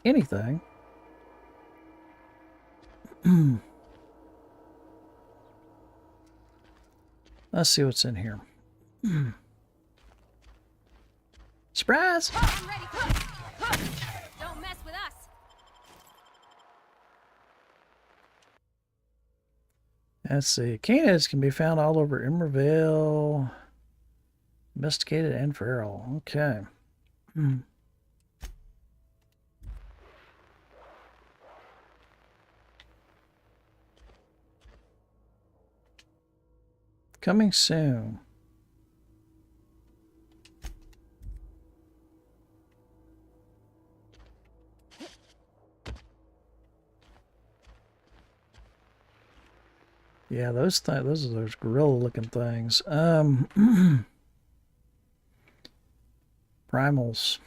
anything. Let's see what's in here. Surprise! I'm ready. Don't mess with us. Let's see. Canids can be found all over Emervale. Domesticated and feral. Okay. Coming soon. Yeah, those are those gorilla-looking things. Primals.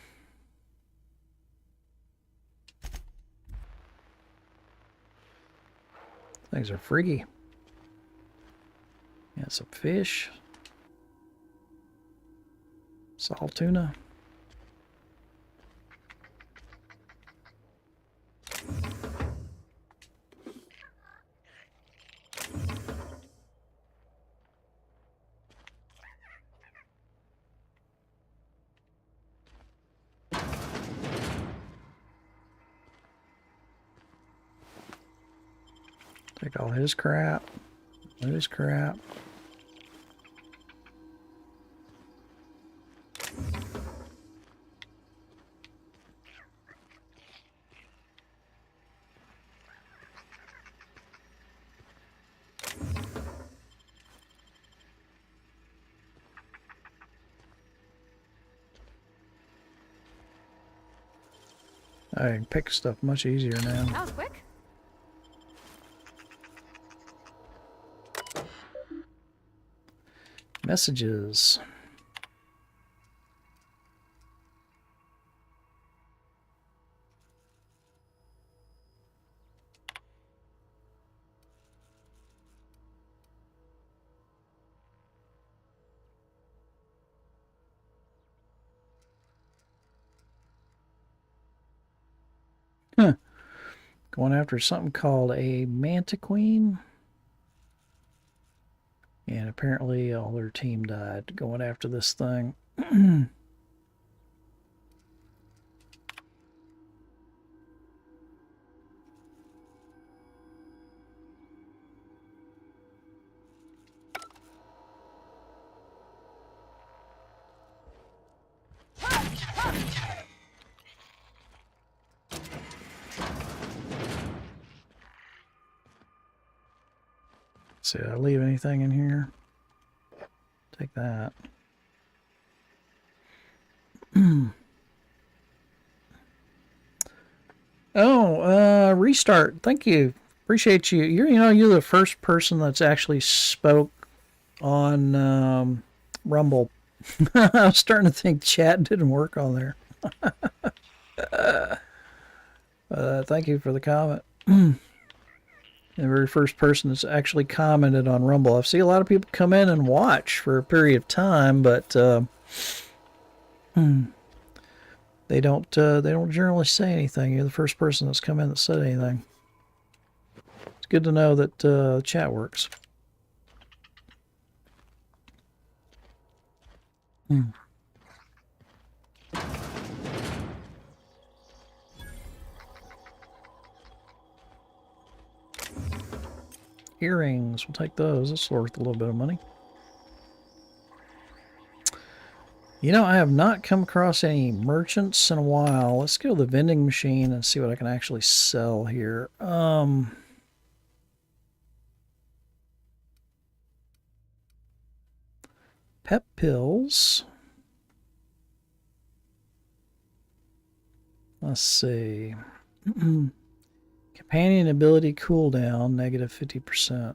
Things are freaky. Yeah, some fish. Salt tuna. Take all his crap. His crap. I can pick stuff much easier now. That was quick. Messages. Huh. Going after something called a Mantiqueen. And apparently all their team died going after this thing. Let's see, did I leave anything in here? Take that. Restart. Thank you. Appreciate you. You're the first person that's actually spoke on Rumble. I was starting to think chat didn't work on there. Thank you for the comment. The very first person that's actually commented on Rumble. I've seen a lot of people come in and watch for a period of time, but they don't generally say anything. You're the first person that's come in that said anything. It's good to know that chat works. Earrings, we'll take those. That's worth a little bit of money. I have not come across any merchants in a while. Let's go to the vending machine and see what I can actually sell here. Pep pills. Let's see. Companion ability cooldown, negative 50%.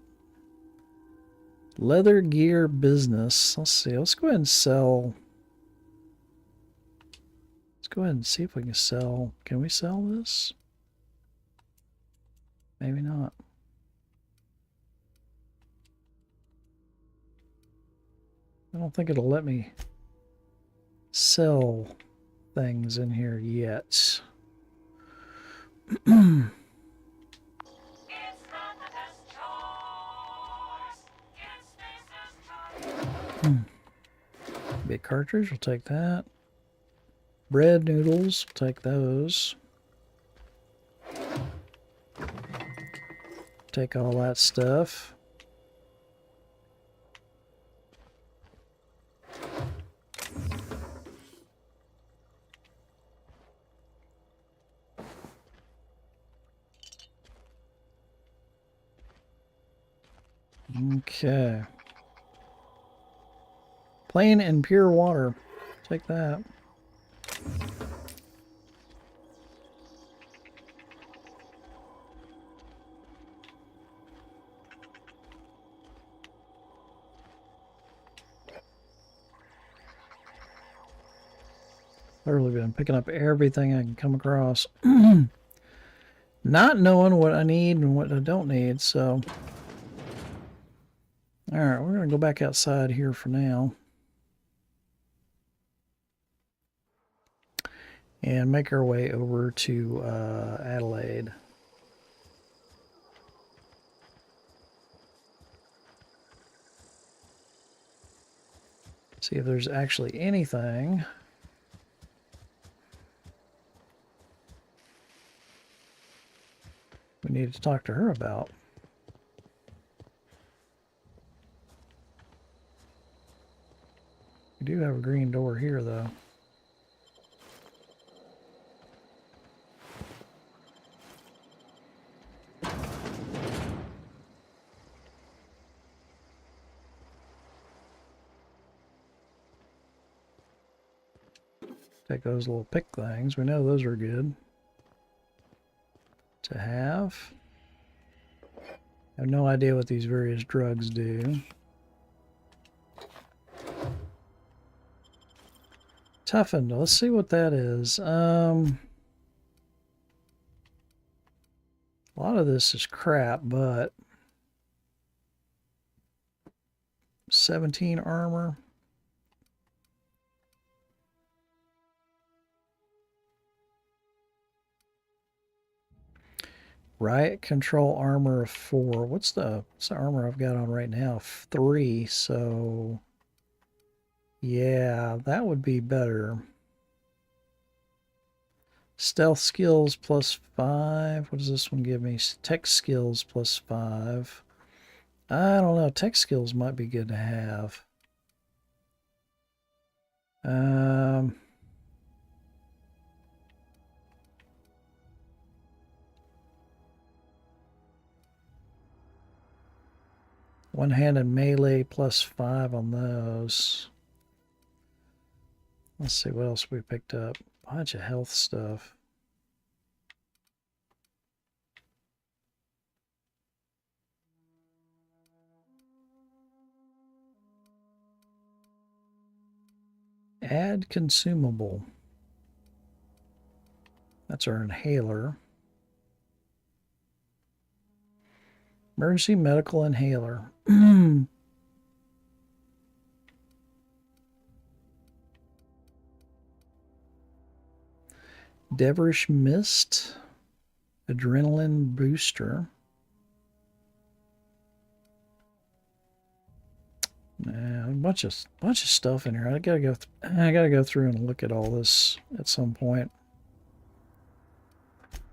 Leather gear business. Let's see. Let's go ahead and sell. Let's go ahead and see if we can sell. Can we sell this? Maybe not. I don't think it'll let me sell things in here yet. Big cartridge, we'll take that. Bread noodles, we'll take those. Take all that stuff. Okay. Plain and pure water. Take that. Literally been picking up everything I can come across. Not knowing what I need and what I don't need, so... Alright, we're going to go back outside here for now. And make our way over to Adelaide. See if there's actually anything we need to talk to her about. We do have a green door here, though. Take those little pick things. We know those are good to have. I have no idea what these various drugs do. Toughened. Let's see what that is. A lot of this is crap, but 17 armor. Riot control armor of 4. What's the armor I've got on right now? 3, so yeah, that would be better. Stealth skills plus 5. What does this one give me? Tech skills plus 5. I don't know. Tech skills might be good to have. One-handed melee +5 on those. Let's see what else we picked up. Bunch of health stuff. Add consumable. That's our inhaler. Emergency medical inhaler. Deverish Mist. Adrenaline booster. Yeah, a bunch of stuff in here. I gotta go through and look at all this at some point.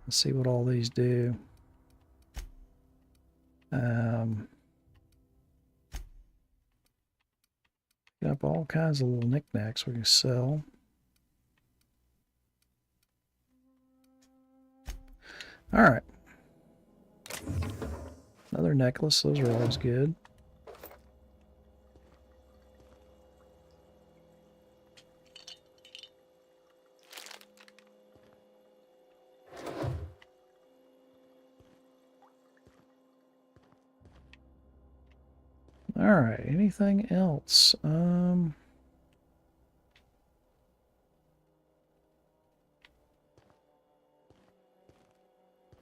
Let's see what all these do. Got up all kinds of little knickknacks we can sell. All right. Another necklace. Those are always good. All right, anything else?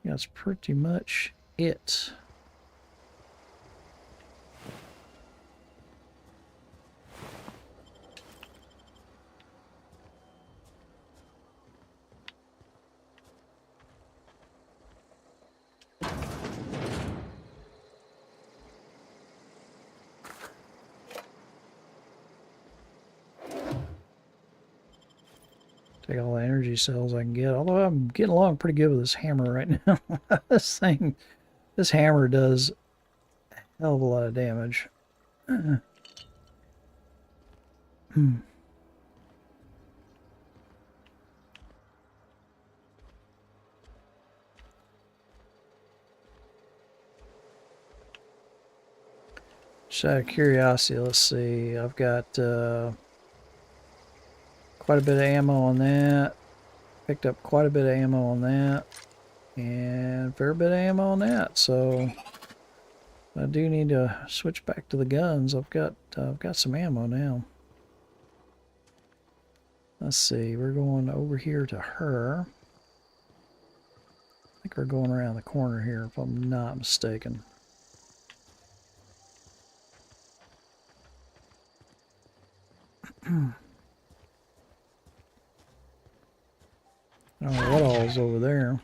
That's pretty much it. Take all the energy cells I can get. Although I'm getting along pretty good with this hammer right now. This hammer does a hell of a lot of damage. Just out of curiosity, let's see. I've got quite a bit of ammo on that. Picked up quite a bit of ammo on that. And a fair bit of ammo on that. So I do need to switch back to the guns. I've got some ammo now. Let's see. We're going over here to her. I think we're going around the corner here, if I'm not mistaken. I don't know what all's over there.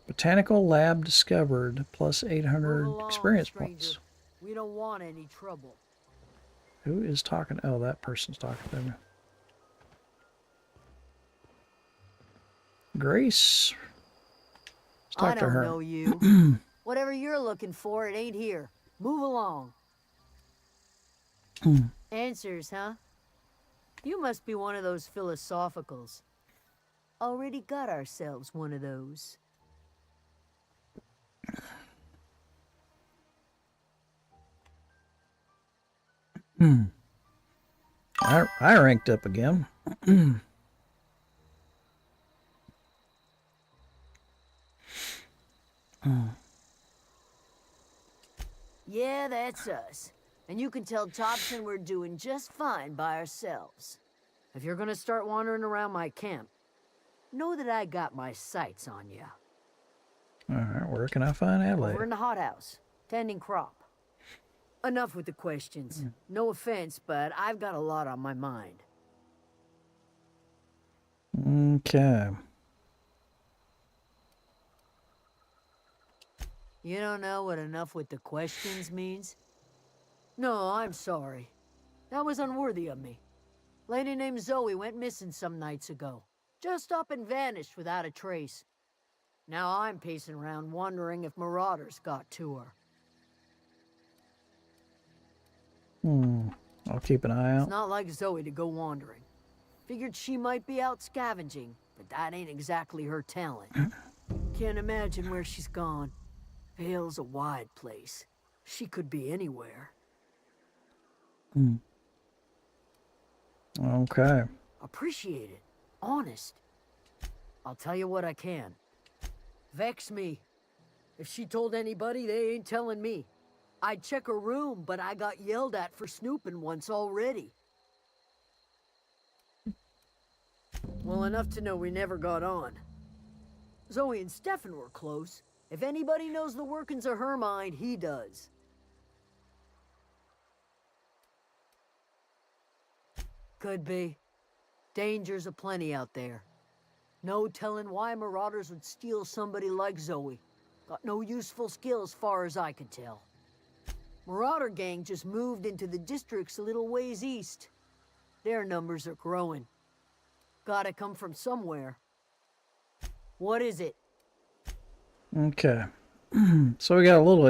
Botanical lab discovered, plus 800 experience points. We don't want any trouble. Who is talking? Oh, that person's talking to me. Grace. Let's talk to her. I don't know you. Whatever you're looking for, it ain't here. Move along. Answers, huh? You must be one of those philosophicals. Already got ourselves one of those. I ranked up again. Yeah, that's us. And you can tell Thompson we're doing just fine by ourselves. If you're gonna start wandering around my camp, know that I got my sights on you. Alright, where can I find Adelaide? We're in the hothouse, tending crop. Enough with the questions. No offense, but I've got a lot on my mind. Okay. You don't know what enough with the questions means? No, I'm sorry. That was unworthy of me. Lady named Zoe went missing some nights ago. Just up and vanished without a trace. Now I'm pacing around wondering if marauders got to her. I'll keep an eye It's out. not like Zoe to go wandering. Figured she might be out scavenging, but that ain't exactly her talent. Can't imagine where she's gone. Vale's a wide place. She could be anywhere. Okay. Appreciate it. Honest. I'll tell you what I can. Vex me. If she told anybody, they ain't telling me. I'd check her room, but I got yelled at for snooping once already. Well, enough to know we never got on. Zoe and Stefan were close. If anybody knows the workings of her mind, he does. Could be. Dangers aplenty out there. No telling why marauders would steal somebody like Zoe. Got no useful skill as far as I can tell. Marauder gang just moved into the districts a little ways east. Their numbers are growing. Gotta come from somewhere. What is it? Okay. So we got a little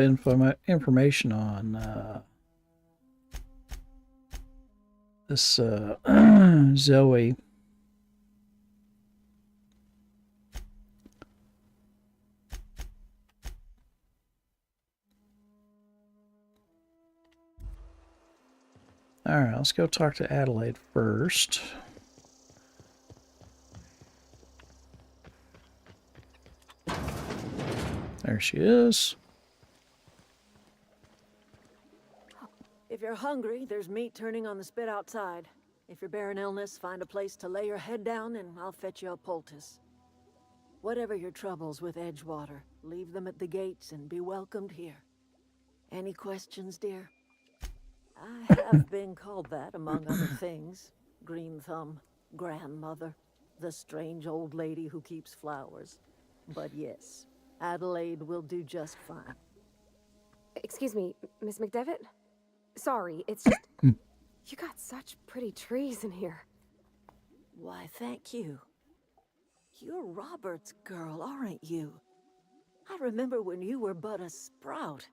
information on this Zoe. All right, let's go talk to Adelaide first. There she is. If you're hungry, there's meat turning on the spit outside. If you're bearing illness, find a place to lay your head down and I'll fetch you a poultice. Whatever your troubles with Edgewater, leave them at the gates and be welcomed here. Any questions, dear? I have been called that, among other things. Green Thumb, grandmother, the strange old lady who keeps flowers. But yes, Adelaide will do just fine. Excuse me, Miss McDevitt? Sorry, it's just... you got such pretty trees in here. Why, thank you. You're Robert's girl, aren't you? I remember when you were but a sprout.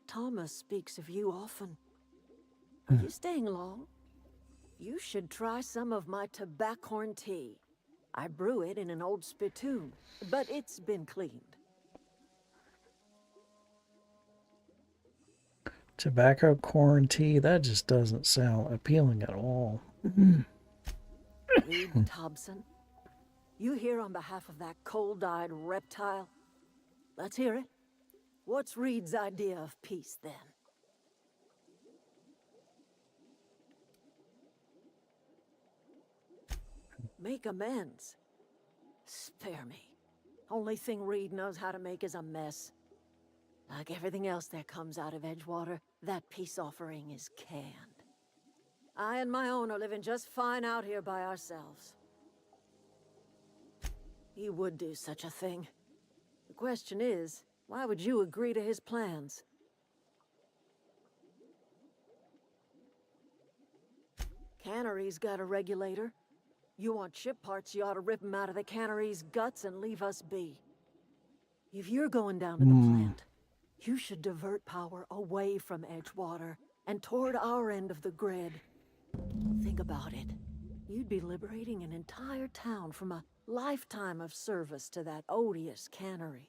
Thomas speaks of you often. Are you staying long? You should try some of my tobaccorn tea. I brew it in an old spittoon, but it's been cleaned. Tobacco corn tea, that just doesn't sound appealing at all. Reed Thompson, you here on behalf of that cold-eyed reptile? Let's hear it. What's Reed's idea of peace, then? Make amends. Spare me. Only thing Reed knows how to make is a mess. Like everything else that comes out of Edgewater, that peace offering is canned. I and my own are living just fine out here by ourselves. He would do such a thing. The question is, why would you agree to his plans? Cannery's got a regulator. You want ship parts, you ought to rip them out of the cannery's guts and leave us be. If you're going down to the plant, you should divert power away from Edgewater and toward our end of the grid. Think about it. You'd be liberating an entire town from a lifetime of service to that odious cannery.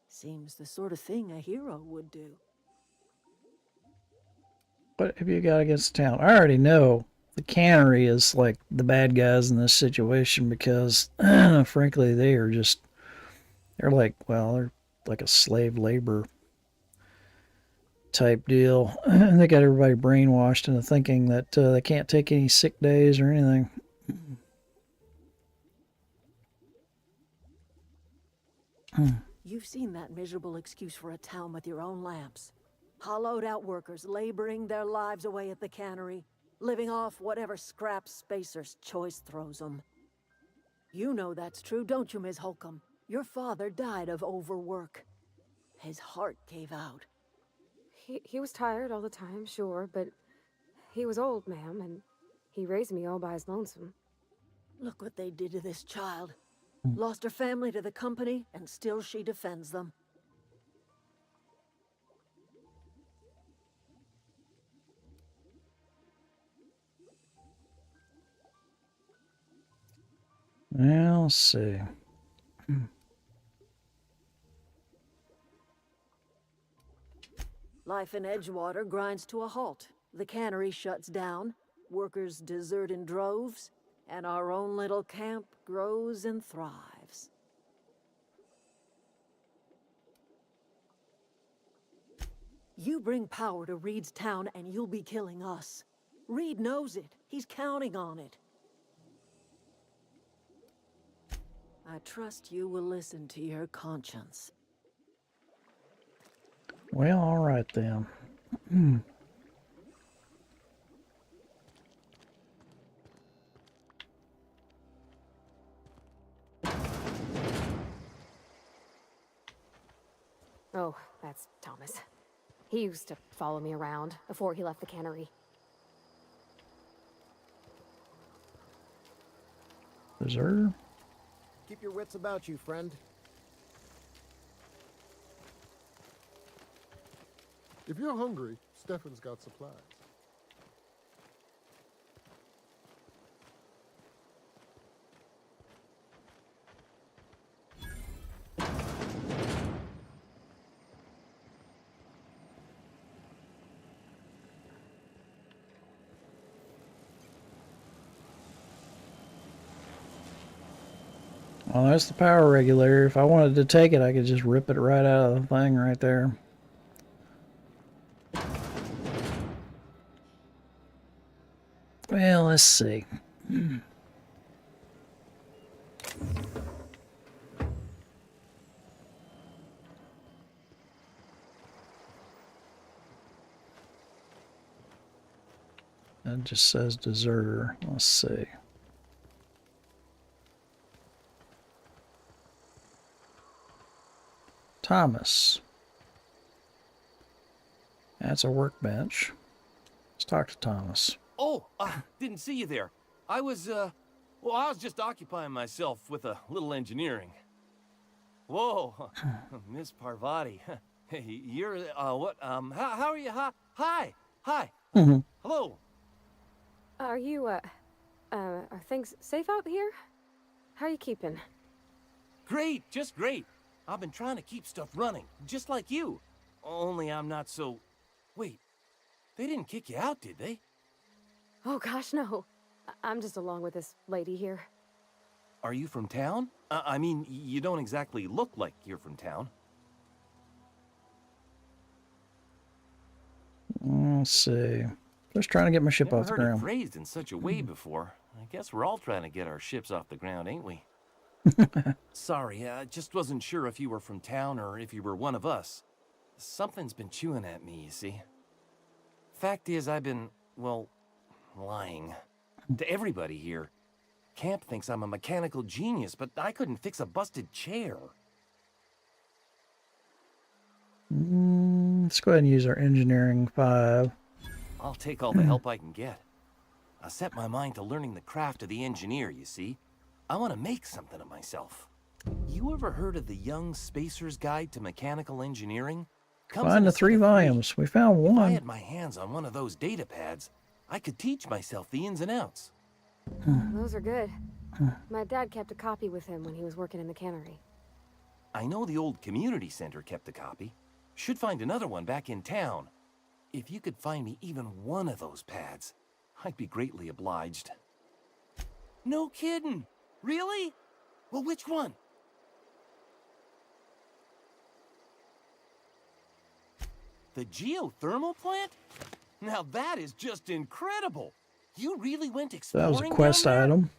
Seems the sort of thing a hero would do. What have you got against the town? I already know the cannery is like the bad guys in this situation because, frankly, they're like a slave labor type deal. They got everybody brainwashed into thinking that they can't take any sick days or anything. You've seen that miserable excuse for a town with your own lamps. Hollowed out workers laboring their lives away at the cannery, living off whatever scraps Spacer's choice throws them. You know that's true, don't you, Ms. Holcomb? Your father died of overwork. His heart gave out. He was tired all the time, sure, but he was old, ma'am, and he raised me all by his lonesome. Look what they did to this child. Lost her family to the company, and still she defends them. Well, let's see. Life in Edgewater grinds to a halt. The cannery shuts down, workers desert in droves, and our own little camp grows and thrives. You bring power to Reed's town and you'll be killing us. Reed knows it. He's counting on it. I trust you will listen to your conscience. Well, all right then. Oh, that's Thomas. He used to follow me around before he left the cannery. Deserter? Keep your wits about you, friend. If you're hungry, Stefan's got supplies. Well, that's the power regulator. If I wanted to take it, I could just rip it right out of the thing right there. Well, let's see. It just says deserter. Let's see. Thomas. That's a workbench. Let's talk to Thomas. Oh, didn't see you there. I was just occupying myself with a little engineering. Whoa, Miss Parvati. Hey, you're, what, how are you? Hi. Hello. Are you, are things safe out here? How are you keeping? Great, just great. I've been trying to keep stuff running, just like you. Only I'm not so... Wait, they didn't kick you out, did they? Oh gosh, no. I'm just along with this lady here. Are you from town? I mean, you don't exactly look like you're from town. Let's see. Just trying to get my ship off the Never heard it ground. phrased in such a way before. I guess we're all trying to get our ships off the ground, ain't we? Sorry, I just wasn't sure if you were from town or if you were one of us. Something's been chewing at me, you see. Fact is, I've been, well, lying. To everybody here. Camp thinks I'm a mechanical genius, but I couldn't fix a busted chair. Let's go ahead and use our engineering 5. I'll take all the help I can get. I set my mind to learning the craft of the engineer, you see. I want to make something of myself. You ever heard of the Young Spacer's Guide to Mechanical Engineering? Find the 3 volumes. We found If I one. had my hands on one of those data pads, I could teach myself the ins and outs. Those are good. My dad kept a copy with him when he was working in the cannery. I know the old community center kept a copy. Should find another one back in town. If you could find me even one of those pads, I'd be greatly obliged. No kidding! Really? Well, which one? The geothermal plant? Now that is just incredible! You really went So that exploring was a down quest there? item.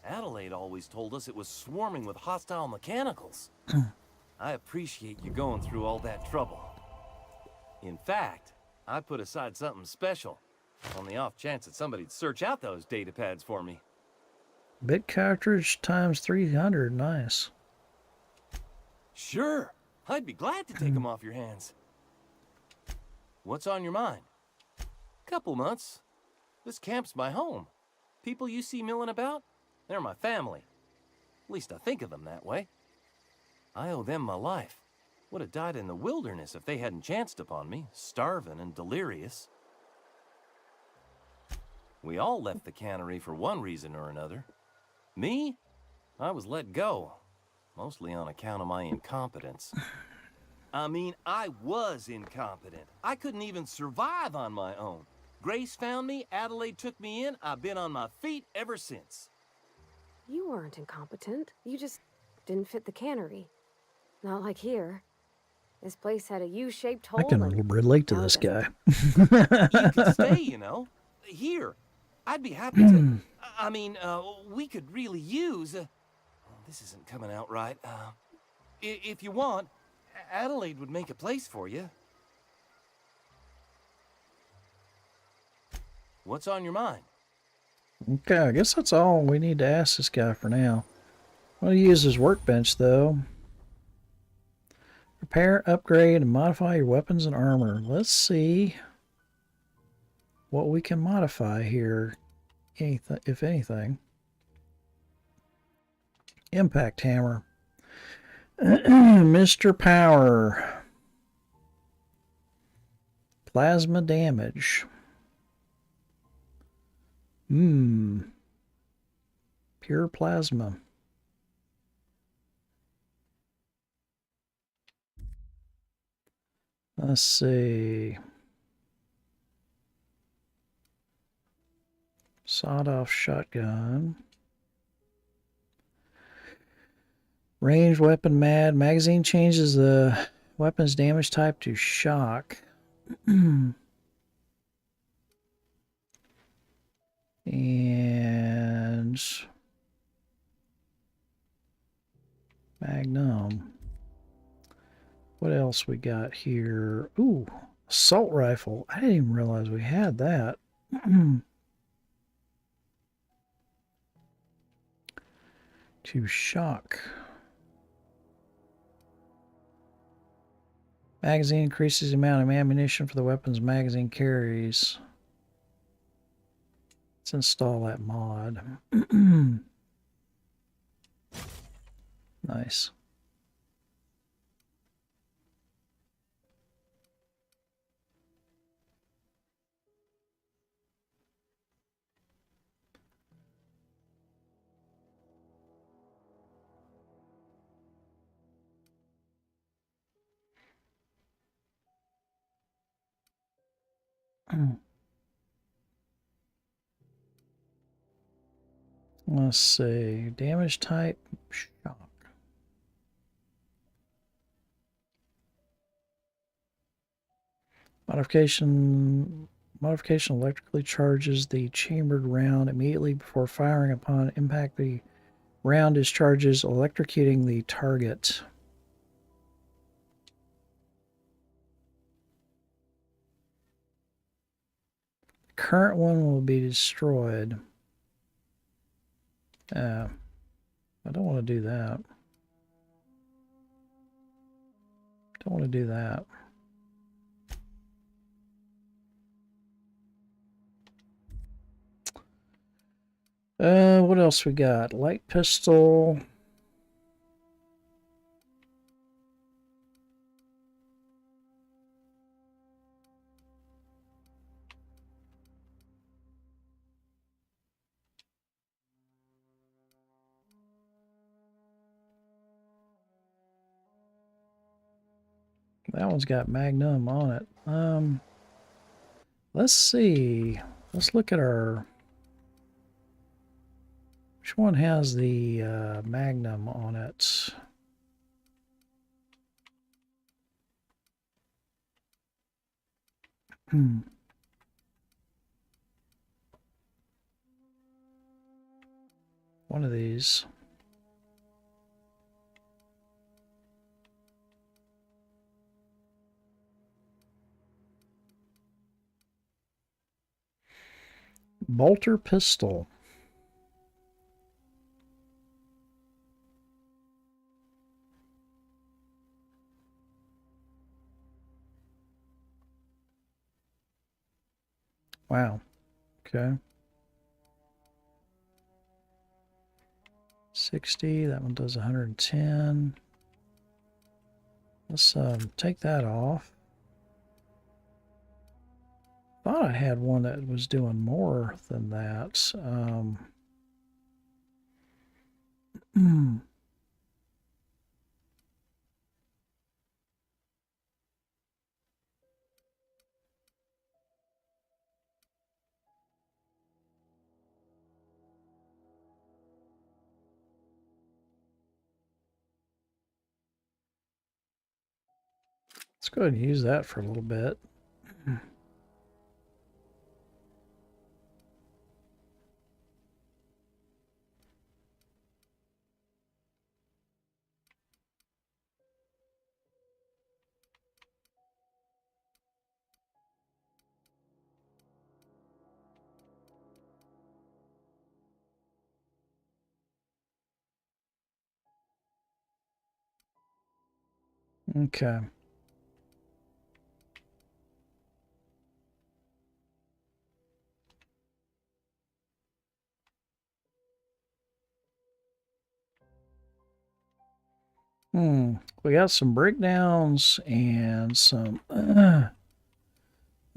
Adelaide always told us it was swarming with hostile mechanicals. I appreciate you going through all that trouble. In fact, I put aside something special, on the off chance that somebody'd search out those data pads for me. Bit cartridge times 300. Nice. Sure, I'd be glad to take them off your hands. What's on your mind? Couple months. This camp's my home. People you see milling about, they're my family. At least I think of them that way. I owe them my life. Would have died in the wilderness if they hadn't chanced upon me, starving and delirious. We all left the cannery for one reason or another. Me? I was let go, mostly on account of my incompetence. I mean, I was incompetent. I couldn't even survive on my own. Grace found me, Adelaide took me in, I've been on my feet ever since. You weren't incompetent. You just didn't fit the cannery. Not like here. This place had a U-shaped hole. I can and relate to now it this doesn't. guy. You could stay, you know. Here. I'd be happy to. I mean, we could really use... this isn't coming out right. If you want, Adelaide would make a place for you. What's on your mind? Okay, I guess that's all we need to ask this guy for now. I'm going to use his workbench, though. Repair, upgrade, and modify your weapons and armor. Let's see what we can modify here, if anything. Impact hammer. Mr. Power. Plasma damage. Pure plasma. Let's see. Sawed-off shotgun. Ranged weapon mad. Magazine changes the weapon's damage type to shock. And Magnum. What else we got here? Ooh, assault rifle. I didn't even realize we had that. To shock. Magazine increases the amount of ammunition for the weapon's magazine carries. Let's install that mod. Nice. Let's see. Damage type, shock. Modification electrically charges the chambered round immediately before firing. Upon impact, the round discharges, electrocuting the target. Current one will be destroyed. I don't want to do that. Don't want to do that. What else we got? Light pistol. That one's got Magnum on it. Let's see. Let's look at our... Which one has the Magnum on it? One of these. Bolter pistol. Wow. Okay. 60. That one does 110. Let's take that off. Thought I had one that was doing more than that. Let's go ahead and use that for a little bit. Okay. We got some breakdowns and some, let's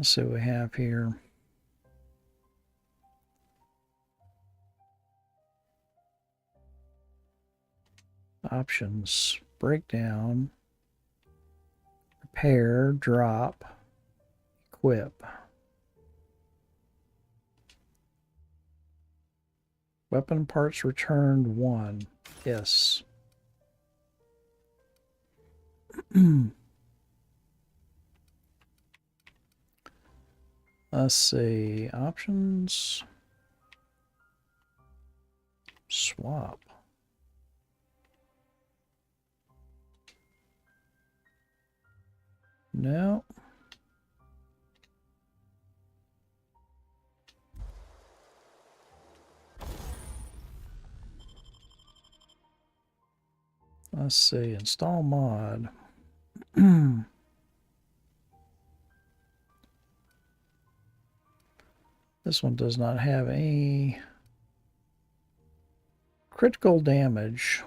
see what we have here. Options, breakdown, repair, drop, equip. Weapon parts returned 1. Yes. Let's see. Options. Swap. No. Let's see. Install mod. This one does not have any critical damage.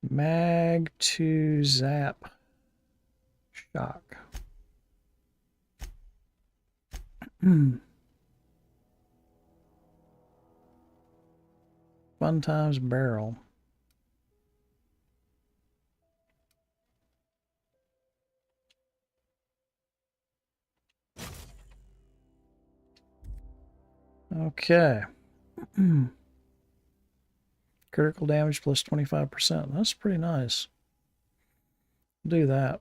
Mag to zap shock. Fun times barrel. Okay. Critical damage plus 25%. That's pretty nice. Do that.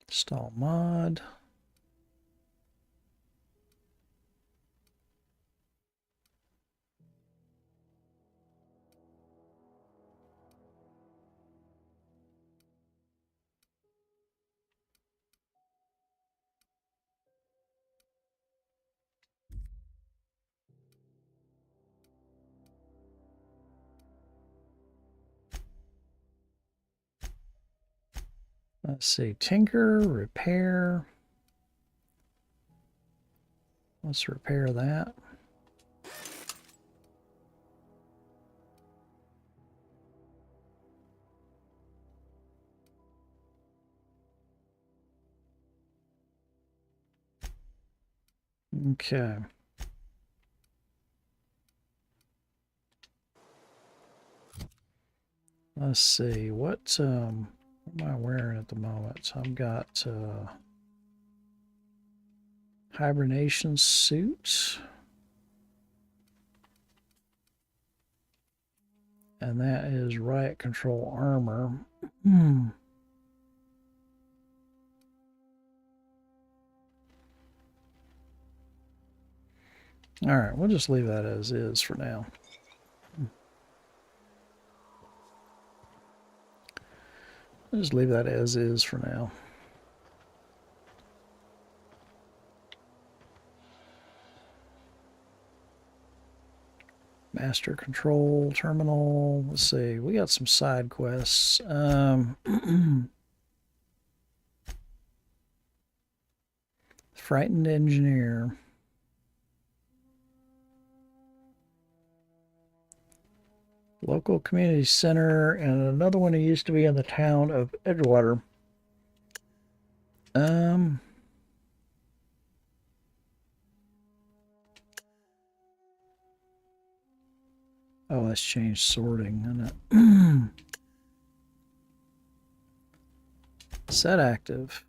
Install mod. Let's see, tinker, repair. Let's repair that. Okay. Let's see, what am I wearing at the moment? I've got hibernation suit. And that is riot control armor. Alright, we'll just leave that as is for now. I'll just leave that as is for now. Master control terminal. Let's see. We got some side quests. Frightened engineer. Local community center, and another one that used to be in the town of Edgewater. Oh, let's change sorting. Set active.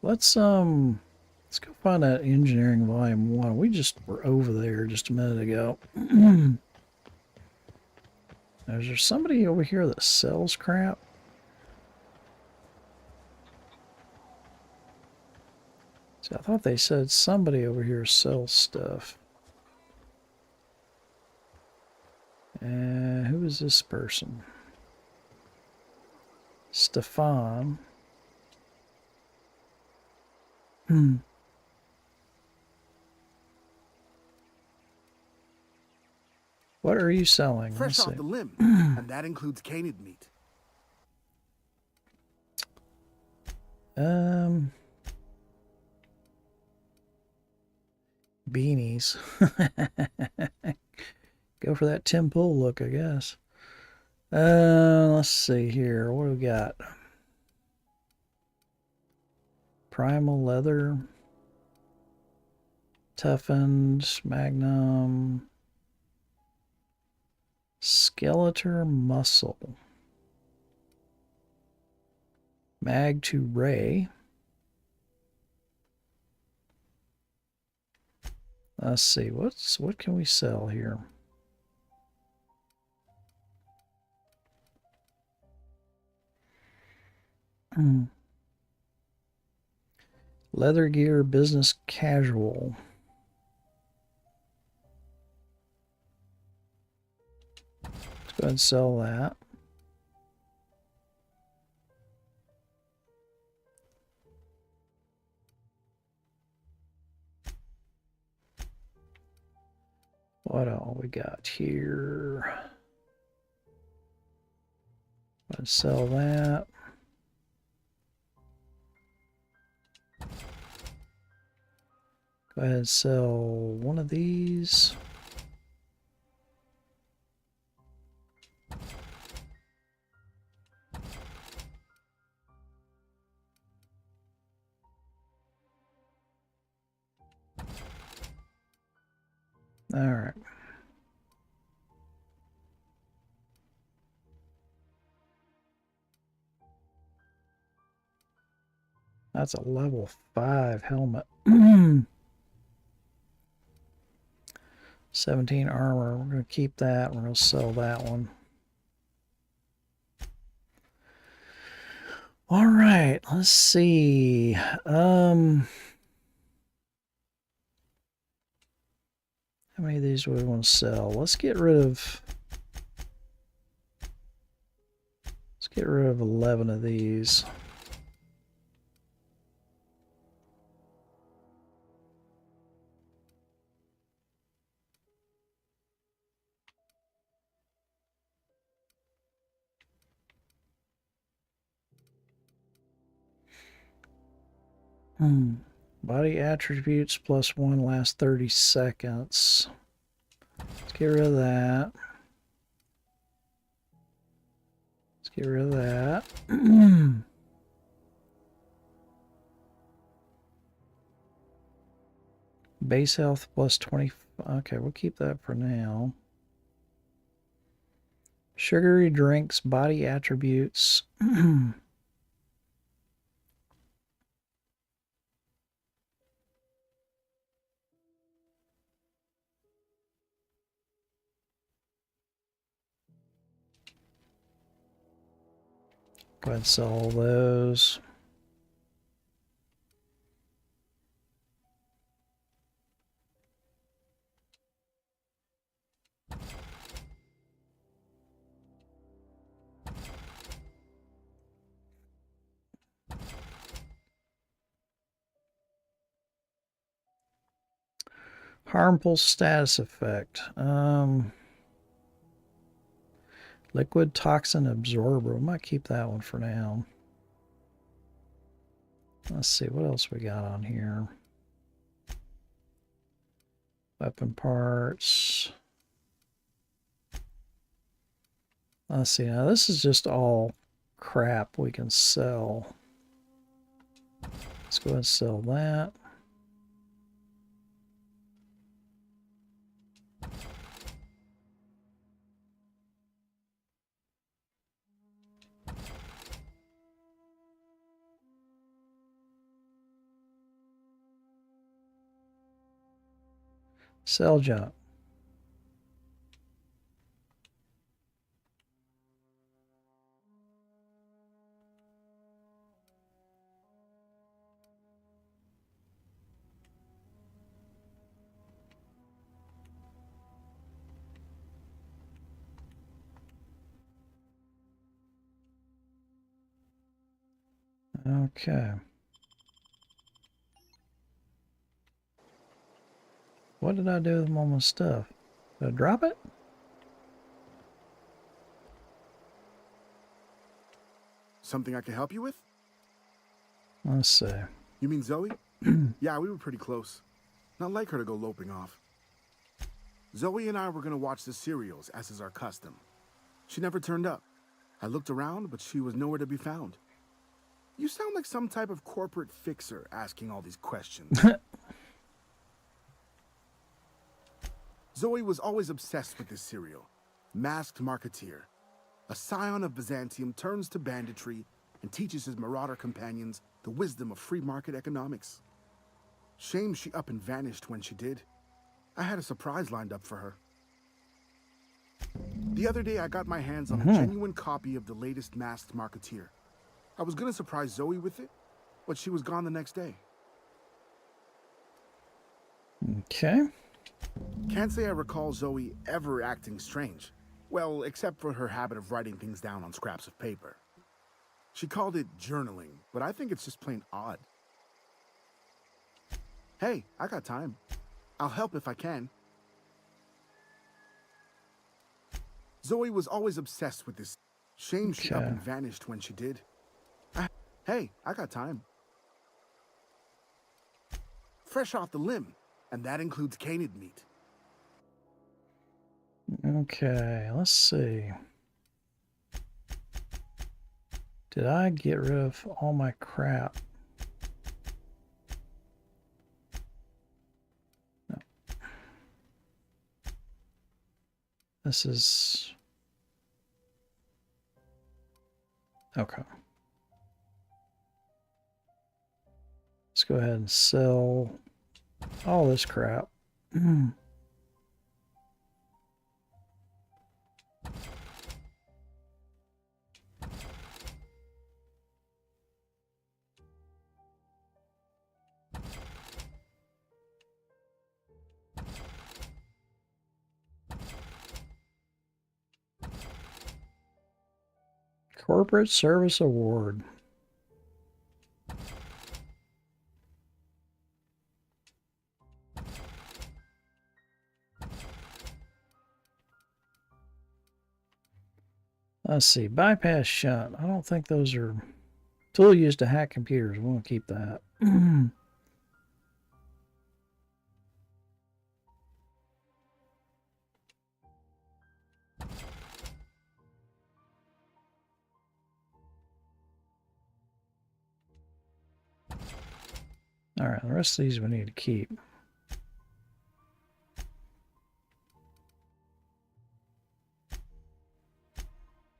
Let's go find that engineering volume 1. We just were over there just a minute ago. Now, is there somebody over here that sells crap? See, I thought they said somebody over here sells stuff. Who is this person? Stefan. What are you selling? Fresh Let's off see. the limb, and that includes canid meat. Beanies. Go for that Tim Pool look, I guess. Let's see here. What do we got? Primal leather. Toughened. Magnum. Skeletor muscle. Mag to Ray. Let's see, what can we sell here? Leather gear, business casual. Let's go ahead and sell that. What all we got here? Let's sell that. Go ahead and sell one of these. All right. That's a level 5 helmet. 17 armor. We're going to keep that. We're going to sell that one. All right. Let's see. How many of these do we want to sell? Let's get rid of 11 of these. Body attributes +1 lasts 30 seconds. Let's get rid of that. Let's get rid of that. Base health +20. Okay, we'll keep that for now. Sugary drinks, body attributes. Go ahead and sell all those. Harmful status effect. Liquid toxin absorber. We might keep that one for now. Let's see what else we got on here. Weapon parts. Let's see. Now this is just all crap we can sell. Let's go ahead and sell that. Sell junk. Okay. What did I do with all my stuff? Did I drop it? Something I can help you with? Let's see. You mean Zoe? Yeah, we were pretty close. Not like her to go loping off. Zoe and I were gonna watch the serials, as is our custom. She never turned up. I looked around, but she was nowhere to be found. You sound like some type of corporate fixer asking all these questions. Zoe was always obsessed with this serial. Masked Marketeer. A scion of Byzantium turns to banditry and teaches his marauder companions the wisdom of free market economics. Shame she up and vanished when she did. I had a surprise lined up for her. The other day I got my hands on a genuine copy of the latest Masked Marketeer. I was gonna surprise Zoe with it, but she was gone the next day. Okay. Can't say I recall Zoe ever acting strange. Well, except for her habit of writing things down on scraps of paper. She called it journaling, but I think it's just plain odd. Hey, I got time. I'll help if I can. Zoe was always obsessed with this. Shame she up and vanished when she did. Hey, I got time. Fresh off the limb, and that includes canid meat. Okay, let's see. Did I get rid of all my crap? No. This is... Okay. Let's go ahead and sell all this crap. Corporate Service Award. Let's see, bypass shunt. I don't think those are tool used to hack computers. We won't keep that. All right, the rest of these we need to keep.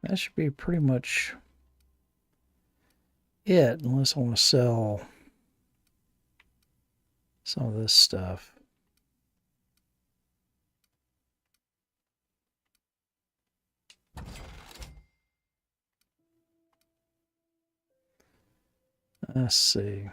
That should be pretty much it, unless I want to sell some of this stuff. Let's see.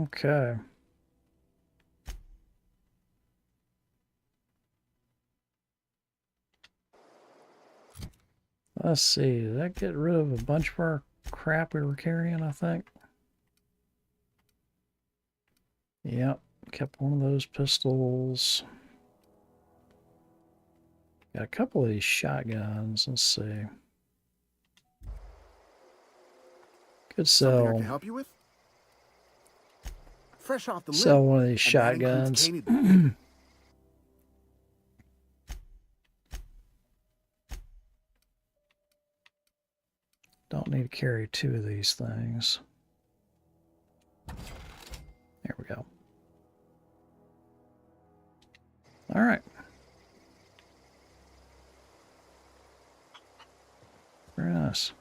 Okay. Let's see, did that get rid of a bunch of our crap we were carrying, I think? Yep, kept one of those pistols. Got a couple of these shotguns, let's see. Could Something I sell, can help you with? Fresh off the sell limb, one of these and that includes shotguns. Caney- Don't need to carry two of these things. There we go. All right. Very nice.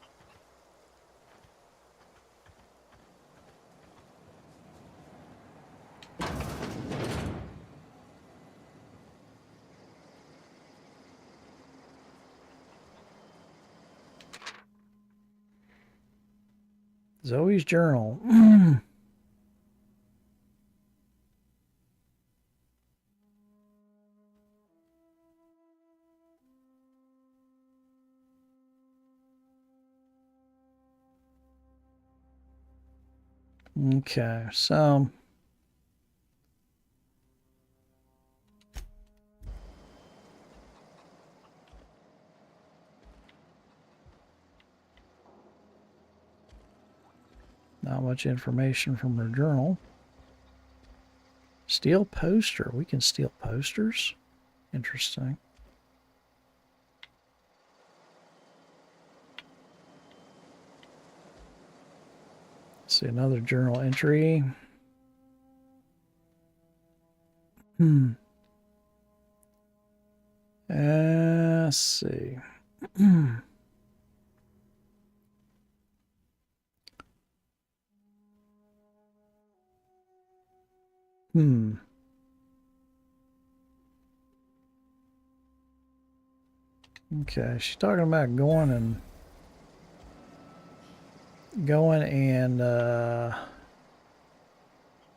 Zoe's journal. Okay, so not much information from her journal. Steal poster. We can steal posters. Interesting. Let's see, another journal entry. Let's see. Okay, she's talking about going and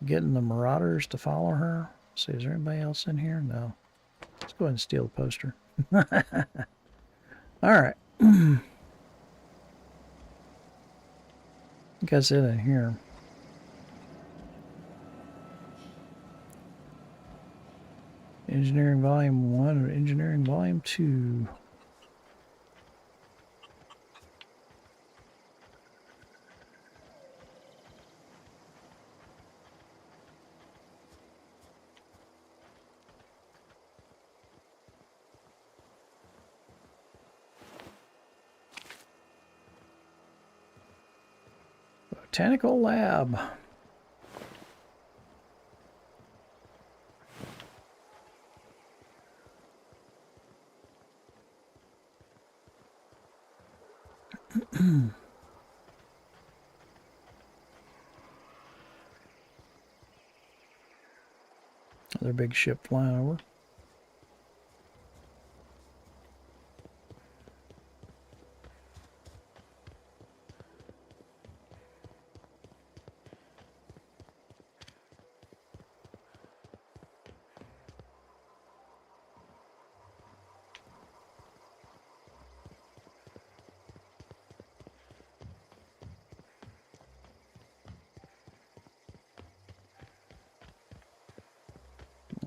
getting the Marauders to follow her. See, is there anybody else in here? No. Let's go ahead and steal the poster. All right. I think that's it in here. Engineering Volume 1 or Engineering Volume 2. Botanical Lab. Another big ship flying over.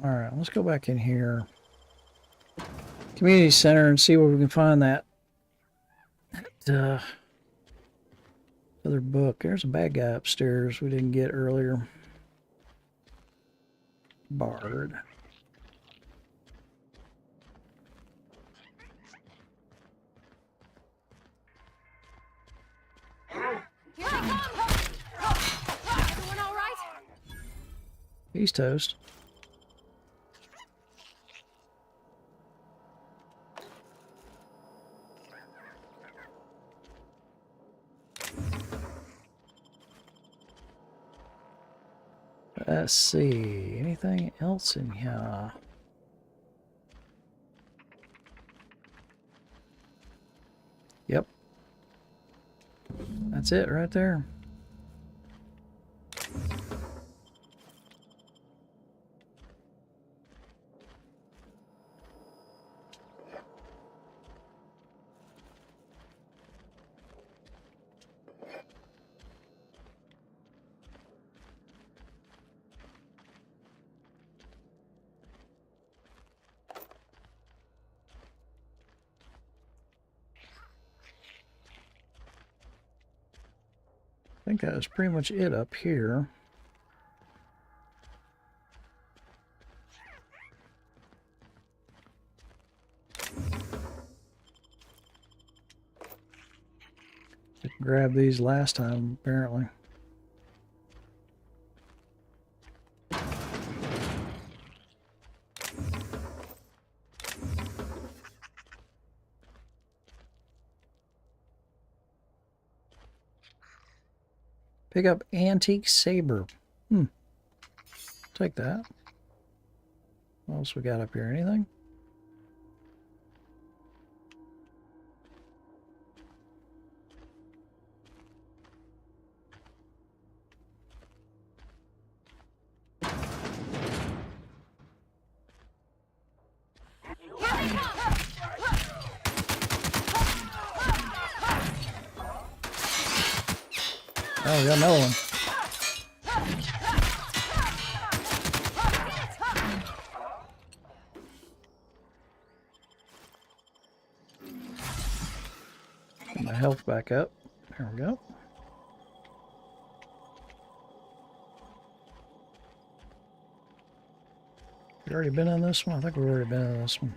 All right, let's go back in here. Community center and see where we can find that other book. There's a bad guy upstairs we didn't get earlier. Bard. Here they come! Everyone all right? He's toast. Let's see, anything else in here? Yep. That's it right there. think that was pretty much it up here. Didn't grab these last time, apparently. Pick up antique saber. Take that. What else we got up here? Anything? Oh, we got another one. Get my health back up. There we go. We already been in this one? I think we've already been in this one.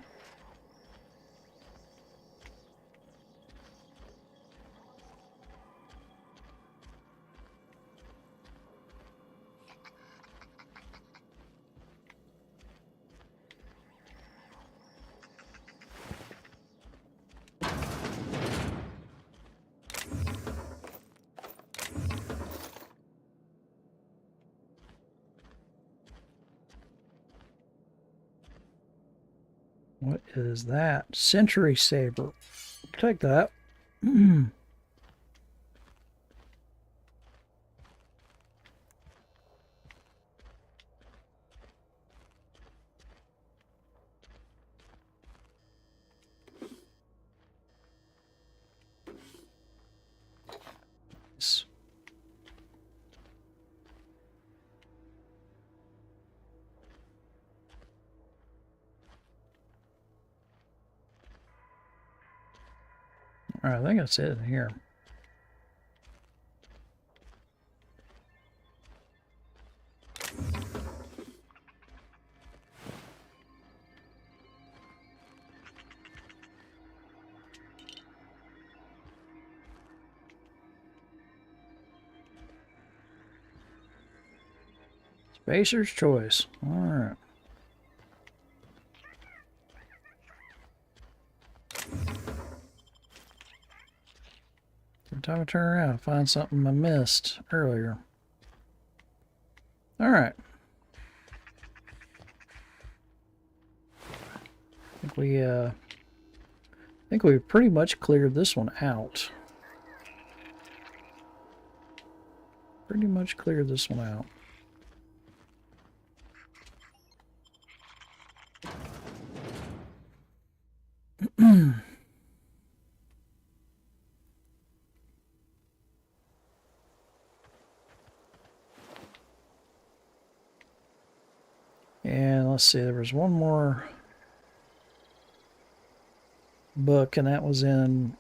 What is that? Century saber. Take that. All right, I think that's it in here. Spacer's choice. All right. Every time I turn around, I find something I missed earlier. All right. I think we pretty much cleared this one out. Pretty much cleared this one out. And let's see, there was one more book, and that was in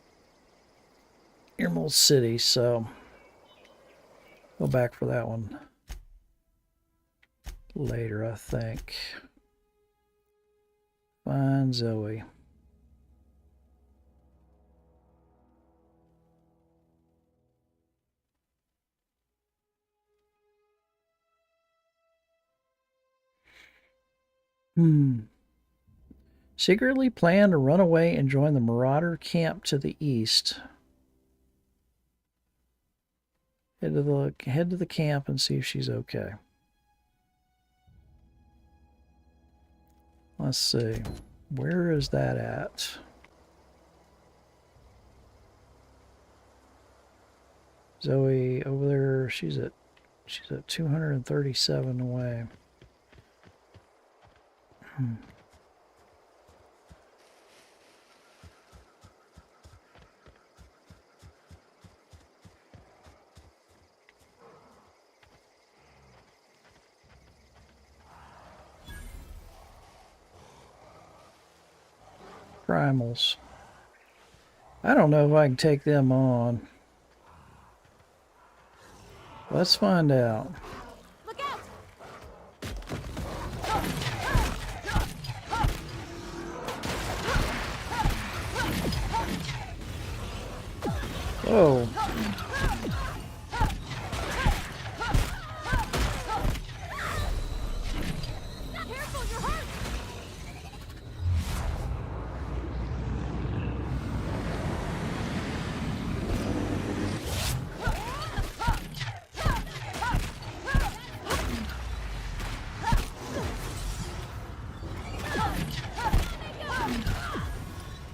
Emerald City, so go back for that one later, I think. Find Zoe. Secretly plan to run away and join the Marauder camp to the east. Head to the camp and see if she's okay. Let's see. Where is that at? Zoe over there, she's at 237 away. Primals. I don't know if I can take them on. Let's find out. Look out! Whoa. Careful, you're hurt!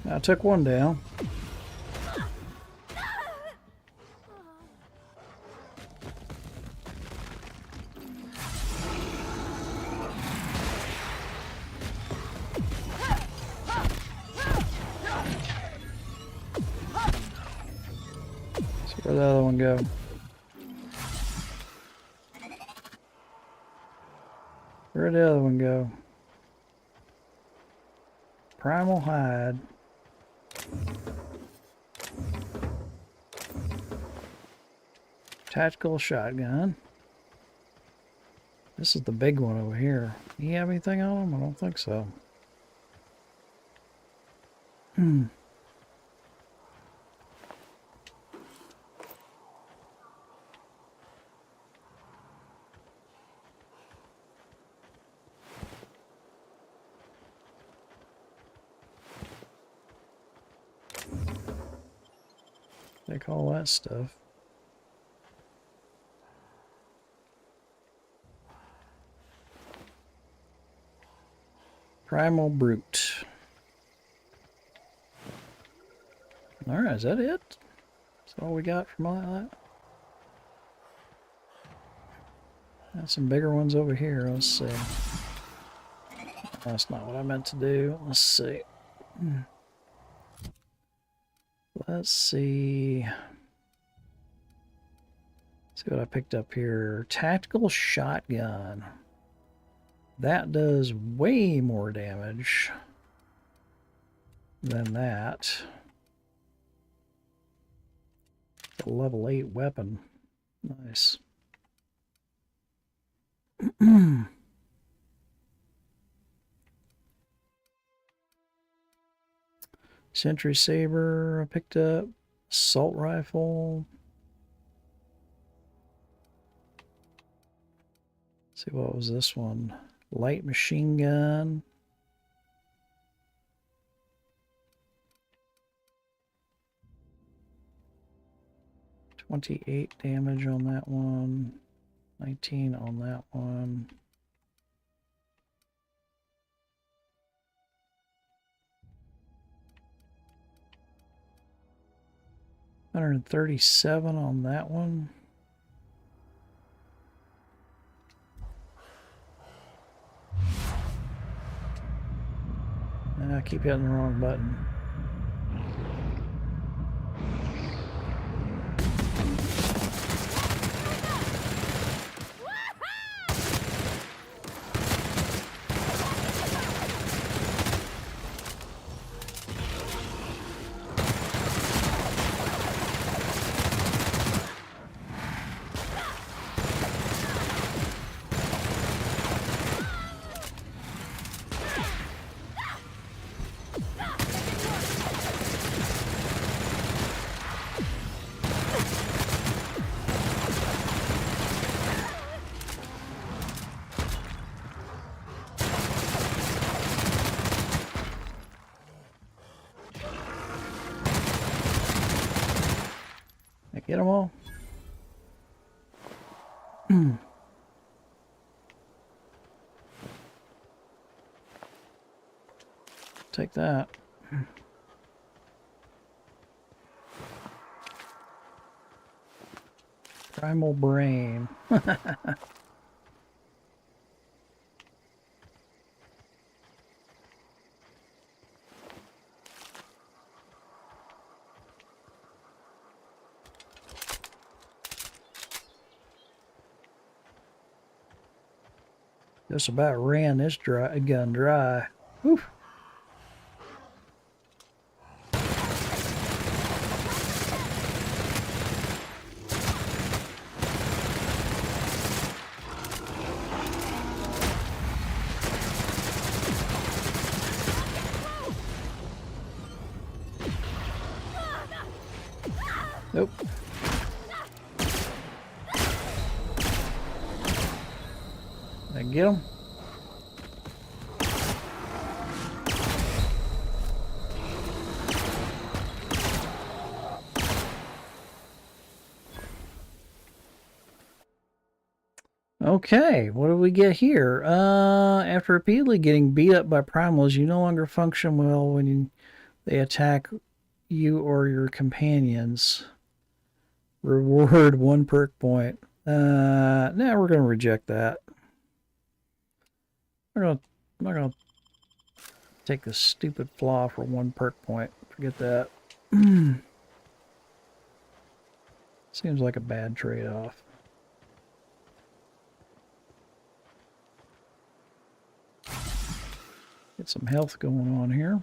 I took one down. Where'd the other one go? Where'd the other one go? Primal hide. Tactical shotgun. This is the big one over here. Do you have anything on him? I don't think so. Take all that stuff. Primal Brute. Alright, is that it? That's all we got from all that? Got some bigger ones over here. Let's see. That's not what I meant to do. Let's see. Let's see. See what I picked up here. Tactical shotgun. That does way more damage than that. A level 8 weapon. Nice. Sentry saber I picked up. Assault rifle. Let's see, what was this one? Light machine gun. $28 damage on that one. 19 on that one. $137 on that one. I keep hitting the wrong button. Get them all. Take that. Primal brain. Just about ran this gun dry. Whew. Nope. Did I get him? Okay, what do we get here? After repeatedly getting beat up by primals, you no longer function well when they attack you or your companions. Reward 1 perk point. Now we're gonna reject that. I'm not gonna take this stupid flaw for 1 perk point. Forget that. Seems like a bad trade-off. Get some health going on here.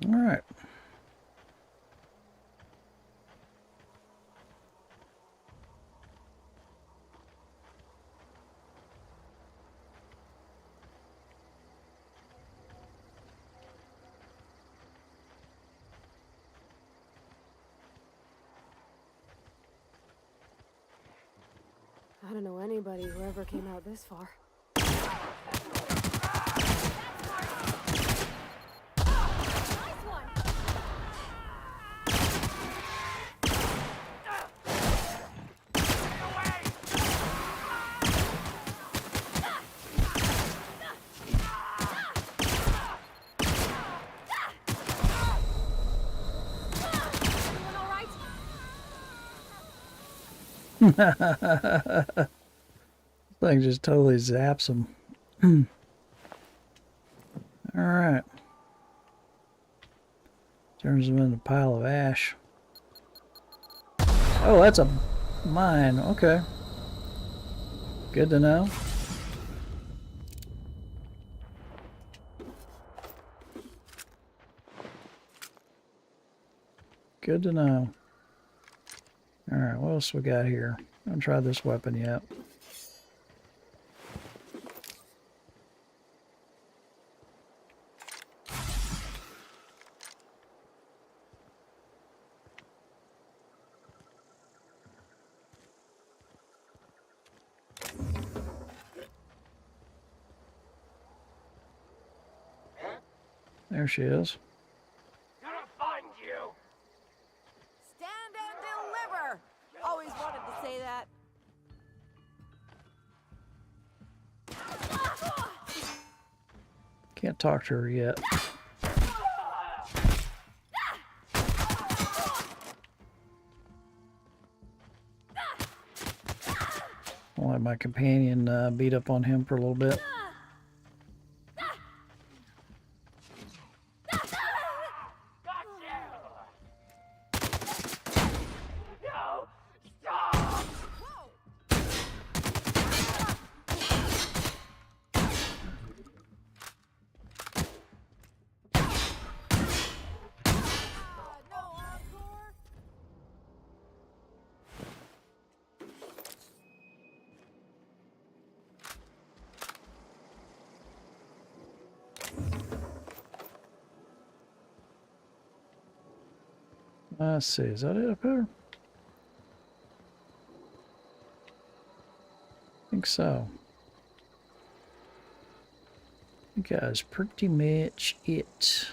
All right. I don't know anybody who ever came out this far. Thing just totally zaps him. All right. Turns him into a pile of ash. Oh, that's a mine. Okay. Good to know. Good to know. Alright, what else we got here? I haven't tried this weapon yet. There she is. Gonna find you. Stand and deliver! Always wanted to say that. Can't talk to her yet. I'll let my companion beat up on him for a little bit. Let's see, is that it up here? I think so. I think that's pretty much it.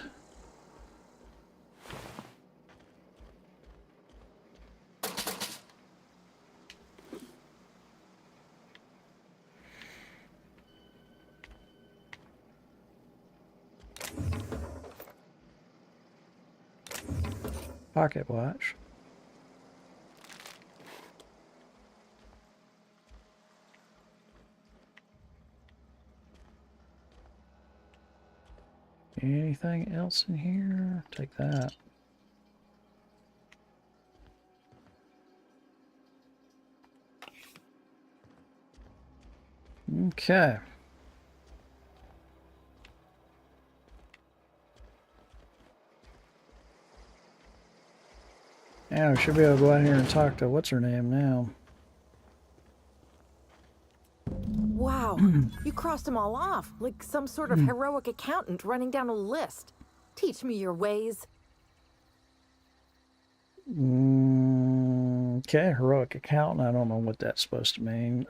Pocket watch. Anything else in here? Take that. Okay. Yeah, we should be able to go out here and talk to what's her name now. Wow, you crossed them all off, like some sort of heroic accountant running down a list. Teach me your ways. Okay, heroic accountant. I don't know what that's supposed to mean.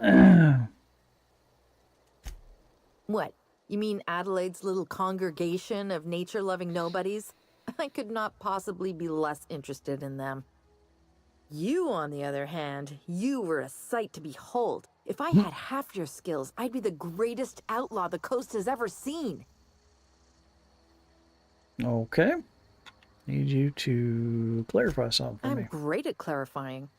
What? You mean Adelaide's little congregation of nature-loving nobodies? I could not possibly be less interested in them. You, on the other hand, you were a sight to behold. If I had half your skills, I'd be the greatest outlaw the coast has ever seen. Okay. Need you to clarify something for I'm me. great at clarifying.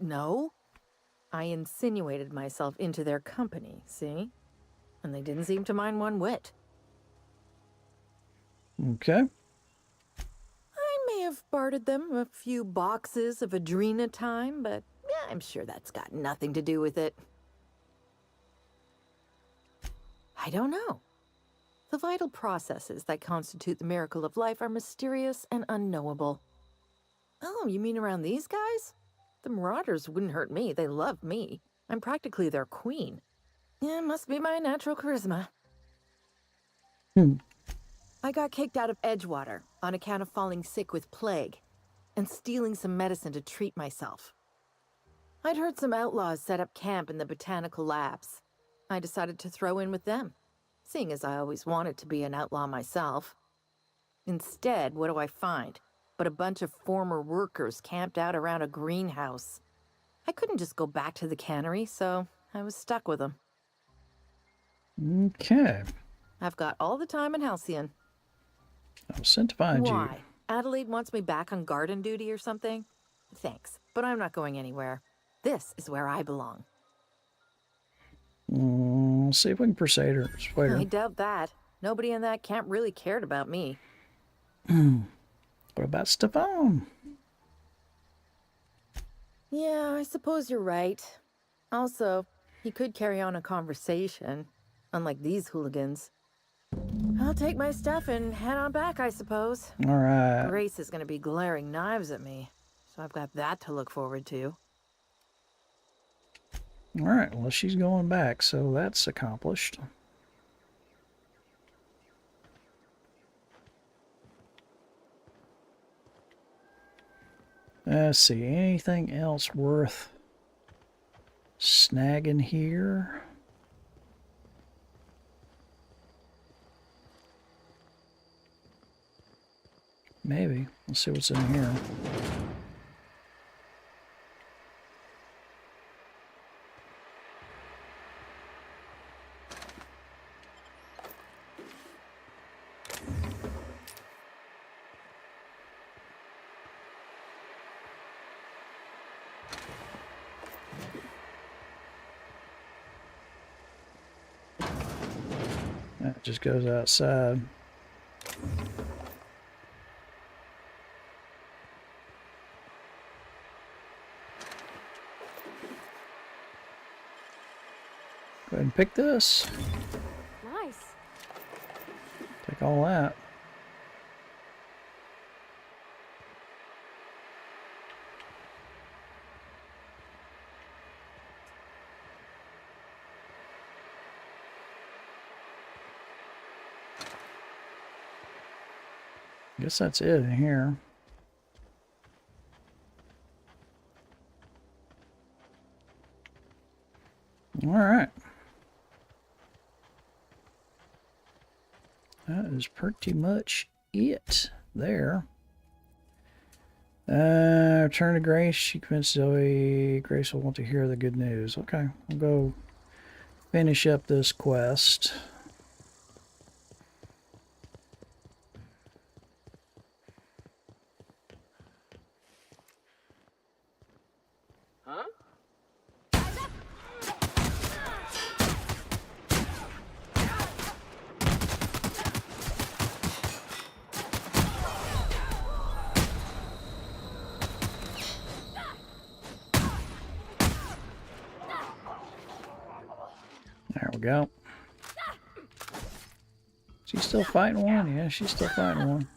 No. I insinuated myself into their company, see? And they didn't seem to mind one whit. Okay. I may have bartered them a few boxes of Adrena time, but yeah, I'm sure that's got nothing to do with it. I don't know. The vital processes that constitute the miracle of life are mysterious and unknowable. Oh, you mean around these guys? The Marauders wouldn't hurt me. They love me. I'm practically their queen. Yeah, must be my natural charisma. I got kicked out of Edgewater on account of falling sick with plague and stealing some medicine to treat myself. I'd heard some outlaws set up camp in the botanical labs. I decided to throw in with them, seeing as I always wanted to be an outlaw myself. Instead, what do I find? But a bunch of former workers camped out around a greenhouse. I couldn't just go back to the cannery, so I was stuck with them. Okay. I've got all the time in Halcyon. I was sent to find Why? you. Adelaide wants me back on garden duty or something? Thanks, but I'm not going anywhere. This is where I belong. See if we can persuade her. I doubt that. Nobody in that camp really cared about me. What about Stefan? Yeah, I suppose you're right. Also, he could carry on a conversation, unlike these hooligans. I'll take my stuff and head on back, I suppose. All right. Grace is going to be glaring knives at me, so I've got that to look forward to. All right. Well, she's going back, so that's accomplished. Let's see. Anything else worth snagging here? Maybe. Let's see what's in here. That just goes outside. Go ahead and pick this. Nice. Take all that. Guess that's it in here. All right. That is pretty much it there. Return to Grace. She convinced Zoe Grace will want to hear the good news. Okay, we'll go finish up this quest. There we go. She's still fighting one? Yeah, she's still fighting one.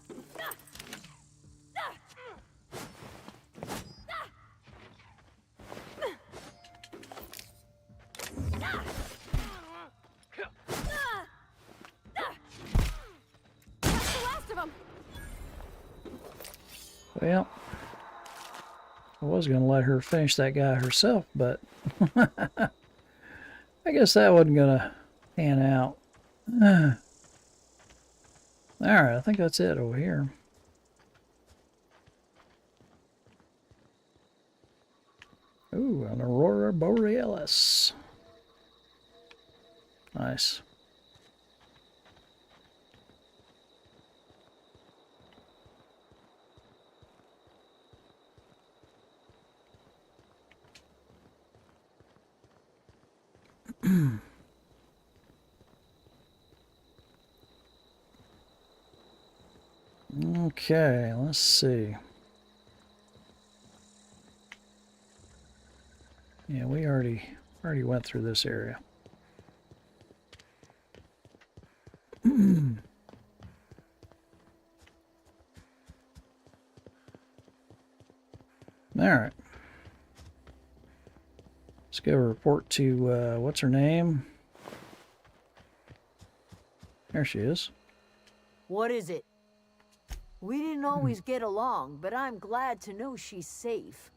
Well, I was going to let her finish that guy herself, but I guess that wasn't going to pan out. Alright, I think that's it over here. Ooh, an Aurora Borealis. Nice. Okay, let's see. Yeah, we already went through this area. Alright. Let's go report to, what's her name? There she is. What is it? We didn't always get along, but I'm glad to know she's safe.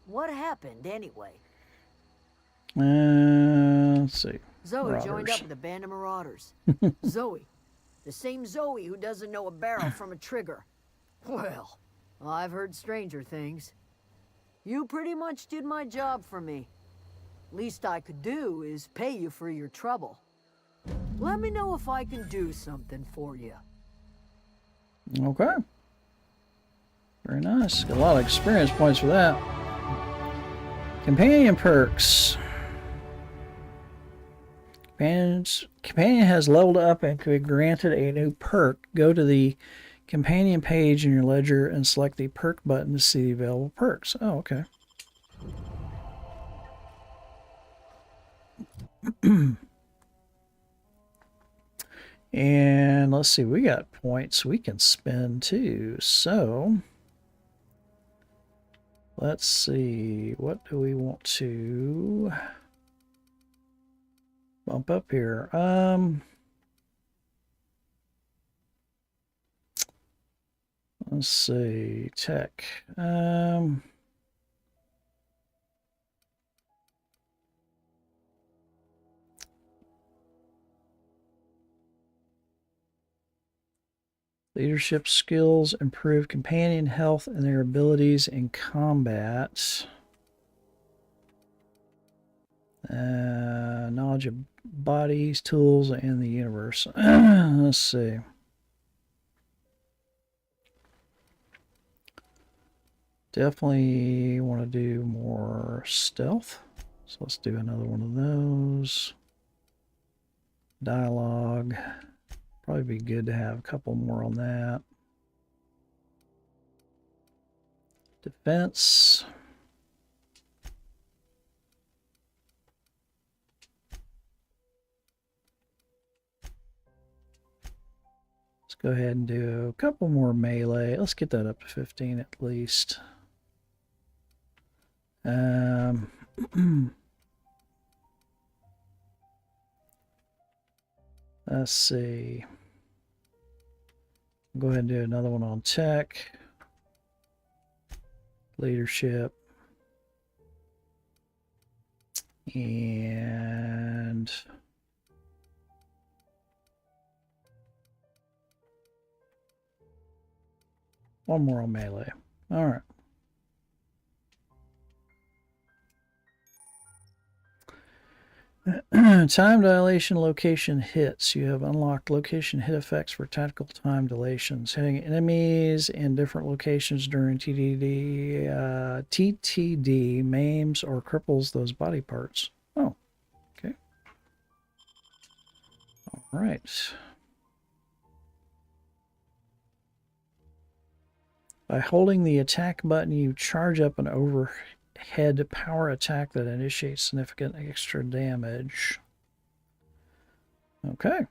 What happened, anyway? Let's see. Zoe joined up with a band of marauders. Zoe. The same Zoe who doesn't know a barrel from a trigger. Well, I've heard stranger things. You pretty much did my job for me. Least I could do is pay you for your trouble. Let me know if I can do something for you. Okay. Very nice. Got a lot of experience points for that. Companion perks. Companion has leveled up and could be granted a new perk. Go to the companion page in your ledger and select the perk button to see the available perks. Oh, okay. And let's see, we got points we can spend too. So let's see, what do we want to bump up here? Let's see, tech. Leadership skills improve companion health and their abilities in combat. Knowledge of bodies, tools, and the universe. Let's see. Definitely want to do more stealth. So let's do another one of those. Dialogue. Probably be good to have a couple more on that. Defense. Let's go ahead and do a couple more melee. Let's get that up to 15 at least. Let's see. Go ahead and do another one on tech, leadership, and one more on melee. All right. Time dilation location hits. You have unlocked location hit effects for tactical time dilations. Hitting enemies in different locations during TTD maims or cripples those body parts. Oh, okay. All right. By holding the attack button, you charge up an overhead power attack that initiates significant extra damage. Okay.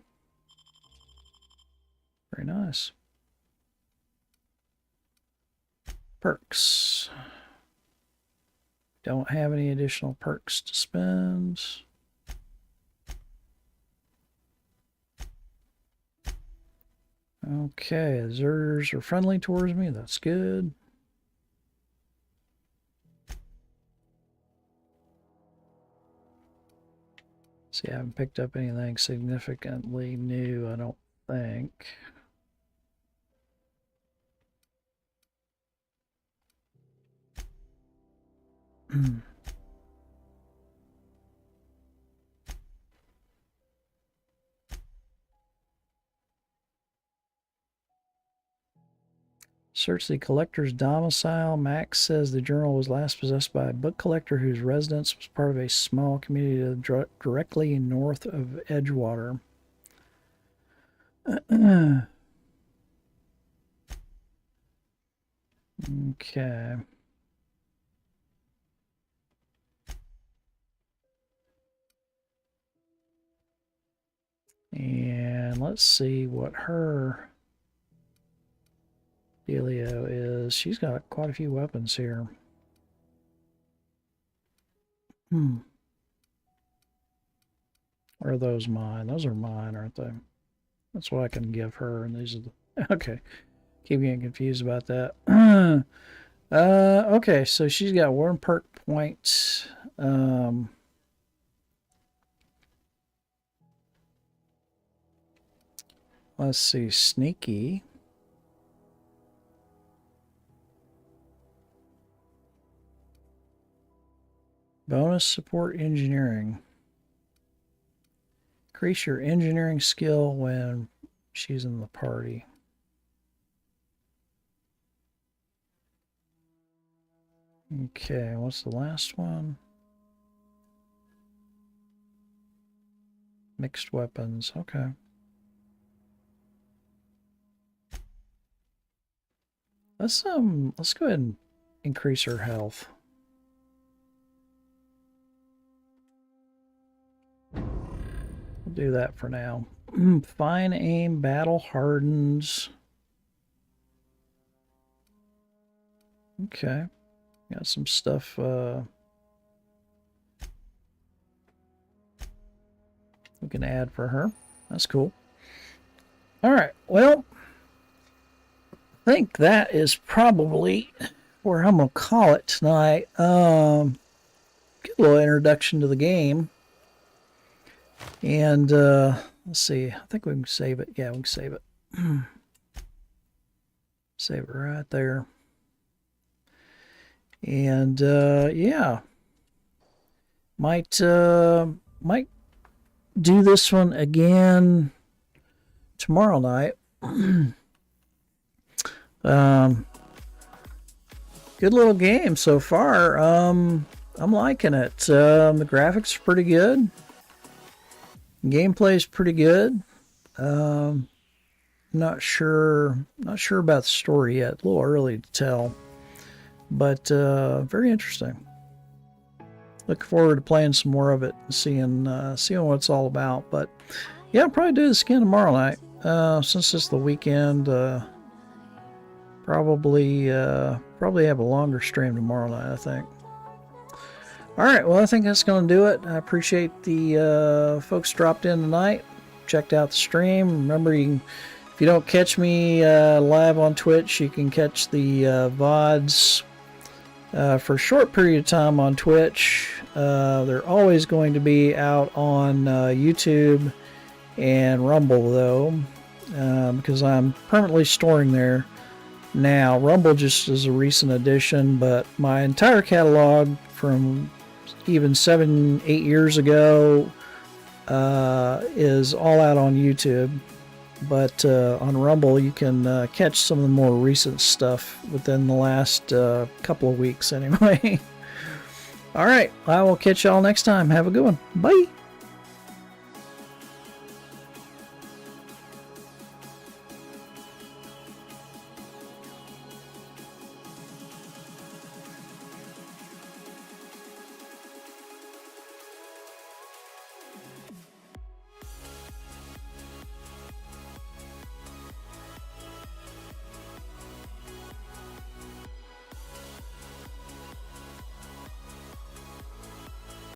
Very nice. Perks. Don't have any additional perks to spend. Okay, Zers are friendly towards me. That's good. See, I haven't picked up anything significantly new, I don't think. Search the collector's domicile. Max says the journal was last possessed by a book collector whose residence was part of a small community directly north of Edgewater. Okay. And let's see what her dealio is. She's got quite a few weapons here. Are those mine? Those are mine, aren't they? That's what I can give her, and these are the... Okay. Keep getting confused about that. Okay, so she's got 1 perk point. Let's see, sneaky. Bonus support engineering. Increase your engineering skill when she's in the party. Okay, what's the last one? Mixed weapons, okay. Let's go ahead and increase her health. We'll do that for now. Fine aim, battle hardens. Okay. Got some stuff we can add for her. That's cool. Alright, well, I think that is probably where I'm going to call it tonight. Get a little introduction to the game. And let's see. I think we can save it. Yeah, we can save it. Save it right there. And yeah, might do this one again tomorrow night. Good little game so far. I'm liking it. The graphics are pretty good. Gameplay's pretty good. Not sure about the story yet. A little early to tell. But very interesting. Looking forward to playing some more of it and seeing what it's all about. But yeah, I'll probably do this again tomorrow night. Since it's the weekend, probably have a longer stream tomorrow night, I think. All right, well, I think that's going to do it. I appreciate the folks dropped in tonight, checked out the stream. Remember, if you don't catch me live on Twitch, you can catch the VODs for a short period of time on Twitch. They're always going to be out on YouTube and Rumble, though, because I'm permanently storing there now. Rumble just is a recent addition, but my entire catalog from even 7-8 years ago is all out on YouTube. But on Rumble, you can catch some of the more recent stuff within the last couple of weeks anyway. All right, I will catch y'all next time. Have a good one. Bye.